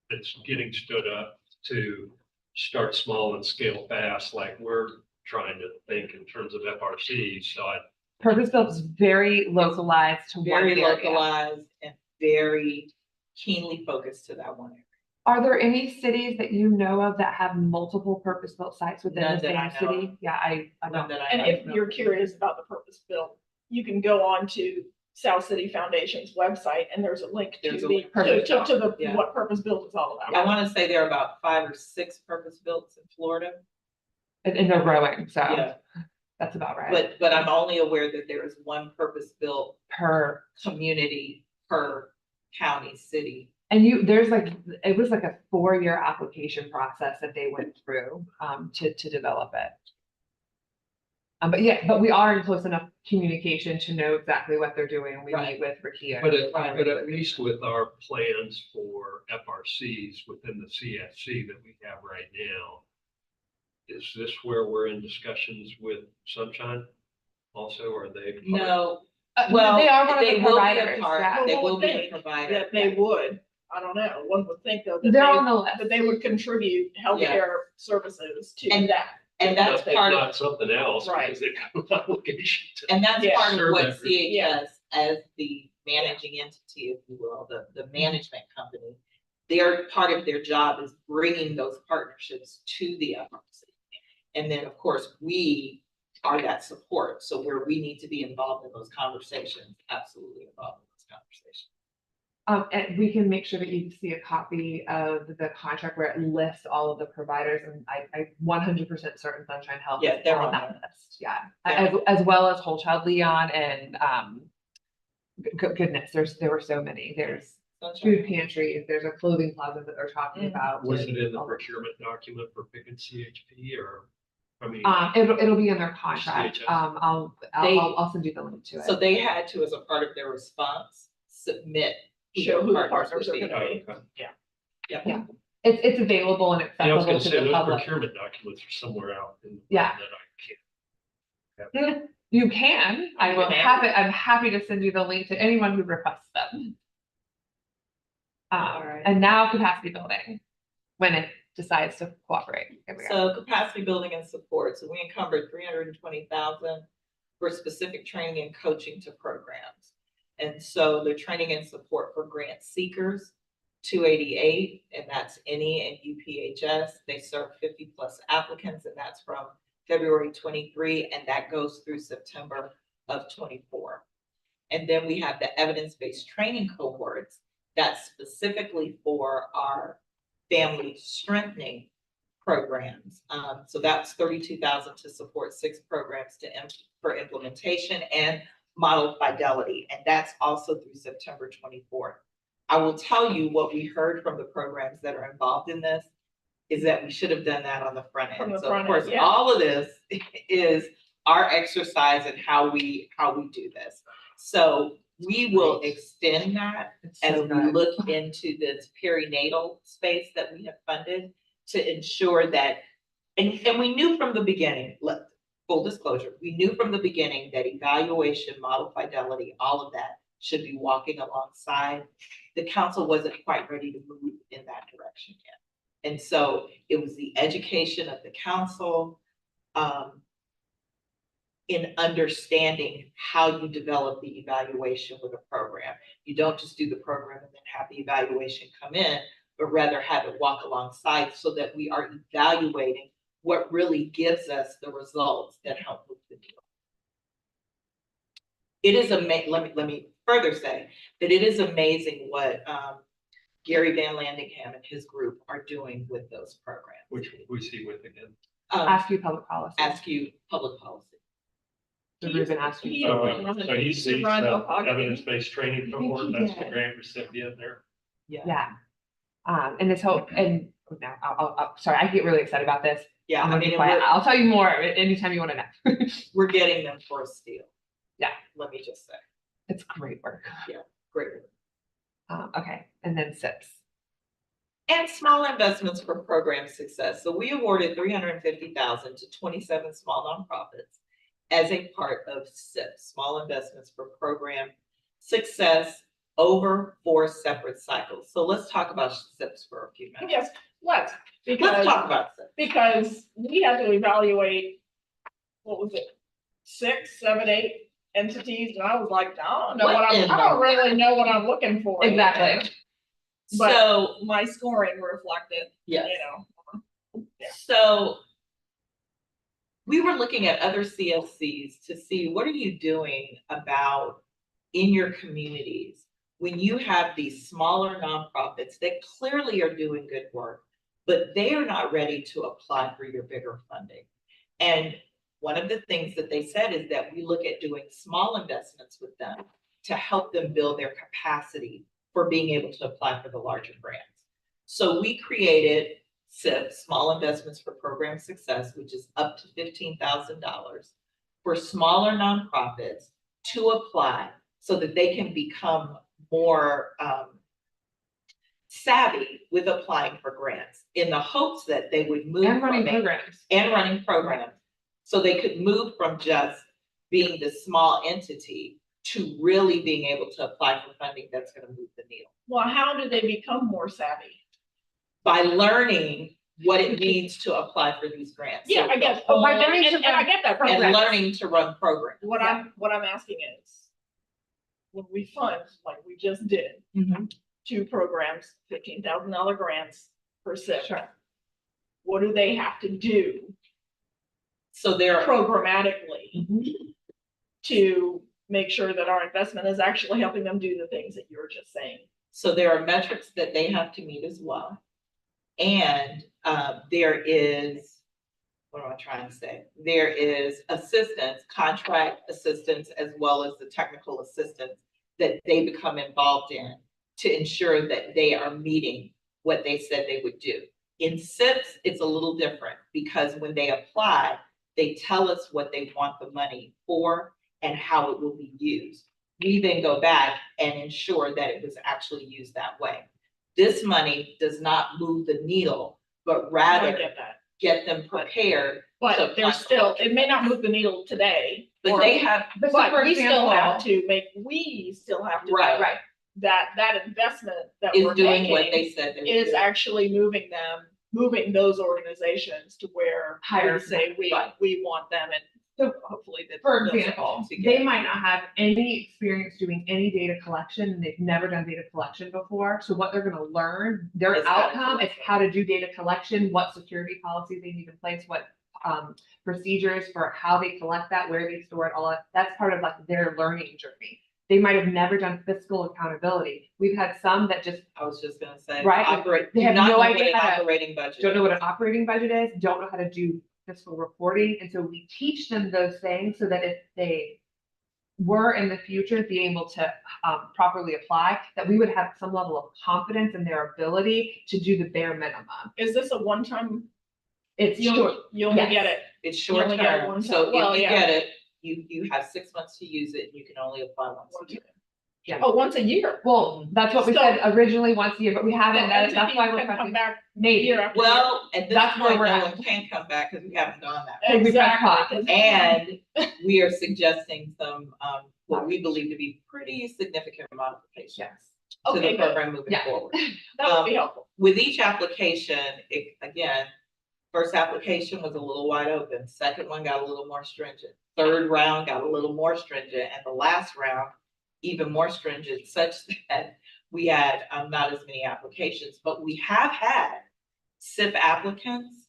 Speaker 5: that's getting stood up to start small and scale fast, like we're trying to think in terms of FRCs. So
Speaker 2: Purpose-built is very localized to one
Speaker 1: Very
Speaker 2: area.
Speaker 1: localized and very keenly focused to that one area.
Speaker 2: Are there any cities that you know of that have multiple purpose-built sites within
Speaker 1: None
Speaker 2: the
Speaker 1: that I
Speaker 2: same
Speaker 1: know
Speaker 2: city? Yeah, I
Speaker 1: None
Speaker 2: don't.
Speaker 1: that I
Speaker 4: And
Speaker 1: know
Speaker 4: if
Speaker 1: of.
Speaker 4: you're curious about the purpose built, you can go on to South City Foundation's website and there's a link to
Speaker 1: There's a
Speaker 4: the,
Speaker 1: link.
Speaker 4: to the,
Speaker 1: Yeah.
Speaker 4: what purpose built is all
Speaker 1: I
Speaker 4: about.
Speaker 1: want to say there are about 5 or 6 purpose-built in Florida.
Speaker 2: And they're growing, so
Speaker 1: Yeah,
Speaker 2: that's about right.
Speaker 1: but I'm only aware that there is one purpose-built
Speaker 2: Per,
Speaker 1: community per county, city.
Speaker 2: and it was like a 4-year application process that they went through, to develop it. But we are in close enough communication to know exactly what they're doing. We
Speaker 1: Right.
Speaker 2: meet with Ricky.
Speaker 5: But at least with our plans for FRCs within the CSC that we have right now, is this where we're in discussions with Sunshine also, or are they? part-
Speaker 1: No,
Speaker 2: Well, they are one of
Speaker 1: they
Speaker 2: the
Speaker 1: will be a
Speaker 2: providers,
Speaker 1: part,
Speaker 2: yeah.
Speaker 1: they
Speaker 4: Well,
Speaker 1: will
Speaker 4: one
Speaker 1: be a
Speaker 4: thing
Speaker 1: provider.
Speaker 4: That they would, I don't know, one would think though, that
Speaker 2: They're on the list.
Speaker 4: that they would contribute healthcare services to
Speaker 1: And
Speaker 4: that.
Speaker 1: And that's
Speaker 5: If
Speaker 1: part of,
Speaker 5: not something else,
Speaker 4: Right.
Speaker 5: because they've got an obligation to.
Speaker 1: and that's
Speaker 4: Yeah.
Speaker 1: part of
Speaker 5: Serve
Speaker 1: what
Speaker 5: that group.
Speaker 1: CHS, as the managing entity, if you will, the management company, part of their job is bringing those partnerships to the FRC. And then, of course, we are that support. So where we need to be involved in those conversations, absolutely involved in those conversations.
Speaker 2: And we can make sure that you see a copy of the contract where it lists all of the providers, and I 100% certain Sunshine Health
Speaker 1: Yeah,
Speaker 2: is
Speaker 1: they're
Speaker 2: on
Speaker 1: on
Speaker 2: that list, yeah.
Speaker 1: Yeah.
Speaker 2: As well as Whole Child Leon and, goodness, there were so many. There's food pantries, there's a clothing plaza that they're talking
Speaker 4: Mhm.
Speaker 2: about.
Speaker 5: Was it in the
Speaker 2: all-
Speaker 5: procurement document for picking CHP or, I mean?
Speaker 2: It'll be in their contract.
Speaker 5: CHS.
Speaker 2: I'll send you the link to it.
Speaker 1: So they had to, as a part of their response, submit.
Speaker 4: Show who the partners
Speaker 1: would
Speaker 4: are
Speaker 1: be.
Speaker 4: gonna be.
Speaker 5: Okay.
Speaker 1: Yeah.
Speaker 2: It's available and
Speaker 5: Yeah, I was
Speaker 2: accessible
Speaker 5: gonna
Speaker 2: to
Speaker 5: say,
Speaker 2: the
Speaker 5: those
Speaker 2: public.
Speaker 5: procurement documents are somewhere out in.
Speaker 2: Yeah.
Speaker 5: That I can't.
Speaker 2: You can, I will
Speaker 4: You can.
Speaker 2: I'm happy to send you the link to anyone who requests them.
Speaker 1: Alright.
Speaker 2: And now capacity building, when it decides to cooperate. Here we go.
Speaker 1: So capacity building and support, so we encumbered 320,000 for specific training and coaching to programs. And so the training and support for grant seekers, 288, and that's NE and UPHS. They serve 50+ applicants, and that's from February 23, and that goes through September of 24. And then we have the evidence-based training cohorts that's specifically for our family strengthening programs. So that's 32,000 to support 6 programs for implementation and model fidelity. And that's also through September 24th. I will tell you what we heard from the programs that are involved in this is that we should have done that on the front
Speaker 4: From
Speaker 1: end.
Speaker 4: the
Speaker 1: So of
Speaker 4: front
Speaker 1: course,
Speaker 4: end, yeah.
Speaker 1: all of this is our exercise and how we do this. So we will extend that
Speaker 2: It's
Speaker 1: as
Speaker 2: so
Speaker 1: we
Speaker 2: good.
Speaker 1: look into this perinatal space that we have funded to ensure that, and we knew from the beginning, full disclosure, we knew from the beginning that evaluation, model fidelity, all of that should be walking alongside. The council wasn't quite ready to move in that direction yet. And so it was the education of the council, in understanding how you develop the evaluation with a program. You don't just do the program and then have the evaluation come in, but rather have it walk alongside so that we are evaluating what really gives us the results that help move the needle. It is let me further say that it is amazing what Gary Van Landingham and his group are doing with those programs.
Speaker 5: Which we see with again.
Speaker 2: Ask you public policy.
Speaker 1: Ask you public policy.
Speaker 2: The Ruben asked
Speaker 4: He-
Speaker 2: you.
Speaker 5: So he sees
Speaker 4: Run
Speaker 5: the
Speaker 4: Ohio.
Speaker 5: evidence-based training
Speaker 2: I think
Speaker 5: cohort,
Speaker 2: he
Speaker 5: that's the
Speaker 2: did.
Speaker 5: grant recipient there.
Speaker 2: Yeah. And this whole, and no, sorry, I get really excited about this.
Speaker 1: Yeah,
Speaker 2: I'm
Speaker 1: I
Speaker 2: gonna be
Speaker 1: mean,
Speaker 2: quiet. I'll tell you more anytime you want to know.
Speaker 1: we're getting them for a steal.
Speaker 2: Yeah.
Speaker 1: Let me just say,
Speaker 2: It's great work.
Speaker 1: great.
Speaker 2: Okay, and then SIPs.
Speaker 1: And small investments for program success. So we awarded 350,000 to 27 small nonprofits as a part of SIPs, small investments for program success over 4 separate cycles. So let's talk about SIPs for a few minutes.
Speaker 4: Yes, let's,
Speaker 1: Let's
Speaker 4: because,
Speaker 1: talk about SIPs.
Speaker 4: because we had to evaluate, what was it? 6, 7, 8 entities, and I was like, I don't know
Speaker 1: What
Speaker 4: what
Speaker 1: in
Speaker 4: I don't
Speaker 1: the-
Speaker 4: really know what I'm looking for.
Speaker 2: Exactly.
Speaker 4: But
Speaker 1: So,
Speaker 4: my scoring reflected,
Speaker 1: yes.
Speaker 4: you know. Yeah.
Speaker 1: So we were looking at other CSCs to see what are you doing about in your communities when you have these smaller nonprofits that clearly are doing good work, but they are not ready to apply for your bigger funding. And one of the things that they said is that we look at doing small investments with them to help them build their capacity for being able to apply for the larger grants. So we created SIPs, Small Investments for Program Success, which is up to $15,000 for smaller nonprofits to apply so that they can become more savvy with applying for grants in the hopes that they would move
Speaker 2: And running
Speaker 1: from it-
Speaker 2: programs.
Speaker 1: and running programs. So they could move from just being the small entity to really being able to apply for funding that's going to move the needle.
Speaker 4: Well, how do they become more savvy?
Speaker 1: By learning what it means to apply for these grants.
Speaker 4: Yeah,
Speaker 1: So
Speaker 4: I guess,
Speaker 2: Oh, by
Speaker 4: and
Speaker 2: learning to
Speaker 4: I get that.
Speaker 1: And
Speaker 4: program.
Speaker 1: learning to run programs.
Speaker 4: What I'm asking is, when we fund, like we just did, 2 programs, $15,000 grants per SIP.
Speaker 2: Sure.
Speaker 4: What do they have to do
Speaker 1: So there are,
Speaker 4: programmatically to make sure that our investment is actually helping them do the things that you were just saying?
Speaker 1: so there are metrics that they have to meet as well. And there is, what am I trying to say? There is assistance, contract assistance, as well as the technical assistance that they become involved in to ensure that they are meeting what they said they would do. In SIPs, it's a little different because when they apply, they tell us what they want the money for and how it will be used. We then go back and ensure that it was actually used that way. This money does not move the needle, but
Speaker 4: I
Speaker 1: rather
Speaker 4: get that,
Speaker 1: get them prepared.
Speaker 4: but
Speaker 1: So
Speaker 4: there's still, it may not move the needle today.
Speaker 1: But
Speaker 4: or-
Speaker 1: they have,
Speaker 2: But so
Speaker 4: But
Speaker 2: for
Speaker 4: we still have
Speaker 2: example,
Speaker 4: to we still have to.
Speaker 1: Right.
Speaker 2: right.
Speaker 4: That investment that
Speaker 1: is
Speaker 4: we're
Speaker 1: doing what
Speaker 4: making
Speaker 1: they said they would
Speaker 4: is
Speaker 1: do.
Speaker 4: actually moving those organizations to where
Speaker 2: Higher.
Speaker 4: we say
Speaker 1: Right.
Speaker 4: we want them, and
Speaker 2: So
Speaker 4: hopefully that.
Speaker 2: for
Speaker 4: they'll-
Speaker 2: example,
Speaker 1: to get
Speaker 2: they
Speaker 1: it.
Speaker 2: might not have any experience doing any data collection, and they've never done data collection before. So what they're gonna learn, their
Speaker 1: Is how to
Speaker 2: outcome is
Speaker 1: collect it.
Speaker 2: how to do data collection, what security policies they need in place, what procedures for how they collect that, where they store it, all that. That's part of like their learning journey. They might have never done fiscal accountability. We've had some that just
Speaker 1: I was just gonna say.
Speaker 2: Right,
Speaker 1: Operate,
Speaker 2: they
Speaker 1: do
Speaker 2: have
Speaker 1: not
Speaker 2: no
Speaker 1: know what
Speaker 2: idea
Speaker 1: an
Speaker 2: how to-
Speaker 1: operating budget.
Speaker 2: don't know
Speaker 1: is.
Speaker 2: what an operating budget is, don't know how to do fiscal reporting. And so we teach them those things so that if they were in the future being able to properly apply, that we would have some level of confidence in their ability to do the bare minimum.
Speaker 4: Is this a one-time,
Speaker 2: It's
Speaker 4: you
Speaker 2: short.
Speaker 4: only, you only
Speaker 2: Yes.
Speaker 4: get it?
Speaker 1: It's
Speaker 4: You
Speaker 1: short
Speaker 4: only get it
Speaker 1: term,
Speaker 4: one
Speaker 1: so
Speaker 4: time. Well,
Speaker 1: if you
Speaker 4: yeah.
Speaker 1: get it, you have 6 months to use it, and you can only apply once a year.
Speaker 2: Yeah.
Speaker 4: Oh, once a year?
Speaker 2: Well, that's what we
Speaker 4: So-
Speaker 2: said originally once a year, but we haven't,
Speaker 4: So
Speaker 2: that's
Speaker 4: entities
Speaker 2: why we're
Speaker 4: can come
Speaker 2: pressing,
Speaker 4: back
Speaker 2: maybe.
Speaker 4: year after year.
Speaker 1: Well, at this
Speaker 2: That's where
Speaker 1: point,
Speaker 2: we're
Speaker 1: no
Speaker 2: at.
Speaker 1: one can come back because we haven't gone that.
Speaker 2: Because we pressed pause.
Speaker 4: Exactly.
Speaker 1: And we are suggesting some, what we believe to be pretty significant modifications
Speaker 2: Yes.
Speaker 1: to the
Speaker 4: Okay, good.
Speaker 1: program moving
Speaker 2: Yeah.
Speaker 1: forward.
Speaker 4: That would be helpful.
Speaker 1: With each application, it, again, first application was a little wide open, second one got a little more stringent, third round got a little more stringent, and the last round even more stringent, such that we had not as many applications, but we have had SIP applicants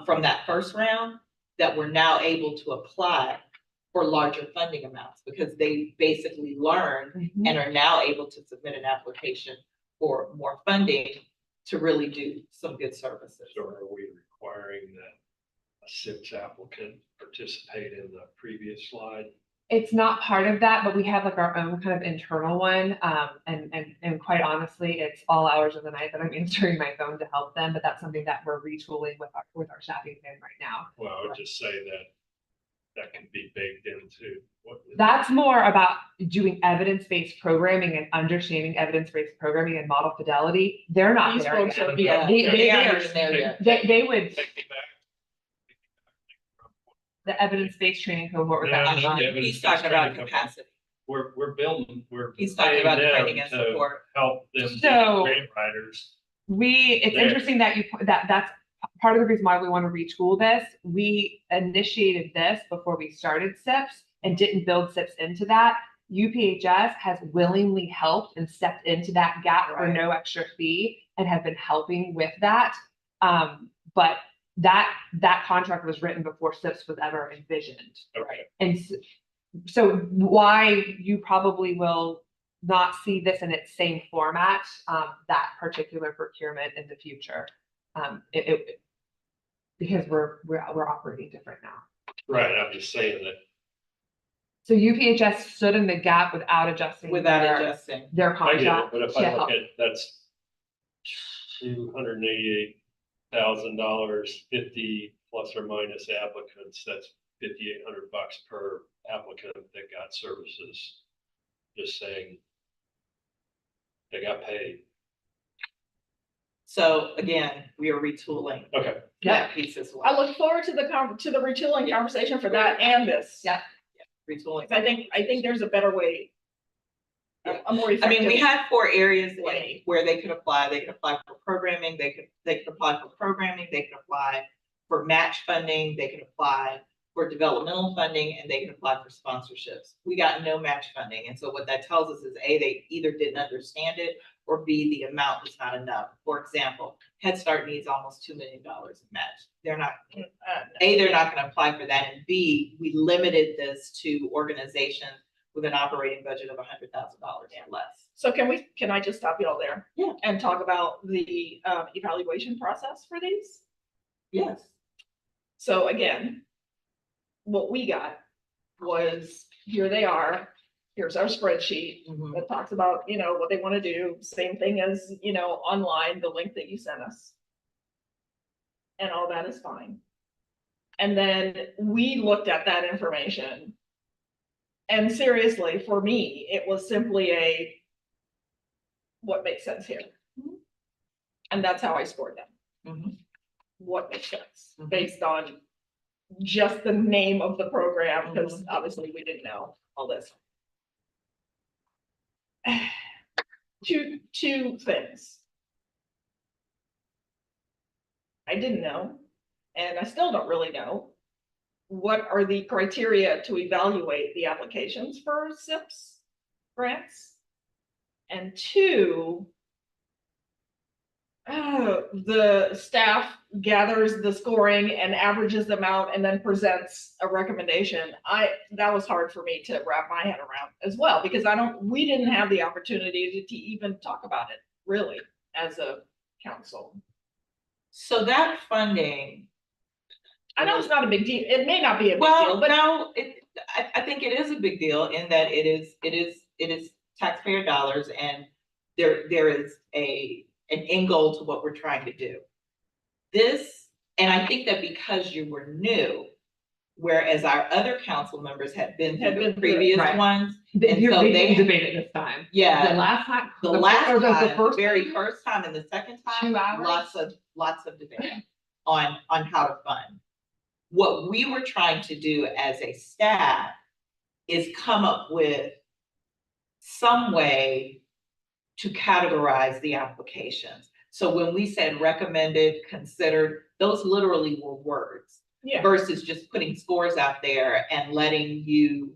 Speaker 1: from that first round that were now able to apply for larger funding amounts because they basically learned
Speaker 2: Mhm.
Speaker 1: and are now able to submit an application for more funding to really do some good services.
Speaker 5: So are we requiring that a SIPS applicant participate in the previous slide?
Speaker 2: It's not part of that, but we have like our own kind of internal one. And quite honestly, it's all hours of the night that I'm answering my phone to help them, but that's something that we're retooling with our staffing plan right now.
Speaker 5: Well, I would just say that that can be baked into what.
Speaker 2: That's more about doing evidence-based programming and understanding evidence-based programming and model fidelity. They're not
Speaker 4: These
Speaker 2: there
Speaker 4: folks
Speaker 2: yet.
Speaker 4: are,
Speaker 1: Yeah,
Speaker 2: They
Speaker 1: they
Speaker 2: are-
Speaker 1: aren't even there yet.
Speaker 2: They would,
Speaker 5: Take me back.
Speaker 2: the evidence-based training cohort with
Speaker 5: No,
Speaker 2: that.
Speaker 5: no,
Speaker 1: He's
Speaker 5: evidence-based
Speaker 1: talking about
Speaker 5: training company.
Speaker 1: capacity.
Speaker 5: We're building, we're.
Speaker 1: He's talking
Speaker 5: paying
Speaker 1: about
Speaker 5: them
Speaker 1: training and
Speaker 5: to
Speaker 1: support.
Speaker 5: Help them be
Speaker 2: So-
Speaker 5: grant writers.
Speaker 2: It's
Speaker 5: There.
Speaker 2: interesting that that's part of the reason why we want to retool this. We initiated this before we started SIPs and didn't build SIPs into that. UPHS has willingly helped and stepped into that gap for
Speaker 1: Right.
Speaker 2: no extra fee and have been helping with that. But that contract was written before SIPs was ever envisioned.
Speaker 5: Okay.
Speaker 2: And so why you probably will not see this in its same format, that particular procurement in the future. Because we're operating different now.
Speaker 5: Right, I'm just saying that.
Speaker 2: So UPHS stood in the gap without adjusting
Speaker 1: Without
Speaker 2: their
Speaker 1: adjusting.
Speaker 5: I get it,
Speaker 2: contract.
Speaker 5: but if
Speaker 2: to
Speaker 5: I
Speaker 2: help.
Speaker 5: look at, that's $288,000, 50 plus or minus applicants, that's $5,800 per applicant that got services. Just saying. They got paid.
Speaker 1: So again, we are retooling
Speaker 5: Okay,
Speaker 1: that piece as
Speaker 4: I
Speaker 1: well.
Speaker 4: look forward to the retooling conversation for that and this.
Speaker 2: Yeah.
Speaker 1: Retooling.
Speaker 4: I think there's a better way. A more
Speaker 1: I mean, we
Speaker 4: effective
Speaker 1: had 4 areas
Speaker 4: way.
Speaker 1: where they could apply. They could apply for programming, they could apply for programming, they could apply for match funding, they could apply for developmental funding, and they can apply for sponsorships. We got no match funding. And so what that tells us is A, they either didn't understand it, or B, the amount was not enough. For example, Head Start needs almost $2 million in match. They're not, they're not gonna apply for that, and B, we limited this to organizations with an operating budget of $100,000 or less.
Speaker 4: So can I just stop you all there?
Speaker 1: Yeah.
Speaker 4: And talk about the evaluation process for these?
Speaker 1: Yes.
Speaker 4: So again, what we got was, here they are, here's our spreadsheet that talks about, what they want to do, same thing as, online, the link that you sent us. And all that is fine. And then we looked at that information. And seriously, for me, it was simply what makes sense here? And that's how I scored them.
Speaker 1: Mhm.
Speaker 4: What makes sense,
Speaker 1: Mhm.
Speaker 4: based on just the name of the program, because obviously we didn't know all this. Two things. I didn't know, and I still don't really know, what are the criteria to evaluate the applications for SIPs grants? And 2, the staff gathers the scoring and averages them out and then presents a recommendation. That was hard for me to wrap my head around as well, because we didn't have the opportunity to even talk about it really as a council.
Speaker 1: So that funding,
Speaker 4: I know it's not a big deal. It may not be a big
Speaker 1: well,
Speaker 4: deal, but
Speaker 1: no, I think it is a big deal in that it is taxpayer dollars, and there is an end goal to what we're trying to do. And I think that because you were new, whereas our other council members had been
Speaker 4: Had
Speaker 1: through
Speaker 4: been
Speaker 1: the
Speaker 4: through it,
Speaker 1: previous
Speaker 2: right.
Speaker 1: ones.
Speaker 2: They
Speaker 1: And so
Speaker 2: they
Speaker 1: they-
Speaker 2: didn't debate it this time.
Speaker 1: Yeah.
Speaker 2: The last time.
Speaker 1: The last
Speaker 2: or the
Speaker 1: time,
Speaker 2: first
Speaker 1: very
Speaker 2: time,
Speaker 1: first time and the second time,
Speaker 2: 2 hours?
Speaker 1: lots of debate on how to fund. What we were trying to do as a staff is come up with some way to categorize the applications. So when we said recommended, considered, those literally were words
Speaker 4: yeah,
Speaker 1: versus just putting scores out there and letting you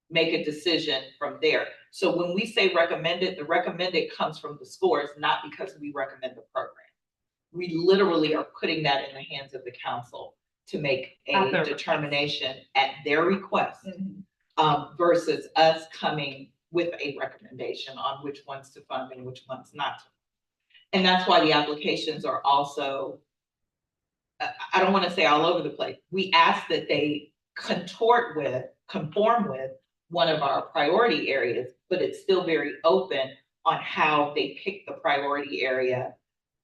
Speaker 1: make a decision from there. So when we say recommended, the recommended comes from the scores, not because we recommend the program. We literally are putting that in the hands of the council to make
Speaker 2: At
Speaker 1: a
Speaker 2: their
Speaker 1: determination at their request,
Speaker 4: Mhm.
Speaker 1: versus us coming with a recommendation on which ones to fund and which ones not to. And that's why the applications are also, I don't want to say all over the place. We ask that they conform with one of our priority areas, but it's still very open on how they pick the priority area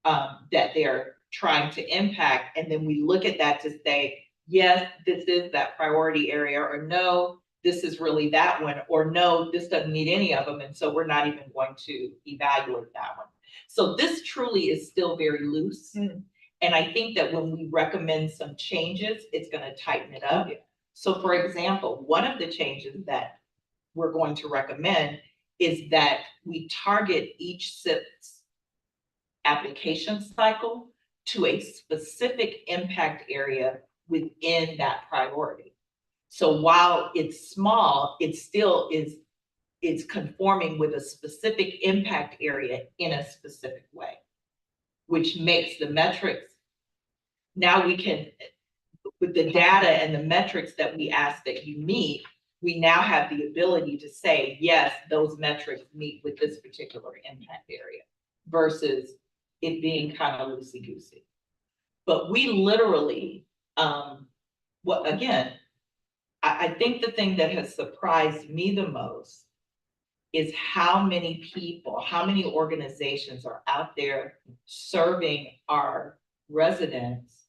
Speaker 1: that they're trying to impact. And then we look at that to say, yes, this is that priority area, or no, this is really that one, or no, this doesn't need any of them. And so we're not even going to evaluate that one. So this truly is still very loose.
Speaker 4: Mm.
Speaker 1: And I think that when we recommend some changes, it's going to tighten it up.
Speaker 4: Yeah.
Speaker 1: So for example, one of the changes that we're going to recommend is that we target each SIP's application cycle to a specific impact area within that priority. So while it's small, it still is conforming with a specific impact area in a specific way, which makes the metrics. Now we can, with the data and the metrics that we ask that you meet, we now have the ability to say, yes, those metrics meet with this particular impact area versus it being kind of loosey-goosey. But we literally, again, I think the thing that has surprised me the most is how many people, how many organizations are out there serving our residents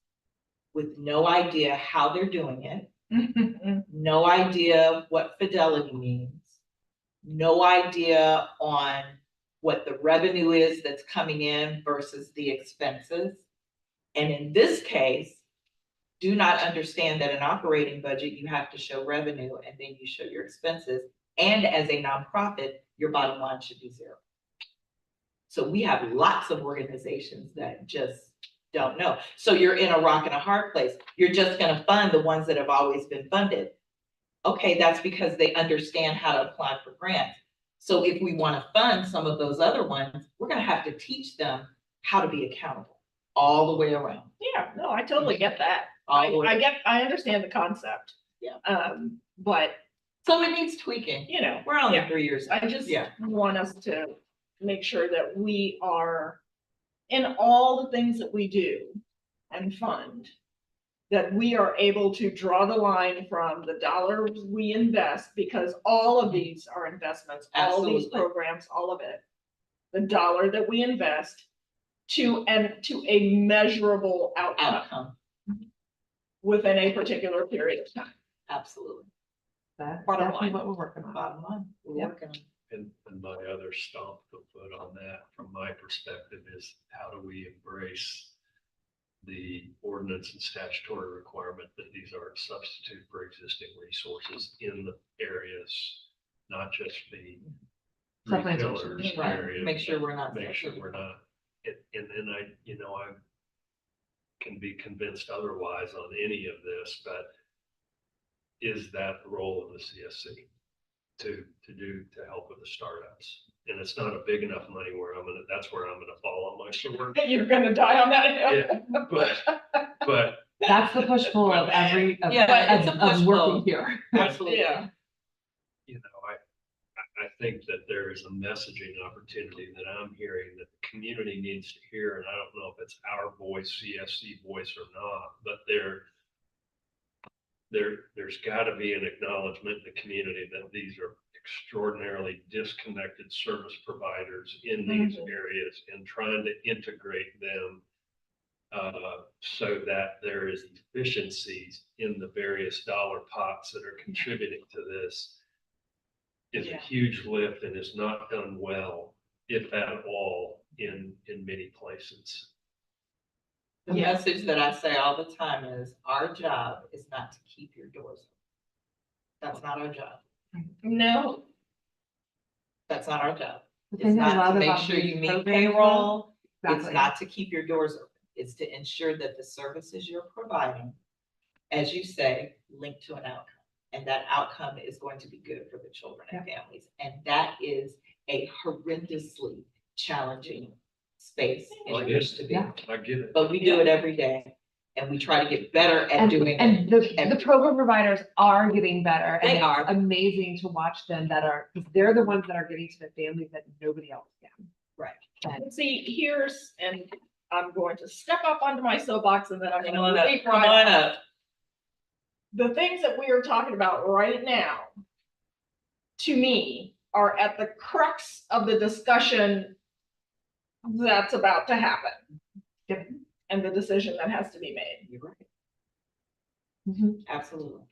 Speaker 1: with no idea how they're doing it, no idea what fidelity means, no idea on what the revenue is that's coming in versus the expenses. And in this case, do not understand that an operating budget, you have to show revenue and then you show your expenses. And as a nonprofit, your bottom line should be zero. So we have lots of organizations that just don't know. So you're in a rock and a hard place. You're just going to fund the ones that have always been funded. Okay, that's because they understand how to apply for grants. So if we want to fund some of those other ones, we're going to have to teach them how to be accountable all the way around.
Speaker 4: Yeah, no, I totally get that.
Speaker 1: All the way.
Speaker 4: I understand the concept.
Speaker 1: Yeah.
Speaker 4: But
Speaker 1: So it needs tweaking.
Speaker 4: you know,
Speaker 1: We're only
Speaker 4: yeah.
Speaker 1: 3 years.
Speaker 4: I just
Speaker 1: Yeah.
Speaker 4: want us to make sure that we are, in all the things that we do and fund, that we are able to draw the line from the dollars we invest, because all of these are investments, all of these
Speaker 1: Absolutely.
Speaker 4: programs, all of it. The dollar that we invest to a measurable outcome within a particular period of time.
Speaker 1: Absolutely.
Speaker 2: That's
Speaker 4: Bottom
Speaker 2: definitely
Speaker 4: line.
Speaker 2: what we're working on.
Speaker 1: Bottom line, we're
Speaker 2: Yep.
Speaker 1: working on.
Speaker 5: And my other stomp the foot on that, from my perspective, is how do we embrace the ordinance and statutory requirement that these are a substitute for existing resources in the areas, not just the three
Speaker 2: Supplementation,
Speaker 5: pillars
Speaker 1: Right,
Speaker 5: area.
Speaker 1: make sure we're not.
Speaker 5: Make sure we're not, and then I can be convinced otherwise on any of this, but is that the role of the CSC to help with the startups? and it's not a big enough money where that's where I'm gonna fall on my sword.
Speaker 4: You're gonna die on that hill.
Speaker 5: Yeah, but
Speaker 2: That's the push-pull of every, of,
Speaker 1: Yeah, it's a
Speaker 2: of working
Speaker 1: push-pull.
Speaker 2: here.
Speaker 1: Absolutely.
Speaker 4: Yeah.
Speaker 5: you know, I think that there is a messaging opportunity that I'm hearing that the community needs to hear, and I don't know if it's our voice, CSC voice or not, but there's gotta be an acknowledgement in the community that these are extraordinarily disconnected service providers in these areas, and trying to integrate them so that there is efficiencies in the various dollar pots that are contributing to this is a
Speaker 4: Yeah.
Speaker 5: huge lift and is not done well, if at all, in many places.
Speaker 1: The
Speaker 4: Yeah.
Speaker 1: message that I say all the time is our job is not to keep your doors open. That's not our job.
Speaker 4: No,
Speaker 1: That's not our job.
Speaker 2: The
Speaker 1: It's
Speaker 2: thing I
Speaker 1: not
Speaker 2: love
Speaker 1: to make
Speaker 2: about
Speaker 1: sure
Speaker 2: these
Speaker 1: you meet
Speaker 2: programs,
Speaker 1: payroll.
Speaker 2: though-
Speaker 1: It's
Speaker 2: Exactly.
Speaker 1: not to keep your doors open. It's to ensure that the services you're providing, as you say, link to an outcome. And that outcome is going to be good for the children and families. And that is a horrendously challenging space in
Speaker 5: I
Speaker 1: which
Speaker 5: get
Speaker 1: to be.
Speaker 2: Yeah.
Speaker 5: I get it.
Speaker 1: But we do it every day, and we try to get better at doing it.
Speaker 2: And the program providers are getting better.
Speaker 1: They
Speaker 2: And it's
Speaker 1: are.
Speaker 2: amazing to watch them because they're the ones that are getting to the families that nobody else can.
Speaker 1: Right.
Speaker 2: And
Speaker 4: see, and I'm going to step up onto my soapbox and then I'm
Speaker 1: Come
Speaker 4: gonna
Speaker 1: on up,
Speaker 4: leave
Speaker 1: come
Speaker 4: right
Speaker 1: on up.
Speaker 4: The things that we are talking about right now, to me, are at the crux of the discussion that's about to happen.
Speaker 2: Yep.
Speaker 4: And the decision that has to be made.
Speaker 1: You're right.
Speaker 2: Mhm.
Speaker 1: Absolutely.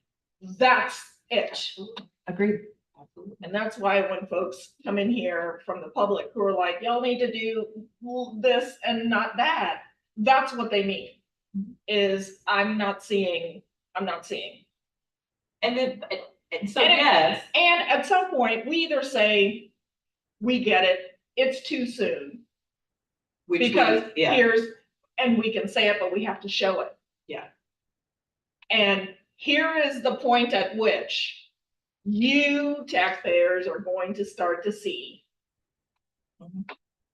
Speaker 4: That's it.
Speaker 2: Agreed.
Speaker 1: Absolutely.
Speaker 4: And that's why when folks come in here from the public who are like, y'all need to do this and not that, that's what they mean. Is I'm not seeing.
Speaker 1: And then, and so,
Speaker 4: And it-
Speaker 1: yes,
Speaker 4: And at some point, we either say, we get it, it's too soon,
Speaker 1: which we,
Speaker 4: because
Speaker 1: yeah,
Speaker 4: and we can say it, but we have to show it.
Speaker 1: Yeah.
Speaker 4: And here is the point at which you taxpayers are going to start to see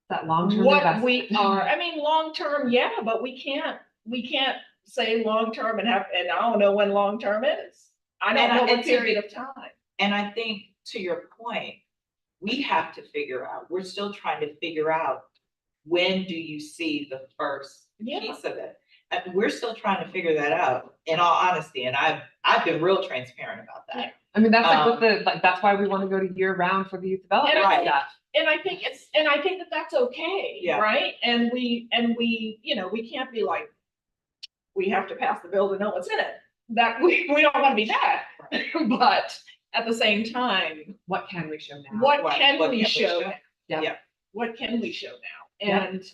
Speaker 2: That long-term
Speaker 4: what
Speaker 2: investment.
Speaker 4: we are. I mean, long-term, yeah, but we can't say long-term and I don't know when long-term is. I don't know what period of time.
Speaker 1: and I think to your point, we have to figure out, we're still trying to figure out, when do you see the first
Speaker 4: Yeah.
Speaker 1: piece of it? And we're still trying to figure that out, in all honesty, and I've been real transparent about that.
Speaker 2: I mean, that's like with that's why we want to go to year round for the youth development
Speaker 4: And
Speaker 2: stuff.
Speaker 4: And I think that that's okay,
Speaker 1: Yeah.
Speaker 4: right? And we, we can't be like, we have to pass the bill to know what's in it. That we don't want to be that. But at the same time,
Speaker 2: What can we show now?
Speaker 4: what
Speaker 1: What
Speaker 4: can
Speaker 1: can
Speaker 4: we
Speaker 1: we
Speaker 4: show?
Speaker 1: show?
Speaker 2: Yeah.
Speaker 1: Yeah.
Speaker 4: What can we show now?
Speaker 2: Yeah.
Speaker 4: And,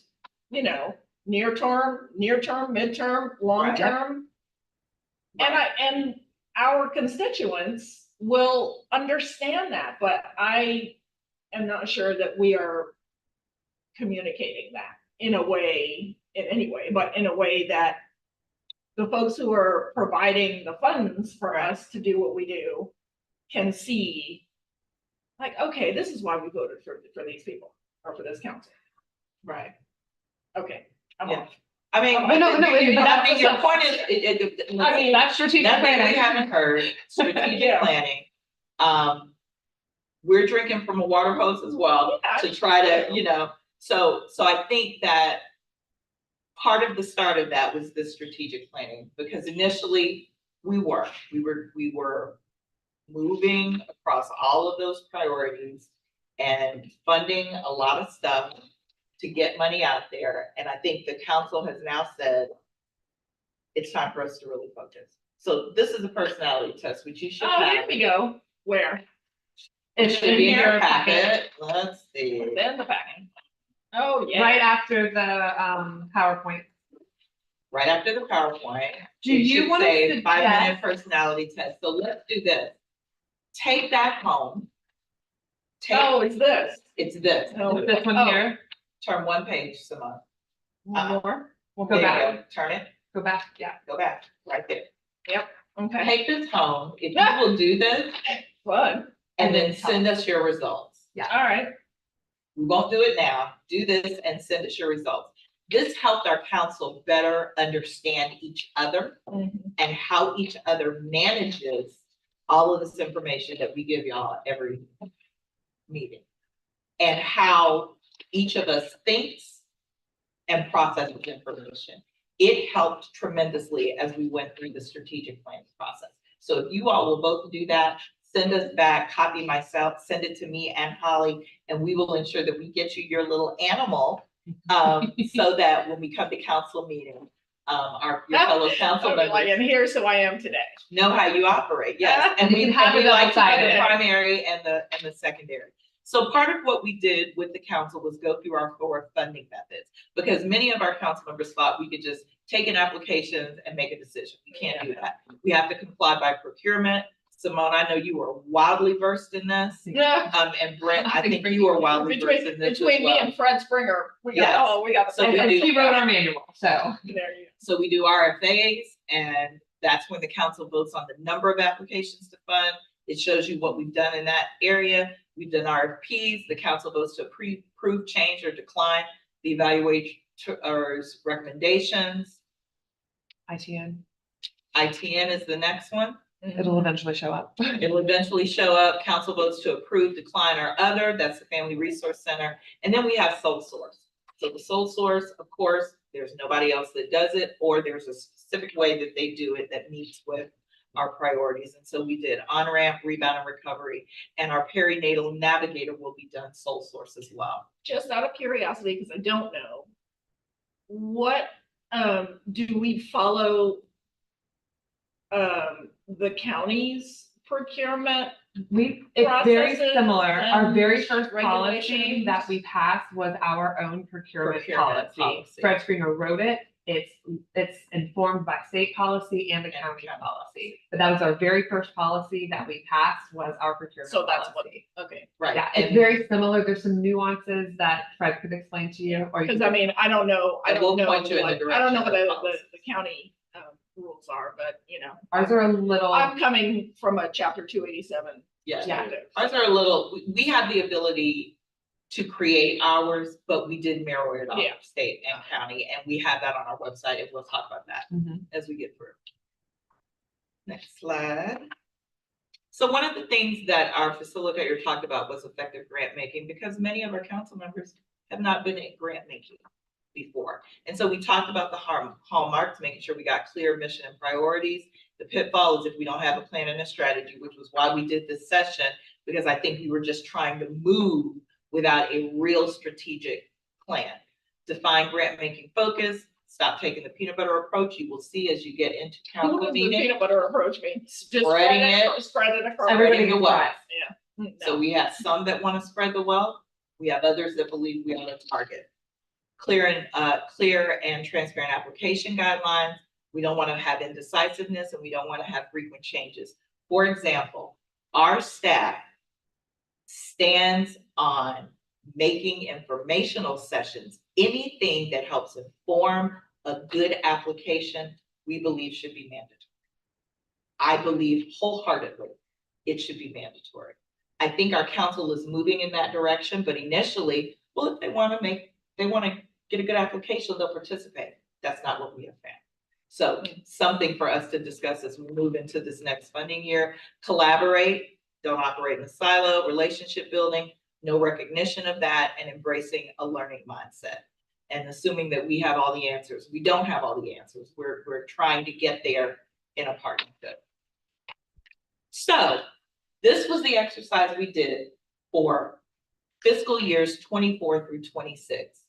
Speaker 4: near term, midterm, long
Speaker 1: Right.
Speaker 4: term. And our constituents will understand that, but I am not sure that we are communicating that in any way, but in a way that the folks who are providing the funds for us to do what we do can see, like, okay, this is why we voted for these people or for this council.
Speaker 1: Right.
Speaker 4: Okay. I'm
Speaker 1: Yeah.
Speaker 4: off.
Speaker 1: I mean,
Speaker 2: But no, but
Speaker 1: I mean, your point is,
Speaker 4: I mean,
Speaker 2: That's strategic
Speaker 1: nothing we
Speaker 2: planning.
Speaker 1: haven't heard, strategic
Speaker 4: Yeah.
Speaker 1: planning. We're drinking from a water hose as well,
Speaker 4: Yeah,
Speaker 1: to try to, so I think that part of the start of that was the strategic planning, because initially we were moving across all of those priorities and funding a lot of stuff to get money out there. And I think the council has now said, it's time for us to really focus. So this is a personality test, which you should
Speaker 4: Oh, here
Speaker 1: have.
Speaker 4: we go. Where?
Speaker 1: It should be in your
Speaker 2: packet.
Speaker 1: packet. Let's see.
Speaker 4: Then the packing. Oh, yeah.
Speaker 2: Right after the PowerPoint.
Speaker 1: Right after the PowerPoint.
Speaker 2: Do
Speaker 1: it
Speaker 2: you
Speaker 1: should
Speaker 2: want to
Speaker 1: say
Speaker 2: suggest?
Speaker 1: 5-minute personality test. So let's do this. Take that home.
Speaker 4: Oh, it's this.
Speaker 1: It's this.
Speaker 4: Oh,
Speaker 2: This one
Speaker 4: oh.
Speaker 2: here.
Speaker 1: Turn one page, Simone.
Speaker 4: One more?
Speaker 2: We'll go
Speaker 1: There you
Speaker 2: back.
Speaker 1: go. Turn it,
Speaker 2: Go back. Yeah.
Speaker 1: go back, right there.
Speaker 4: Okay.
Speaker 1: Take this home. If you will do this
Speaker 4: Fun.
Speaker 1: and then send us your results.
Speaker 4: All right.
Speaker 1: We won't do it now. Do this and send us your results. This helped our council better understand each other and how each other manages all of this information that we give y'all every meeting. And how each of us thinks and processes information. It helped tremendously as we went through the strategic planning process. So if you all will both do that, send us back, copy myself, send it to me and Holly, and we will ensure that we get you your little animal, so that when we come to council meeting, your fellow council
Speaker 4: I'll be like,
Speaker 1: members
Speaker 4: and here's who I am today.
Speaker 1: know how you operate, yes. And
Speaker 2: You
Speaker 1: we
Speaker 2: can have
Speaker 1: and we
Speaker 2: it
Speaker 1: like to do
Speaker 2: double-sided.
Speaker 1: the primary and the secondary. So part of what we did with the council was go through our 4 funding methods, because many of our council members thought we could just take an application and make a decision. We can't do that. We have to comply by procurement. Simone, I know you are wildly versed in this.
Speaker 4: Yeah.
Speaker 1: And Brent, I think you are wildly versed in this as
Speaker 4: Between me
Speaker 1: well.
Speaker 4: and Fred Springer, we
Speaker 1: Yes.
Speaker 4: got.
Speaker 1: So we
Speaker 2: And
Speaker 1: do-
Speaker 2: she wrote our manual, so.
Speaker 4: There you
Speaker 1: So we do RFAs, and that's when the council votes on the number of applications to fund. It shows you what we've done in that area. We've done RFPs. The council votes to approve, change, or decline the evaluator's recommendations.
Speaker 2: ITN,
Speaker 1: ITN is the next one.
Speaker 2: it'll eventually show up.
Speaker 1: It'll eventually show up. Council votes to approve, decline, or other. That's the Family Resource Center. And then we have sole source. So the sole source, of course, there's nobody else that does it, or there's a specific way that they do it that meets with our priorities. And so we did on-ramp, rebound, and recovery, and our perinatal navigator will be done sole source as well.
Speaker 4: Just out of curiosity, because I don't know, what, do we follow, the county's procurement?
Speaker 2: It's very
Speaker 4: Processes
Speaker 2: similar. Our
Speaker 4: and
Speaker 2: very first policy
Speaker 4: regulations.
Speaker 2: that we passed was our own procurement
Speaker 1: Procurement
Speaker 2: policy.
Speaker 1: policy.
Speaker 2: Fred Springer wrote it. It's informed by state policy and the county
Speaker 1: county
Speaker 2: policy. But that was our very first policy that we passed was our procurement
Speaker 4: So that's what,
Speaker 2: policy.
Speaker 4: okay,
Speaker 1: Right.
Speaker 2: Yeah, it's very similar. There's some nuances that Fred could explain to you, or you
Speaker 4: because
Speaker 2: could-
Speaker 4: I mean, I don't know,
Speaker 1: And we'll point you in the
Speaker 4: I don't know what
Speaker 1: direction of the
Speaker 4: the county, rules are, but you know.
Speaker 2: ours are a little.
Speaker 4: I'm coming from a chapter 287.
Speaker 1: Yeah.
Speaker 2: Yeah.
Speaker 4: perspective.
Speaker 1: Ours are a little, we have the ability to create ours, but we did mirror it off
Speaker 4: Yeah.
Speaker 1: state and county, and we have that on our website, and we'll talk about that
Speaker 2: Mhm.
Speaker 1: as we get through. Next slide. So one of the things that our facilitator talked about was effective grant making, because many of our council members have not been in grant making before. And so we talked about the hallmarks, making sure we got clear mission and priorities. The pitfall is if we don't have a plan and a strategy, which was why we did this session, because I think we were just trying to move without a real strategic plan. Define grant making focus, stop taking the peanut butter approach. You will see as you get into
Speaker 4: What
Speaker 1: council
Speaker 4: does the
Speaker 1: meeting,
Speaker 4: peanut butter approach mean? Just
Speaker 1: spreading it.
Speaker 4: Spread it across.
Speaker 2: Everybody
Speaker 1: Spreading the
Speaker 2: gets
Speaker 1: wealth.
Speaker 2: that.
Speaker 1: So we have some that want to spread the wealth. We have others that believe we ought to target. Clear and transparent application guidelines. We don't want to have indecisiveness, and we don't want to have frequent changes. For example, our staff stands on making informational sessions, anything that helps inform a good application, we believe should be mandatory. I believe wholeheartedly it should be mandatory. I think our council is moving in that direction, but initially, well, if they want to get a good application, they'll participate. That's not what we have found. So something for us to discuss as we move into this next funding year. Collaborate, don't operate in a silo, relationship building, no recognition of that, and embracing a learning mindset. And assuming that we have all the answers. We don't have all the answers. We're trying to get there in a partnership. So this was the exercise we did for fiscal years 24 through 26.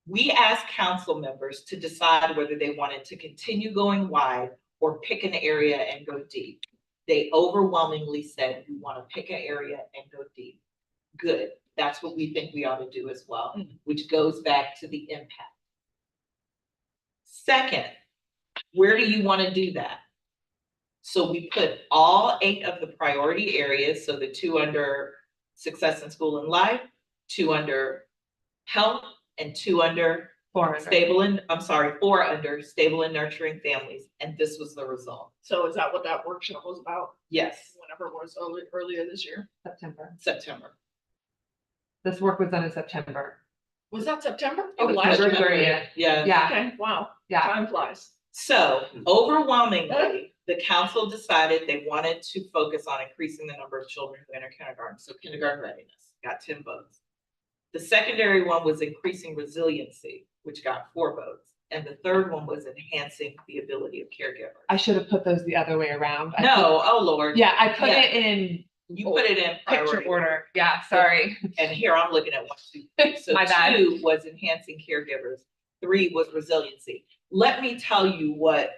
Speaker 1: We asked council members to decide whether they wanted to continue going wide or pick an area and go deep. They overwhelmingly said, we want to pick an area and go deep. Good. That's what we think we ought to do as well, which goes back to the impact. Second, where do you want to do that? So we put all 8 of the priority areas, so the 2 under success in school and life, 2 under health, and 2 under
Speaker 2: 4 under.
Speaker 1: 4 under stable and nurturing families. And this was the result.
Speaker 4: So is that what that workshop was about?
Speaker 1: Yes,
Speaker 4: Whenever it was earlier this year?
Speaker 2: September.
Speaker 1: September.
Speaker 2: This work was done in September.
Speaker 4: Was that September?
Speaker 1: It was
Speaker 4: Last
Speaker 2: September
Speaker 4: year?
Speaker 2: 30th.
Speaker 1: Yeah.
Speaker 2: Yeah,
Speaker 4: Okay, wow,
Speaker 2: yeah.
Speaker 4: time flies.
Speaker 1: So overwhelmingly, the council decided they wanted to focus on increasing the number of children who enter kindergarten. So kindergarten readiness got 10 votes. The secondary one was increasing resiliency, which got 4 votes. And the third one was enhancing the ability of caregivers.
Speaker 2: I should have put those the other way around. I
Speaker 1: No, oh Lord.
Speaker 2: put- Yeah, I put
Speaker 1: Yeah.
Speaker 2: it in
Speaker 1: You put it in
Speaker 2: picture
Speaker 1: priority.
Speaker 2: order. Yeah, sorry.
Speaker 1: And here I'm looking at 1, 2, 3. So
Speaker 2: My bad.
Speaker 1: 2 was enhancing caregivers. 3 was resiliency. Let me tell you what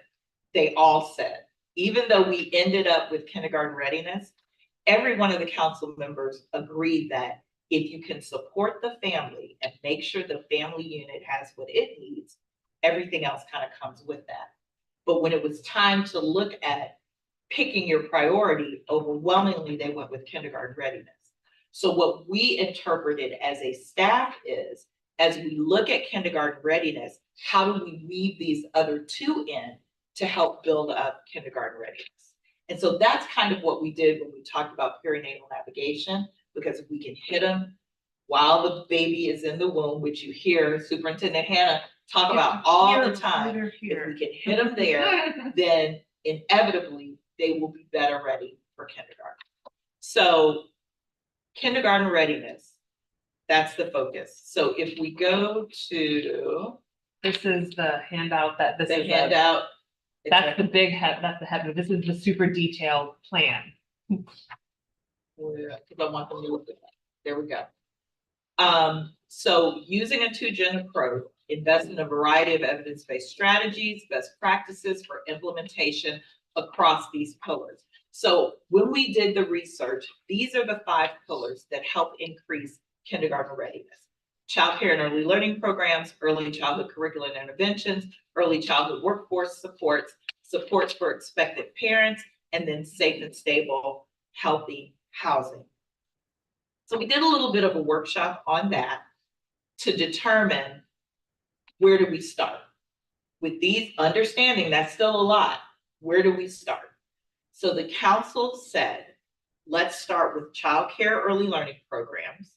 Speaker 1: they all said. Even though we ended up with kindergarten readiness, every one of the council members agreed that if you can support the family and make sure the family unit has what it needs, everything else kind of comes with that. But when it was time to look at picking your priority, overwhelmingly, they went with kindergarten readiness. So what we interpreted as a staff is, as we look at kindergarten readiness, how do we weave these other 2 in to help build up kindergarten readiness? And so that's kind of what we did when we talked about perinatal navigation, because if we can hit them while the baby is in the womb, which you hear Superintendent Hannah talk about all the time, if we can hit them there, then inevitably they will be better ready for kindergarten. So kindergarten readiness, that's the focus. So if we go to
Speaker 2: This is the handout that this
Speaker 1: the
Speaker 2: is.
Speaker 1: handout.
Speaker 2: That's the big head, that's the head, this is the super detailed plan.
Speaker 1: Because I want them to look at that. There we go. So using a 2-gen approach, invest in a variety of evidence-based strategies, best practices for implementation across these pillars. So when we did the research, these are the 5 pillars that help increase kindergarten readiness. Childcare and early learning programs, early childhood curriculum interventions, early childhood workforce supports, supports for expectant parents, and then safe and stable, healthy housing. So we did a little bit of a workshop on that to determine where do we start. With these, understanding that's still a lot, where do we start? So the council said, let's start with childcare early learning programs.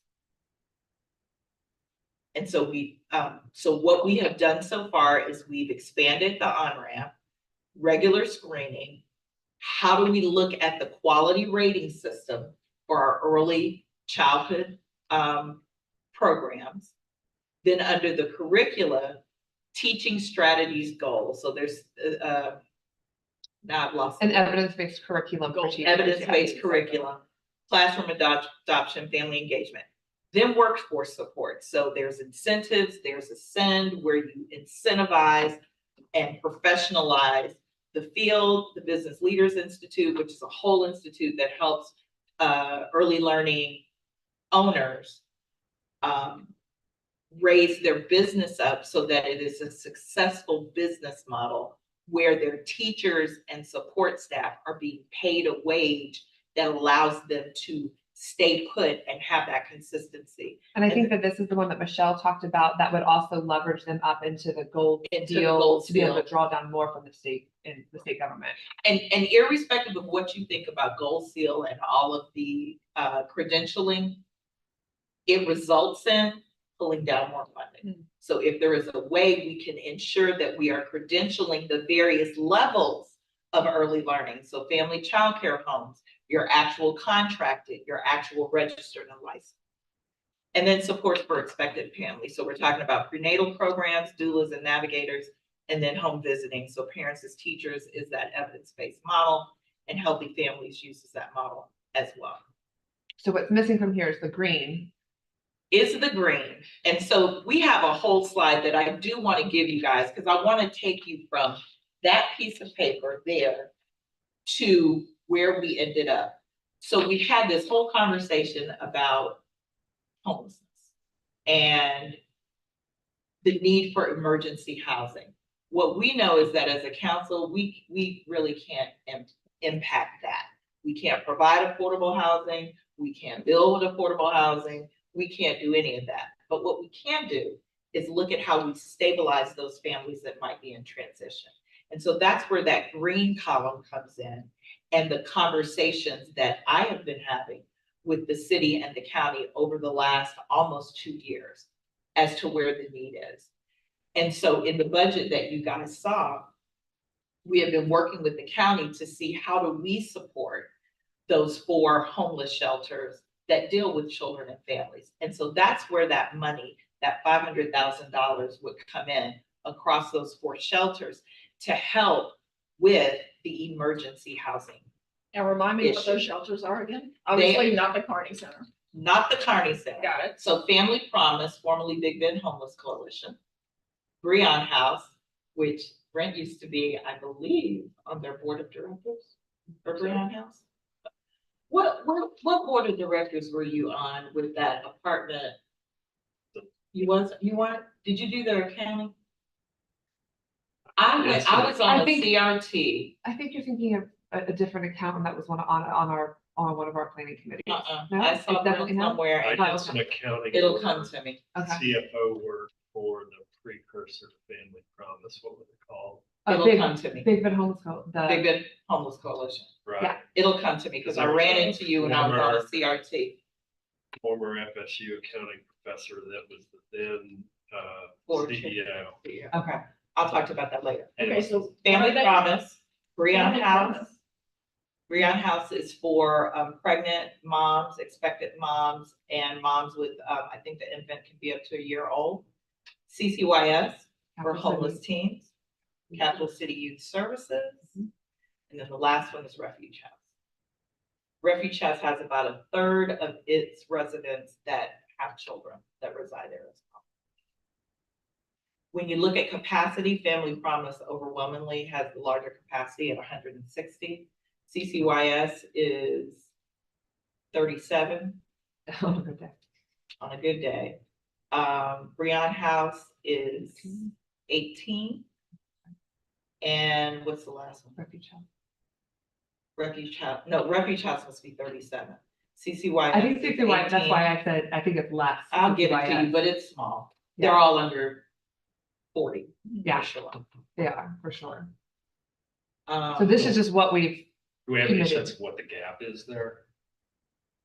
Speaker 1: And so so what we have done so far is we've expanded the on-ramp, regular screening. How do we look at the quality rating system for our early childhood programs? Then under the curricula, teaching strategies goals. So there's now I've lost
Speaker 2: An
Speaker 1: it.
Speaker 2: evidence-based curriculum for teachers.
Speaker 1: Evidence-based curriculum, classroom adoption, family engagement. Then workforce support. So there's incentives, there's Ascend, where you incentivize and professionalize the field, the Business Leaders Institute, which is a whole institute that helps early learning owners raise their business up so that it is a successful business model where their teachers and support staff are being paid a wage that allows them to stay put and have that consistency.
Speaker 2: And I think that this is the one that Michelle talked about that would also leverage them up into the gold
Speaker 1: Into the
Speaker 2: deal
Speaker 1: gold
Speaker 2: to be able
Speaker 1: deal.
Speaker 2: to draw down more from the state and the state government.
Speaker 1: And irrespective of what you think about Gold Seal and all of the credentialing, it results in pulling down more funding. So if there is a way we can ensure that we are credentialing the various levels of early learning, so family childcare homes, your actual contracted, your actual registered and licensed. And then support for expectant families. So we're talking about prenatal programs, doulas and navigators, and then home visiting. So parents as teachers is that evidence-based model, and Healthy Families uses that model as well.
Speaker 2: So what's missing from here is the green.
Speaker 1: Is the green. And so we have a whole slide that I do want to give you guys, because I want to take you from that piece of paper there to where we ended up. So we had this whole conversation about homelessness and the need for emergency housing. What we know is that as a council, we really can't impact that. We can't provide affordable housing. We can't build affordable housing. We can't do any of that. But what we can do is look at how we stabilize those families that might be in transition. And so that's where that green column comes in, and the conversations that I have been having with the city and the county over the last almost 2 years as to where the need is. And so in the budget that you guys saw, we have been working with the county to see how do we support those 4 homeless shelters that deal with children and families. And so that's where that money, that $500,000 would come in across those 4 shelters to help with the emergency housing.
Speaker 4: And remind me what
Speaker 1: Issue.
Speaker 4: those shelters are again? Obviously not the Carney Center.
Speaker 1: Not the Carney Center.
Speaker 4: Got it.
Speaker 1: So Family Promise, formerly Big Bend Homeless Coalition, Breon House, which Brent used to be, I believe, on their board of directors for Breon House. What board of directors were you on with that apartment? You weren't, did you do their accounting? I was on
Speaker 2: I
Speaker 1: a
Speaker 2: think-
Speaker 1: CRT.
Speaker 2: I think you're thinking of a different account that was on one of our planning committees. No,
Speaker 1: I
Speaker 2: it's
Speaker 1: saw
Speaker 2: definitely
Speaker 1: them
Speaker 2: not?
Speaker 1: somewhere.
Speaker 5: I
Speaker 1: and
Speaker 5: did some accounting.
Speaker 1: It'll
Speaker 5: work,
Speaker 1: come to me.
Speaker 2: Okay.
Speaker 5: CFO work for the precursor to Family Promise, what was it called?
Speaker 1: It'll
Speaker 2: Big,
Speaker 1: come to me.
Speaker 2: Big Bend Homeless
Speaker 1: Big Bend Homeless Coalition.
Speaker 5: Right,
Speaker 2: Yeah.
Speaker 1: It'll come to me because I ran into you when I was on a CRT.
Speaker 5: former FSU accounting professor that was the then
Speaker 1: Board
Speaker 5: CEO.
Speaker 2: Okay.
Speaker 1: I'll talk to you about that later.
Speaker 4: Okay, so.
Speaker 1: Family Promise, Breon
Speaker 4: Family
Speaker 1: House.
Speaker 4: Promise.
Speaker 1: Breon House is for pregnant moms, expectant moms, and moms with, I think the infant can be up to a year old. CCYS for homeless teens, Capital City Youth Services, and then the last one is Refuge House. Refuge House has about 1/3 of its residents that have children that reside there as well. When you look at capacity, Family Promise overwhelmingly has the larger capacity at 160. CCYS is 37
Speaker 2: On a good day.
Speaker 1: on a good day. Breon House is 18. And what's the last one?
Speaker 2: Refuge House.
Speaker 1: Refuge House must be 37. CCYS.
Speaker 2: I think
Speaker 1: is
Speaker 2: 61, that's
Speaker 1: 18.
Speaker 2: why I said, I think it's less.
Speaker 1: I'll give it to
Speaker 2: CCYS.
Speaker 1: you, but it's small. They're
Speaker 2: Yeah.
Speaker 1: all under 40.
Speaker 2: Yeah,
Speaker 1: for sure.
Speaker 2: they are, for sure.
Speaker 1: Um,
Speaker 2: So this is just what we've,
Speaker 5: Do we have any
Speaker 2: Committed.
Speaker 5: sense of what the gap is there?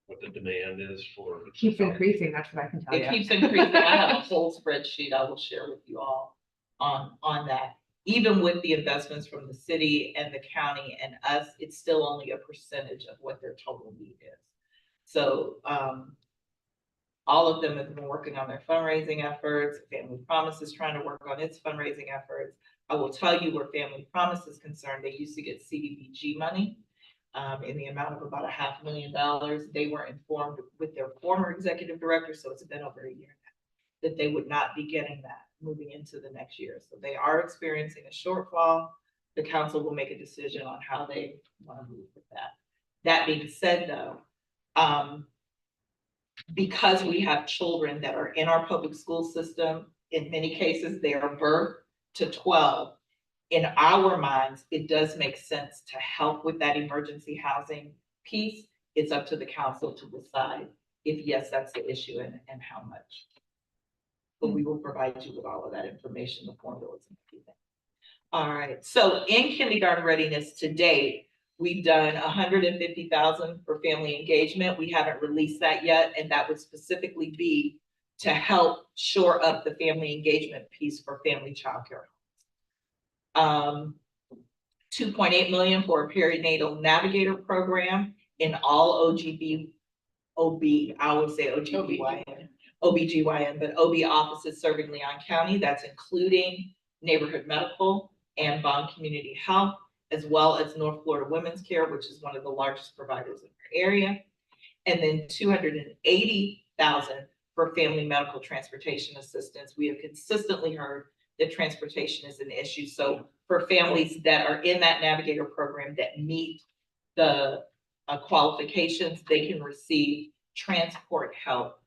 Speaker 5: What the demand is for?
Speaker 2: keeps increasing, that's what I can tell
Speaker 1: It
Speaker 2: you.
Speaker 1: keeps increasing. I have a whole spreadsheet I will share with you all on that. Even with the investments from the city and the county and us, it's still only a percentage of what their total need is. So, all of them have been working on their fundraising efforts. Family Promise is trying to work on its fundraising efforts. I will tell you where Family Promise is concerned, they used to get CDBG money in the amount of about $500,000. They were informed with their former executive director, so it's been over a year now, that they would not be getting that moving into the next year. So they are experiencing a shortfall. The council will make a decision on how they want to move with that. That being said, though, because we have children that are in our public school system, in many cases, they are birth to 12. In our minds, it does make sense to help with that emergency housing piece. It's up to the council to decide if yes, that's the issue and how much. But we will provide you with all of that information, the formulas and everything. All right, so in kindergarten readiness to date, we've done 150,000 for family engagement. We haven't released that yet, and that would specifically be to help shore up the family engagement piece for family childcare. 2.8 million for a perinatal navigator program in all OGB, I would say OBGYN, but OB offices serving Leon County. That's including neighborhood medical and Bond Community Health, as well as North Florida Women's Care, which is one of the largest providers in our area. And then 280,000 for family medical transportation assistance. We have consistently heard that transportation is an issue. So for families that are in that navigator program that meet the qualifications, they can receive transport help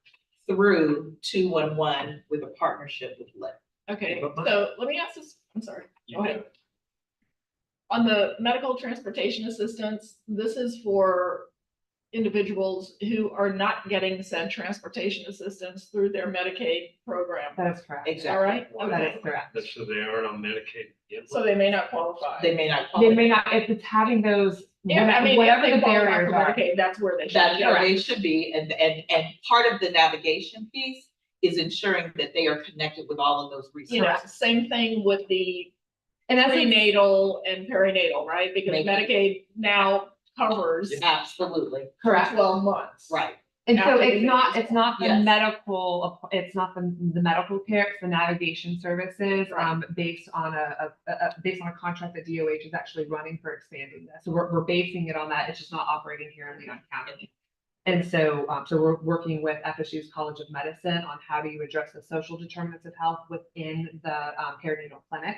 Speaker 1: through 211 with a partnership with Lyft.
Speaker 4: Okay, so let me ask this, I'm sorry, go ahead. On the medical transportation assistance, this is for individuals who are not getting said transportation assistance through their Medicaid program.
Speaker 2: That is correct.
Speaker 1: Exactly.
Speaker 4: All right,
Speaker 2: That
Speaker 4: okay,
Speaker 2: is correct.
Speaker 5: So they aren't on Medicaid. Yet?
Speaker 4: so they may not qualify.
Speaker 1: They may not
Speaker 2: They may not, if it's having those
Speaker 4: Yeah, I mean, if
Speaker 2: whatever
Speaker 4: they
Speaker 2: the
Speaker 4: qualify
Speaker 2: barriers
Speaker 4: for
Speaker 2: are.
Speaker 4: Medicaid, that's where they should
Speaker 1: That's
Speaker 4: be.
Speaker 1: where they should be, and part of the navigation piece is ensuring that they are connected with all of those
Speaker 4: You know,
Speaker 1: resources.
Speaker 4: same thing with the
Speaker 2: And that's
Speaker 4: prenatal and perinatal, right? Because
Speaker 1: Make-
Speaker 4: Medicaid now covers
Speaker 1: Absolutely,
Speaker 4: for
Speaker 2: correct.
Speaker 4: 12 months.
Speaker 1: right.
Speaker 2: And so
Speaker 4: after the
Speaker 2: it's not,
Speaker 4: baby's
Speaker 2: it's not the
Speaker 1: Yes.
Speaker 2: medical, it's not the medical care, it's the navigation services,
Speaker 4: Right.
Speaker 2: based on based on a contract that DOH is actually running for expanding this. So we're basing it on that. It's just not operating here in Leon County. And so, so we're working with FSU's College of Medicine on how do you address the social determinants of health within the perinatal clinic.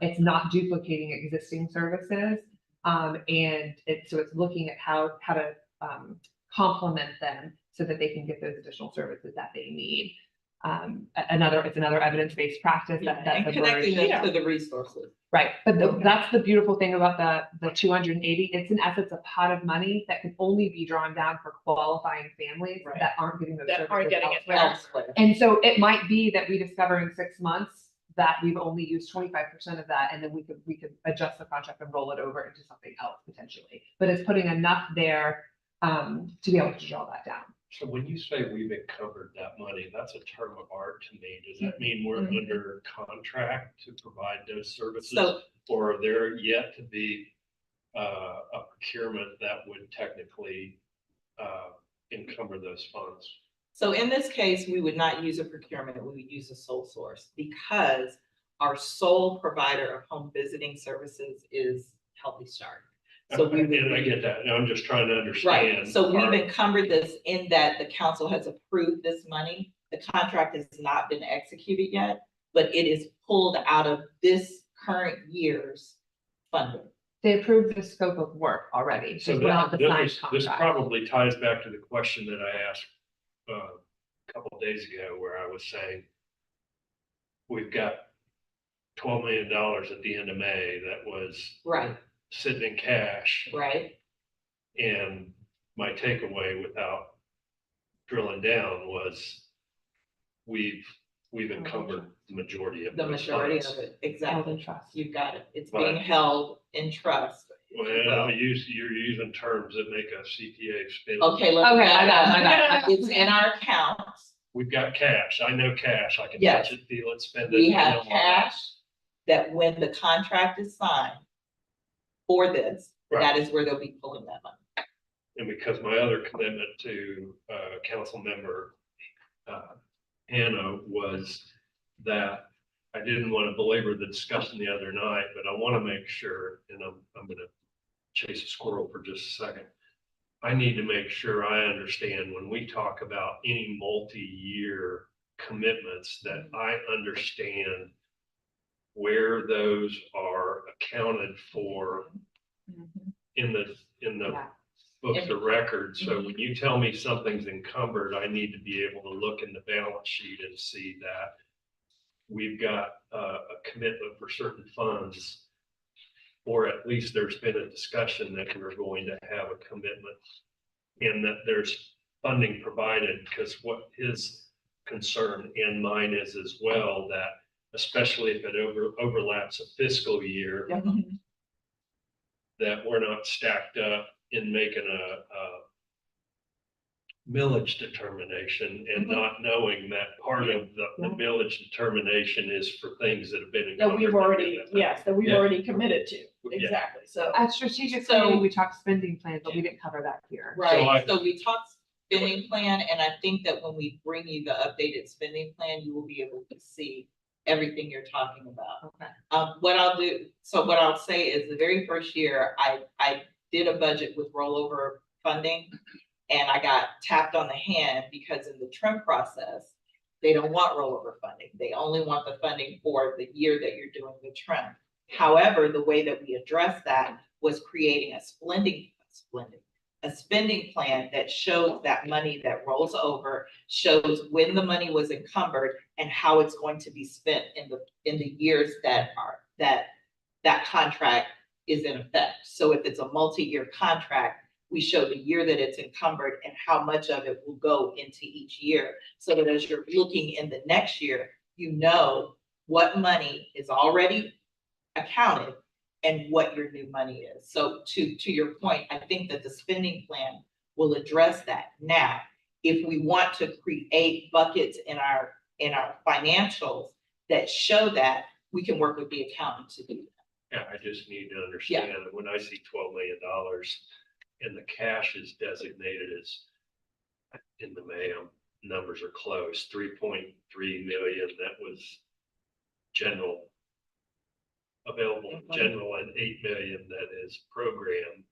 Speaker 2: It's not duplicating existing services. And so it's looking at how to complement them so that they can get those additional services that they need. It's another evidence-based practice
Speaker 1: Yeah,
Speaker 2: that
Speaker 1: and
Speaker 2: emerged.
Speaker 1: connecting them
Speaker 4: Yeah.
Speaker 1: to the resources.
Speaker 2: Right, but that's the beautiful thing about the 280. It's in essence a pot of money that can only be drawn down for qualifying families
Speaker 1: Right.
Speaker 2: that aren't getting those
Speaker 4: That
Speaker 2: services
Speaker 4: aren't getting it
Speaker 2: elsewhere.
Speaker 1: Elsewhere.
Speaker 2: And so it might be that we discover in 6 months that we've only used 25% of that, and then we could adjust the contract and roll it over into something else potentially. But it's putting enough there to be able to draw that down.
Speaker 5: So when you say we've encumbered that money, that's a term of art to me. Does that mean we're
Speaker 4: Mhm.
Speaker 5: under contract to provide those services?
Speaker 1: So,
Speaker 5: Or are there yet to be a procurement that would technically encumber those funds?
Speaker 1: so in this case, we would not use a procurement, we would use a sole source because our sole provider of home visiting services is Healthy Start. So we would
Speaker 5: And I
Speaker 1: be-
Speaker 5: get that. And I'm just trying to
Speaker 1: Right,
Speaker 5: understand.
Speaker 1: so
Speaker 5: our-
Speaker 1: we've encumbered this in that the council has approved this money. The contract has not been executed yet, but it is pulled out of this current year's funding.
Speaker 2: They approved the scope of work already,
Speaker 5: So
Speaker 2: just not the signed
Speaker 5: this
Speaker 2: contract.
Speaker 5: probably ties back to the question that I asked a couple of days ago, where I was saying, we've got $12 million at the end of May that was
Speaker 1: Right,
Speaker 5: sitting in cash.
Speaker 1: right,
Speaker 5: And my takeaway without drilling down was we've encumbered the majority of
Speaker 1: the
Speaker 5: those
Speaker 1: majority of
Speaker 5: funds.
Speaker 1: it,
Speaker 2: Held
Speaker 1: exactly.
Speaker 2: in trust.
Speaker 1: You've got it. It's
Speaker 5: But-
Speaker 1: being held in trust. if you
Speaker 5: Well,
Speaker 1: will.
Speaker 5: you're using terms that make a CPA spin.
Speaker 1: Okay, let's.
Speaker 2: Okay,
Speaker 1: back
Speaker 2: my bad,
Speaker 1: up.
Speaker 2: my bad.
Speaker 1: It's in our accounts.
Speaker 5: We've got cash. I know cash. I can
Speaker 1: Yes.
Speaker 5: touch it, feel it, spend it.
Speaker 1: We
Speaker 5: I know
Speaker 1: have
Speaker 5: all that.
Speaker 1: cash that when the contract is signed for this,
Speaker 5: Right.
Speaker 1: that is where they'll be pulling that money.
Speaker 5: And because my other commitment to council member Hannah was that I didn't want to belabor the discussion the other night, but I want to make sure, and I'm going to chase a squirrel for just a second. I need to make sure I understand when we talk about any multi-year commitments, that I understand where those are accounted for in the
Speaker 2: Yeah.
Speaker 5: books of records. So when you tell me something's encumbered, I need to be able to look in the balance sheet and see that we've got a commitment for certain funds, or at least there's been a discussion that we're going to have a commitment and that there's funding provided, because what his concern and mine is as well, that especially if it overlaps a fiscal year, that we're not stacked up in making a millage determination and not knowing that part of the millage determination is for things that have been.
Speaker 4: That we've
Speaker 5: encumbered.
Speaker 4: already, yes, that we've
Speaker 5: Yeah.
Speaker 4: already committed to,
Speaker 5: Yeah.
Speaker 4: exactly, so.
Speaker 2: At strategic
Speaker 1: So-
Speaker 2: planning, we talked spending plans, but we didn't cover that here.
Speaker 1: Right, so we talked spending plan, and I think that when we bring you the updated spending plan, you will be able to see everything you're talking about.
Speaker 2: Okay.
Speaker 1: What I'll say is the very first year, I did a budget with rollover funding, and I got tapped on the hand because in the trim process, they don't want rollover funding. They only want the funding for the year that you're doing the trim. However, the way that we addressed that was creating a spending plan that shows that money that rolls over, shows when the money was encumbered and how it's going to be spent in the years that contract is in effect. So if it's a multi-year contract, we show the year that it's encumbered and how much of it will go into each year. So that as you're looking in the next year, you know what money is already accounted and what your new money is. So to your point, I think that the spending plan will address that. Now, if we want to create buckets in our financials that show that, we can work with the accountant to do that.
Speaker 5: Yeah, I just need to understand that when I see $12 million and the cash is designated as in the mail, numbers are close, 3.3 million, that was general, available general, and 8 million that is program.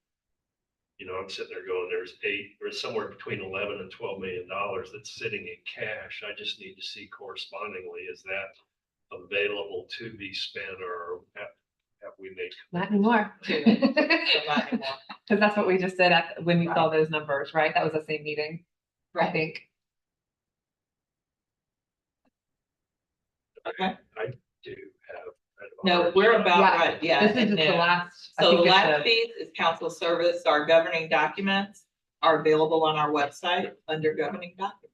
Speaker 5: You know, I'm sitting there going, there's somewhere between 11 and $12 million that's sitting in cash. I just need to see correspondingly, is that available to be spent, or have we made?
Speaker 2: Not anymore.
Speaker 1: So not anymore.
Speaker 2: Because that's what we just did when we saw those numbers, right? That was the same meeting, I think.
Speaker 1: Okay.
Speaker 5: I do have.
Speaker 1: No, we're about
Speaker 2: Yeah.
Speaker 1: right, yeah.
Speaker 2: This is
Speaker 1: and
Speaker 2: just the
Speaker 1: then-
Speaker 2: last. I
Speaker 1: So the
Speaker 2: think it's
Speaker 1: last piece is council service. Our governing documents are available on our website under governing documents.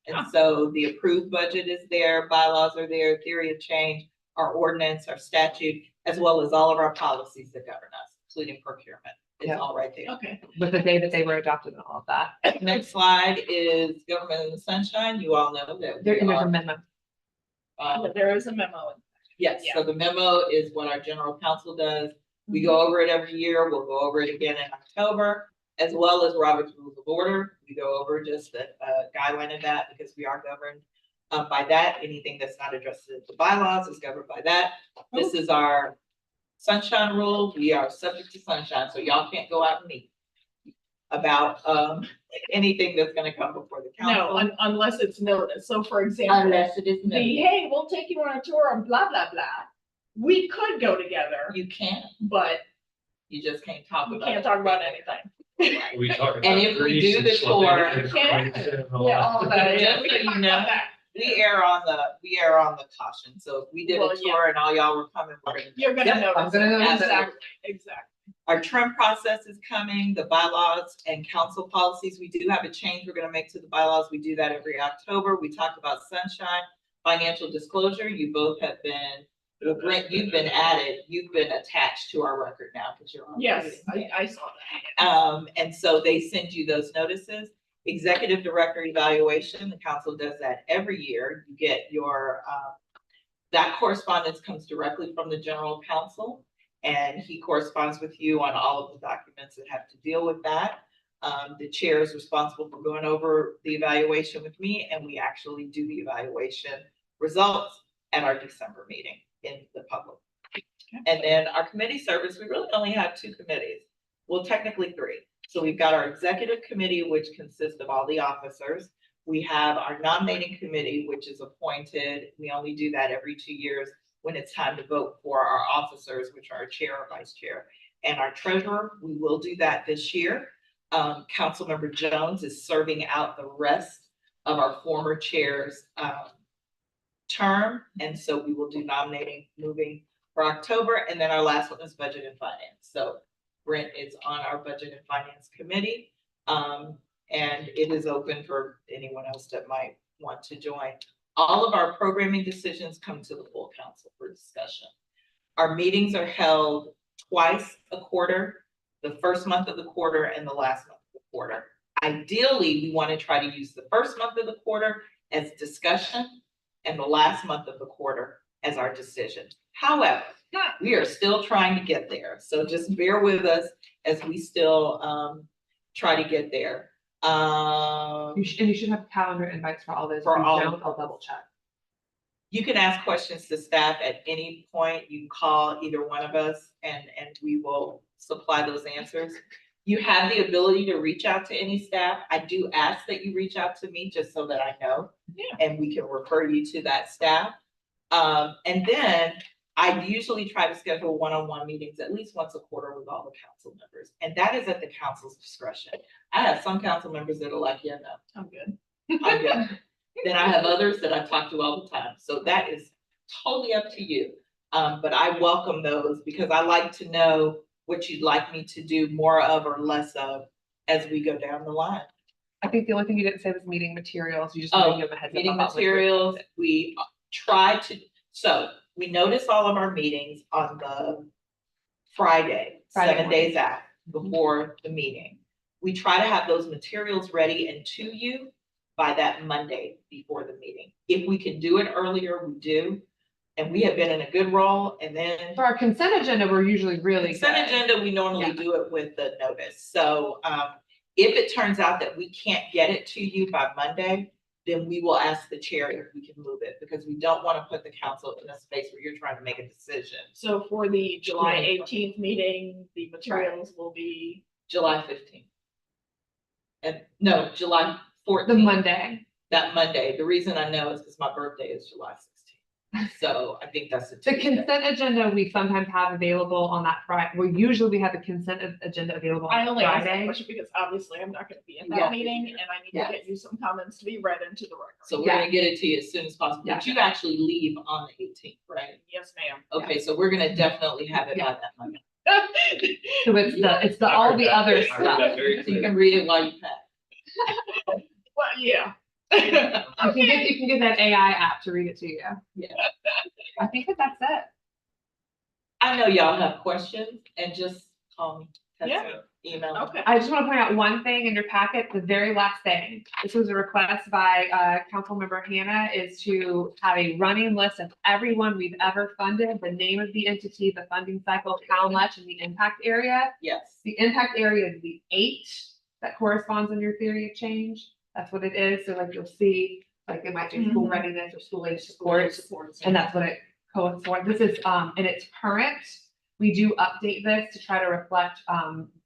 Speaker 1: And so the approved budget is there, bylaws are there, theory of change, our ordinance, our statute, as well as all of our policies that govern us, including procurement. It's
Speaker 2: Yeah.
Speaker 1: all right there.
Speaker 4: Okay.
Speaker 2: with the day that they were adopted and all of that.
Speaker 1: Next slide is government in the sunshine. You all know that.
Speaker 2: There's
Speaker 1: we
Speaker 2: a
Speaker 1: are,
Speaker 2: memo.
Speaker 4: There is a memo.
Speaker 1: yes, so the memo is what our general counsel does. We go over it every year. We'll go over it again in October, as well as Robert's Rules of Order. We go over just a guideline of that because we are governed by that. Anything that's not addressed in the bylaws is governed by that. This is our sunshine rule. We are subject to sunshine, so y'all can't go out and meet about anything that's gonna come before the council.
Speaker 4: No, unless it's noticed. So for example,
Speaker 1: Unless it is
Speaker 4: the,
Speaker 1: noted.
Speaker 4: hey, we'll take you on a tour of blah, blah, blah. We could go together,
Speaker 1: You can,
Speaker 4: but
Speaker 1: you just can't talk
Speaker 4: we
Speaker 1: about.
Speaker 4: can't talk about anything.
Speaker 5: We talking
Speaker 1: And
Speaker 5: about
Speaker 1: if we
Speaker 5: Greece
Speaker 1: do
Speaker 5: and
Speaker 1: the tour-
Speaker 5: Slovenia,
Speaker 4: Yeah.
Speaker 5: Croatia and all
Speaker 4: Yeah,
Speaker 5: that.
Speaker 4: all that.
Speaker 1: Just
Speaker 4: We
Speaker 1: so
Speaker 4: can
Speaker 1: you
Speaker 4: talk
Speaker 1: know,
Speaker 4: about that.
Speaker 1: We err on the caution. So if we did
Speaker 4: Well,
Speaker 1: a
Speaker 4: yeah.
Speaker 1: tour and all y'all were coming, we're gonna.
Speaker 4: You're gonna
Speaker 2: Yep,
Speaker 4: notice.
Speaker 2: I'm gonna
Speaker 4: it.
Speaker 2: notice
Speaker 1: it.
Speaker 4: Exactly, exactly.
Speaker 1: Our trim process is coming, the bylaws and council policies. We do have a change we're gonna make to the bylaws. We do that every October. We talked about sunshine, financial disclosure. You both have been, well, Brent, you've been added, you've been attached to our record now because you're on. the
Speaker 4: Yes,
Speaker 1: meeting.
Speaker 4: I saw that.
Speaker 1: And so they send you those notices. Executive director evaluation, the council does that every year. You get your, that correspondence comes directly from the general counsel. And he corresponds with you on all of the documents that have to deal with that. The chair is responsible for going over the evaluation with me, and we actually do the evaluation results at our December meeting in the public. And then our committee service, we really only have 2 committees. Well, technically 3. So we've got our executive committee, which consists of all the officers. We have our nominating committee, which is appointed. We only do that every 2 years when it's time to vote for our officers, which are chair or vice chair. And our treasurer, we will do that this year. Councilmember Jones is serving out the rest of our former chair's term. And so we will do nominating moving for October. And then our last one is budget and finance. So Brent is on our budget and finance committee. And it is open for anyone else that might want to join. All of our programming decisions come to the full council for discussion. Our meetings are held twice a quarter, the first month of the quarter and the last month of the quarter. Ideally, we want to try to use the first month of the quarter as discussion and the last month of the quarter as our decision. However, we are still trying to get there. So just bear with us as we still try to get there.
Speaker 2: And you should have calendar invites for all those.
Speaker 1: For
Speaker 2: If you
Speaker 1: all
Speaker 2: don't,
Speaker 1: of
Speaker 2: I'll double check.
Speaker 1: You can ask questions to staff at any point. You can call either one of us and we will supply those answers. You have the ability to reach out to any staff. I do ask that you reach out to me just so that I know.
Speaker 4: Yeah.
Speaker 1: And we can refer you to that staff. And then I usually try to schedule one-on-one meetings at least once a quarter with all the council members. And that is at the council's discretion. I have some council members that are like, yeah, no,
Speaker 4: I'm good.
Speaker 1: I'm good. Then I have others that I talk to all the time. So that is totally up to you. But I welcome those because I like to know what you'd like me to do more of or less of as we go down the line.
Speaker 2: I think the only thing you didn't say was meeting materials. You just need to give them a heads up.
Speaker 1: Meeting
Speaker 2: about what you're-
Speaker 1: materials, we try to, so we notice all of our meetings on the Friday,
Speaker 2: Friday
Speaker 1: 7
Speaker 2: morning.
Speaker 1: days out before the meeting. We try to have those materials ready and to you by that Monday before the meeting. If we can do it earlier, we do. And we have been in a good roll, and then
Speaker 2: For our consent agenda, we're usually really
Speaker 1: consent
Speaker 2: good.
Speaker 1: agenda, we normally
Speaker 2: Yeah.
Speaker 1: do it with the notice. So, if it turns out that we can't get it to you by Monday, then we will ask the chair if we can move it, because we don't want to put the council in a space where you're trying to make a decision.
Speaker 4: So for the July
Speaker 1: Right.
Speaker 4: 18th meeting, the materials will be,
Speaker 1: July 15th. And no, July 14th.
Speaker 2: The Monday.
Speaker 1: That Monday. The reason I know is because my birthday is July 16th. So I think that's
Speaker 2: The
Speaker 1: Tuesday.
Speaker 2: consent agenda we sometimes have available on that Friday. Well, usually we have the consent agenda available
Speaker 4: I
Speaker 2: on
Speaker 4: only asked that
Speaker 2: Friday.
Speaker 4: question because obviously I'm not gonna be in
Speaker 1: Yeah.
Speaker 4: that meeting and I need to
Speaker 1: Yes.
Speaker 4: get you some comments to be read into the record.
Speaker 1: So we're gonna get it to you as soon as possible.
Speaker 2: Yeah.
Speaker 1: But you actually leave on the 18th, right?
Speaker 4: Yes, ma'am.
Speaker 1: Okay, so we're gonna definitely have it by that Monday.
Speaker 2: So it's the all the other
Speaker 5: I heard
Speaker 2: stuff.
Speaker 5: that very
Speaker 1: You
Speaker 5: clearly.
Speaker 1: can read it while you pack.
Speaker 4: Well, yeah.
Speaker 2: You can get that AI app to read it to you.
Speaker 1: Yeah.
Speaker 2: I think that's it.
Speaker 1: I know y'all have questions, and just call me, text
Speaker 4: Yeah.
Speaker 1: me, email me.
Speaker 4: Okay.
Speaker 2: I just want to point out one thing in your packet, the very last thing. This was a request by Councilmember Hannah, is to have a running list of everyone we've ever funded, the name of the entity, the funding cycle, how much, and the impact area.
Speaker 1: Yes.
Speaker 2: The impact area is the 8 that corresponds in your theory of change. That's what it is. So like you'll see, like it might be school readiness or school age supports, and that's what it codes for. This is, and it's current. We do update this to try to reflect,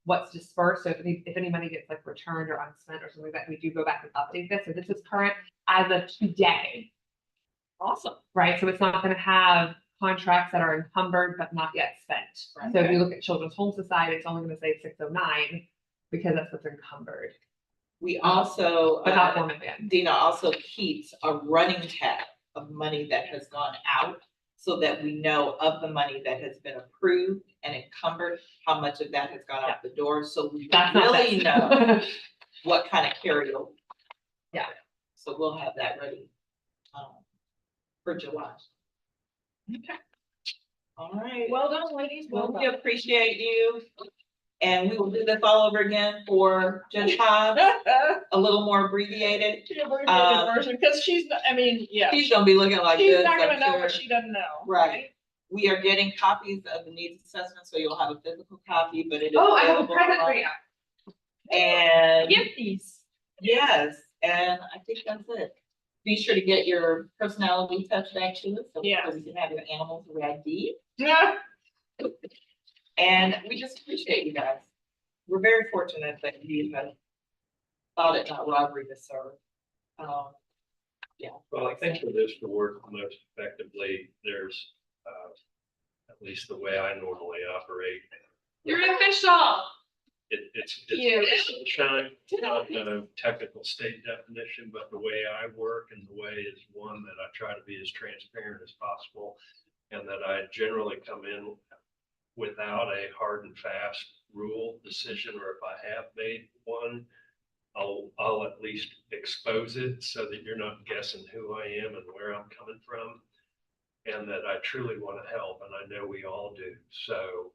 Speaker 2: what's dispersed. So if any money gets like returned or unspent or something like that, we do go back and update this. So this is current as of today,
Speaker 4: Awesome.
Speaker 2: right? So it's not gonna have contracts that are encumbered but not yet spent.
Speaker 1: Right.
Speaker 2: So if you look at Children's Home Society, it's only gonna say 609 because that's what's encumbered,
Speaker 1: We also,
Speaker 2: but not 4 million.
Speaker 1: Dina also keeps a running tab of money that has gone out, so that we know of the money that has been approved and encumbered, how much of that has gone out the door, so we
Speaker 2: That's not
Speaker 1: really
Speaker 2: this.
Speaker 1: know what kind of carryover.
Speaker 2: Yeah.
Speaker 1: So we'll have that ready, for July.
Speaker 4: Okay.
Speaker 1: All right.
Speaker 4: Well done, ladies. Well
Speaker 1: Well, we
Speaker 4: done.
Speaker 1: appreciate you, and we will do this all over again for Judge Hobbs, a little more abbreviated.
Speaker 4: Version, because she's, not- I mean, yeah.
Speaker 1: She's gonna be looking like this,
Speaker 4: She's not gonna
Speaker 1: I'm
Speaker 4: know
Speaker 1: sure.
Speaker 4: what she doesn't know.
Speaker 1: Right. We are getting copies of the needs assessment, so you'll have a physical copy, but it is
Speaker 2: Oh, I have a
Speaker 1: available
Speaker 2: present for
Speaker 1: online.
Speaker 2: you.
Speaker 1: And
Speaker 4: Gift these.
Speaker 1: yes, and I think that's it. Be sure to get your personality test back to us, so
Speaker 4: Yes.
Speaker 1: we can have your animals ID.
Speaker 4: Yeah.
Speaker 1: And we just appreciate you guys. We're very fortunate that you have thought it not robbery to serve. Yeah.
Speaker 5: Well, I think for this to work most effectively, there's, at least the way I normally operate.
Speaker 2: You're an official.
Speaker 5: It's
Speaker 4: Cute.
Speaker 5: sunshine, not a technical state definition, but the way I work and the way is one that I try to be as transparent as possible. And that I generally come in without a hard and fast rule decision, or if I have made one, I'll at least expose it so that you're not guessing who I am and where I'm coming from. And that I truly want to help, and I know we all do. So,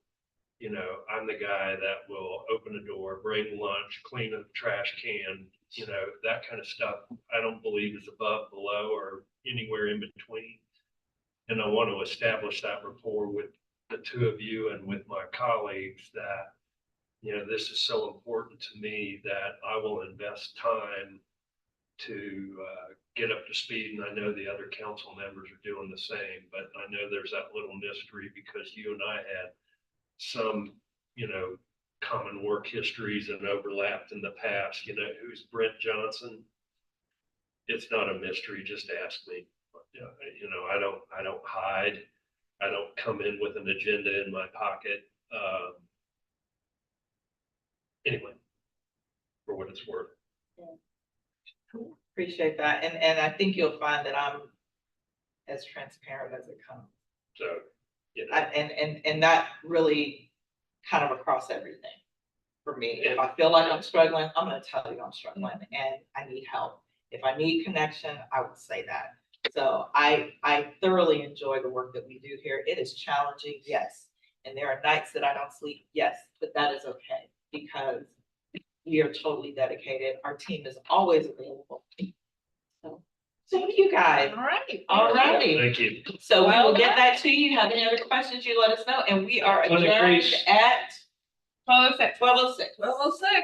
Speaker 5: you know, I'm the guy that will open a door, bring lunch, clean a trash can, you know, that kind of stuff. I don't believe is above, below, or anywhere in between. And I want to establish that rapport with the two of you and with my colleagues that, you know, this is so important to me that I will invest time to get up to speed. And I know the other council members are doing the same, but I know there's that little mystery because you and I had some, you know, common work histories and overlapped in the past. You know, who's Brent Johnson? It's not a mystery, just ask me. You know, I don't hide. I don't come in with an agenda in my pocket. Anyway, for what it's worth.
Speaker 1: Cool. Appreciate that. And I think you'll find that I'm as transparent as it comes.
Speaker 5: So, you know,
Speaker 1: And that really kind of across everything for me. If I feel like I'm struggling, I'm gonna tell you I'm struggling and I need help. If I need connection, I would say that. So I thoroughly enjoy the work that we do here. It is challenging, yes. And there are nights that I don't sleep, yes, but that is okay because we are totally dedicated. Our team is always available. So, thank you guys.
Speaker 4: All right.
Speaker 1: All righty.
Speaker 5: Thank you.
Speaker 1: So we
Speaker 4: Well
Speaker 1: will get
Speaker 4: done.
Speaker 1: that to you. Have any other questions, you let us know. And we are
Speaker 5: Well,
Speaker 1: adjourned
Speaker 5: please.
Speaker 1: at
Speaker 2: 12:06.
Speaker 1: 12:06.
Speaker 4: 12:06.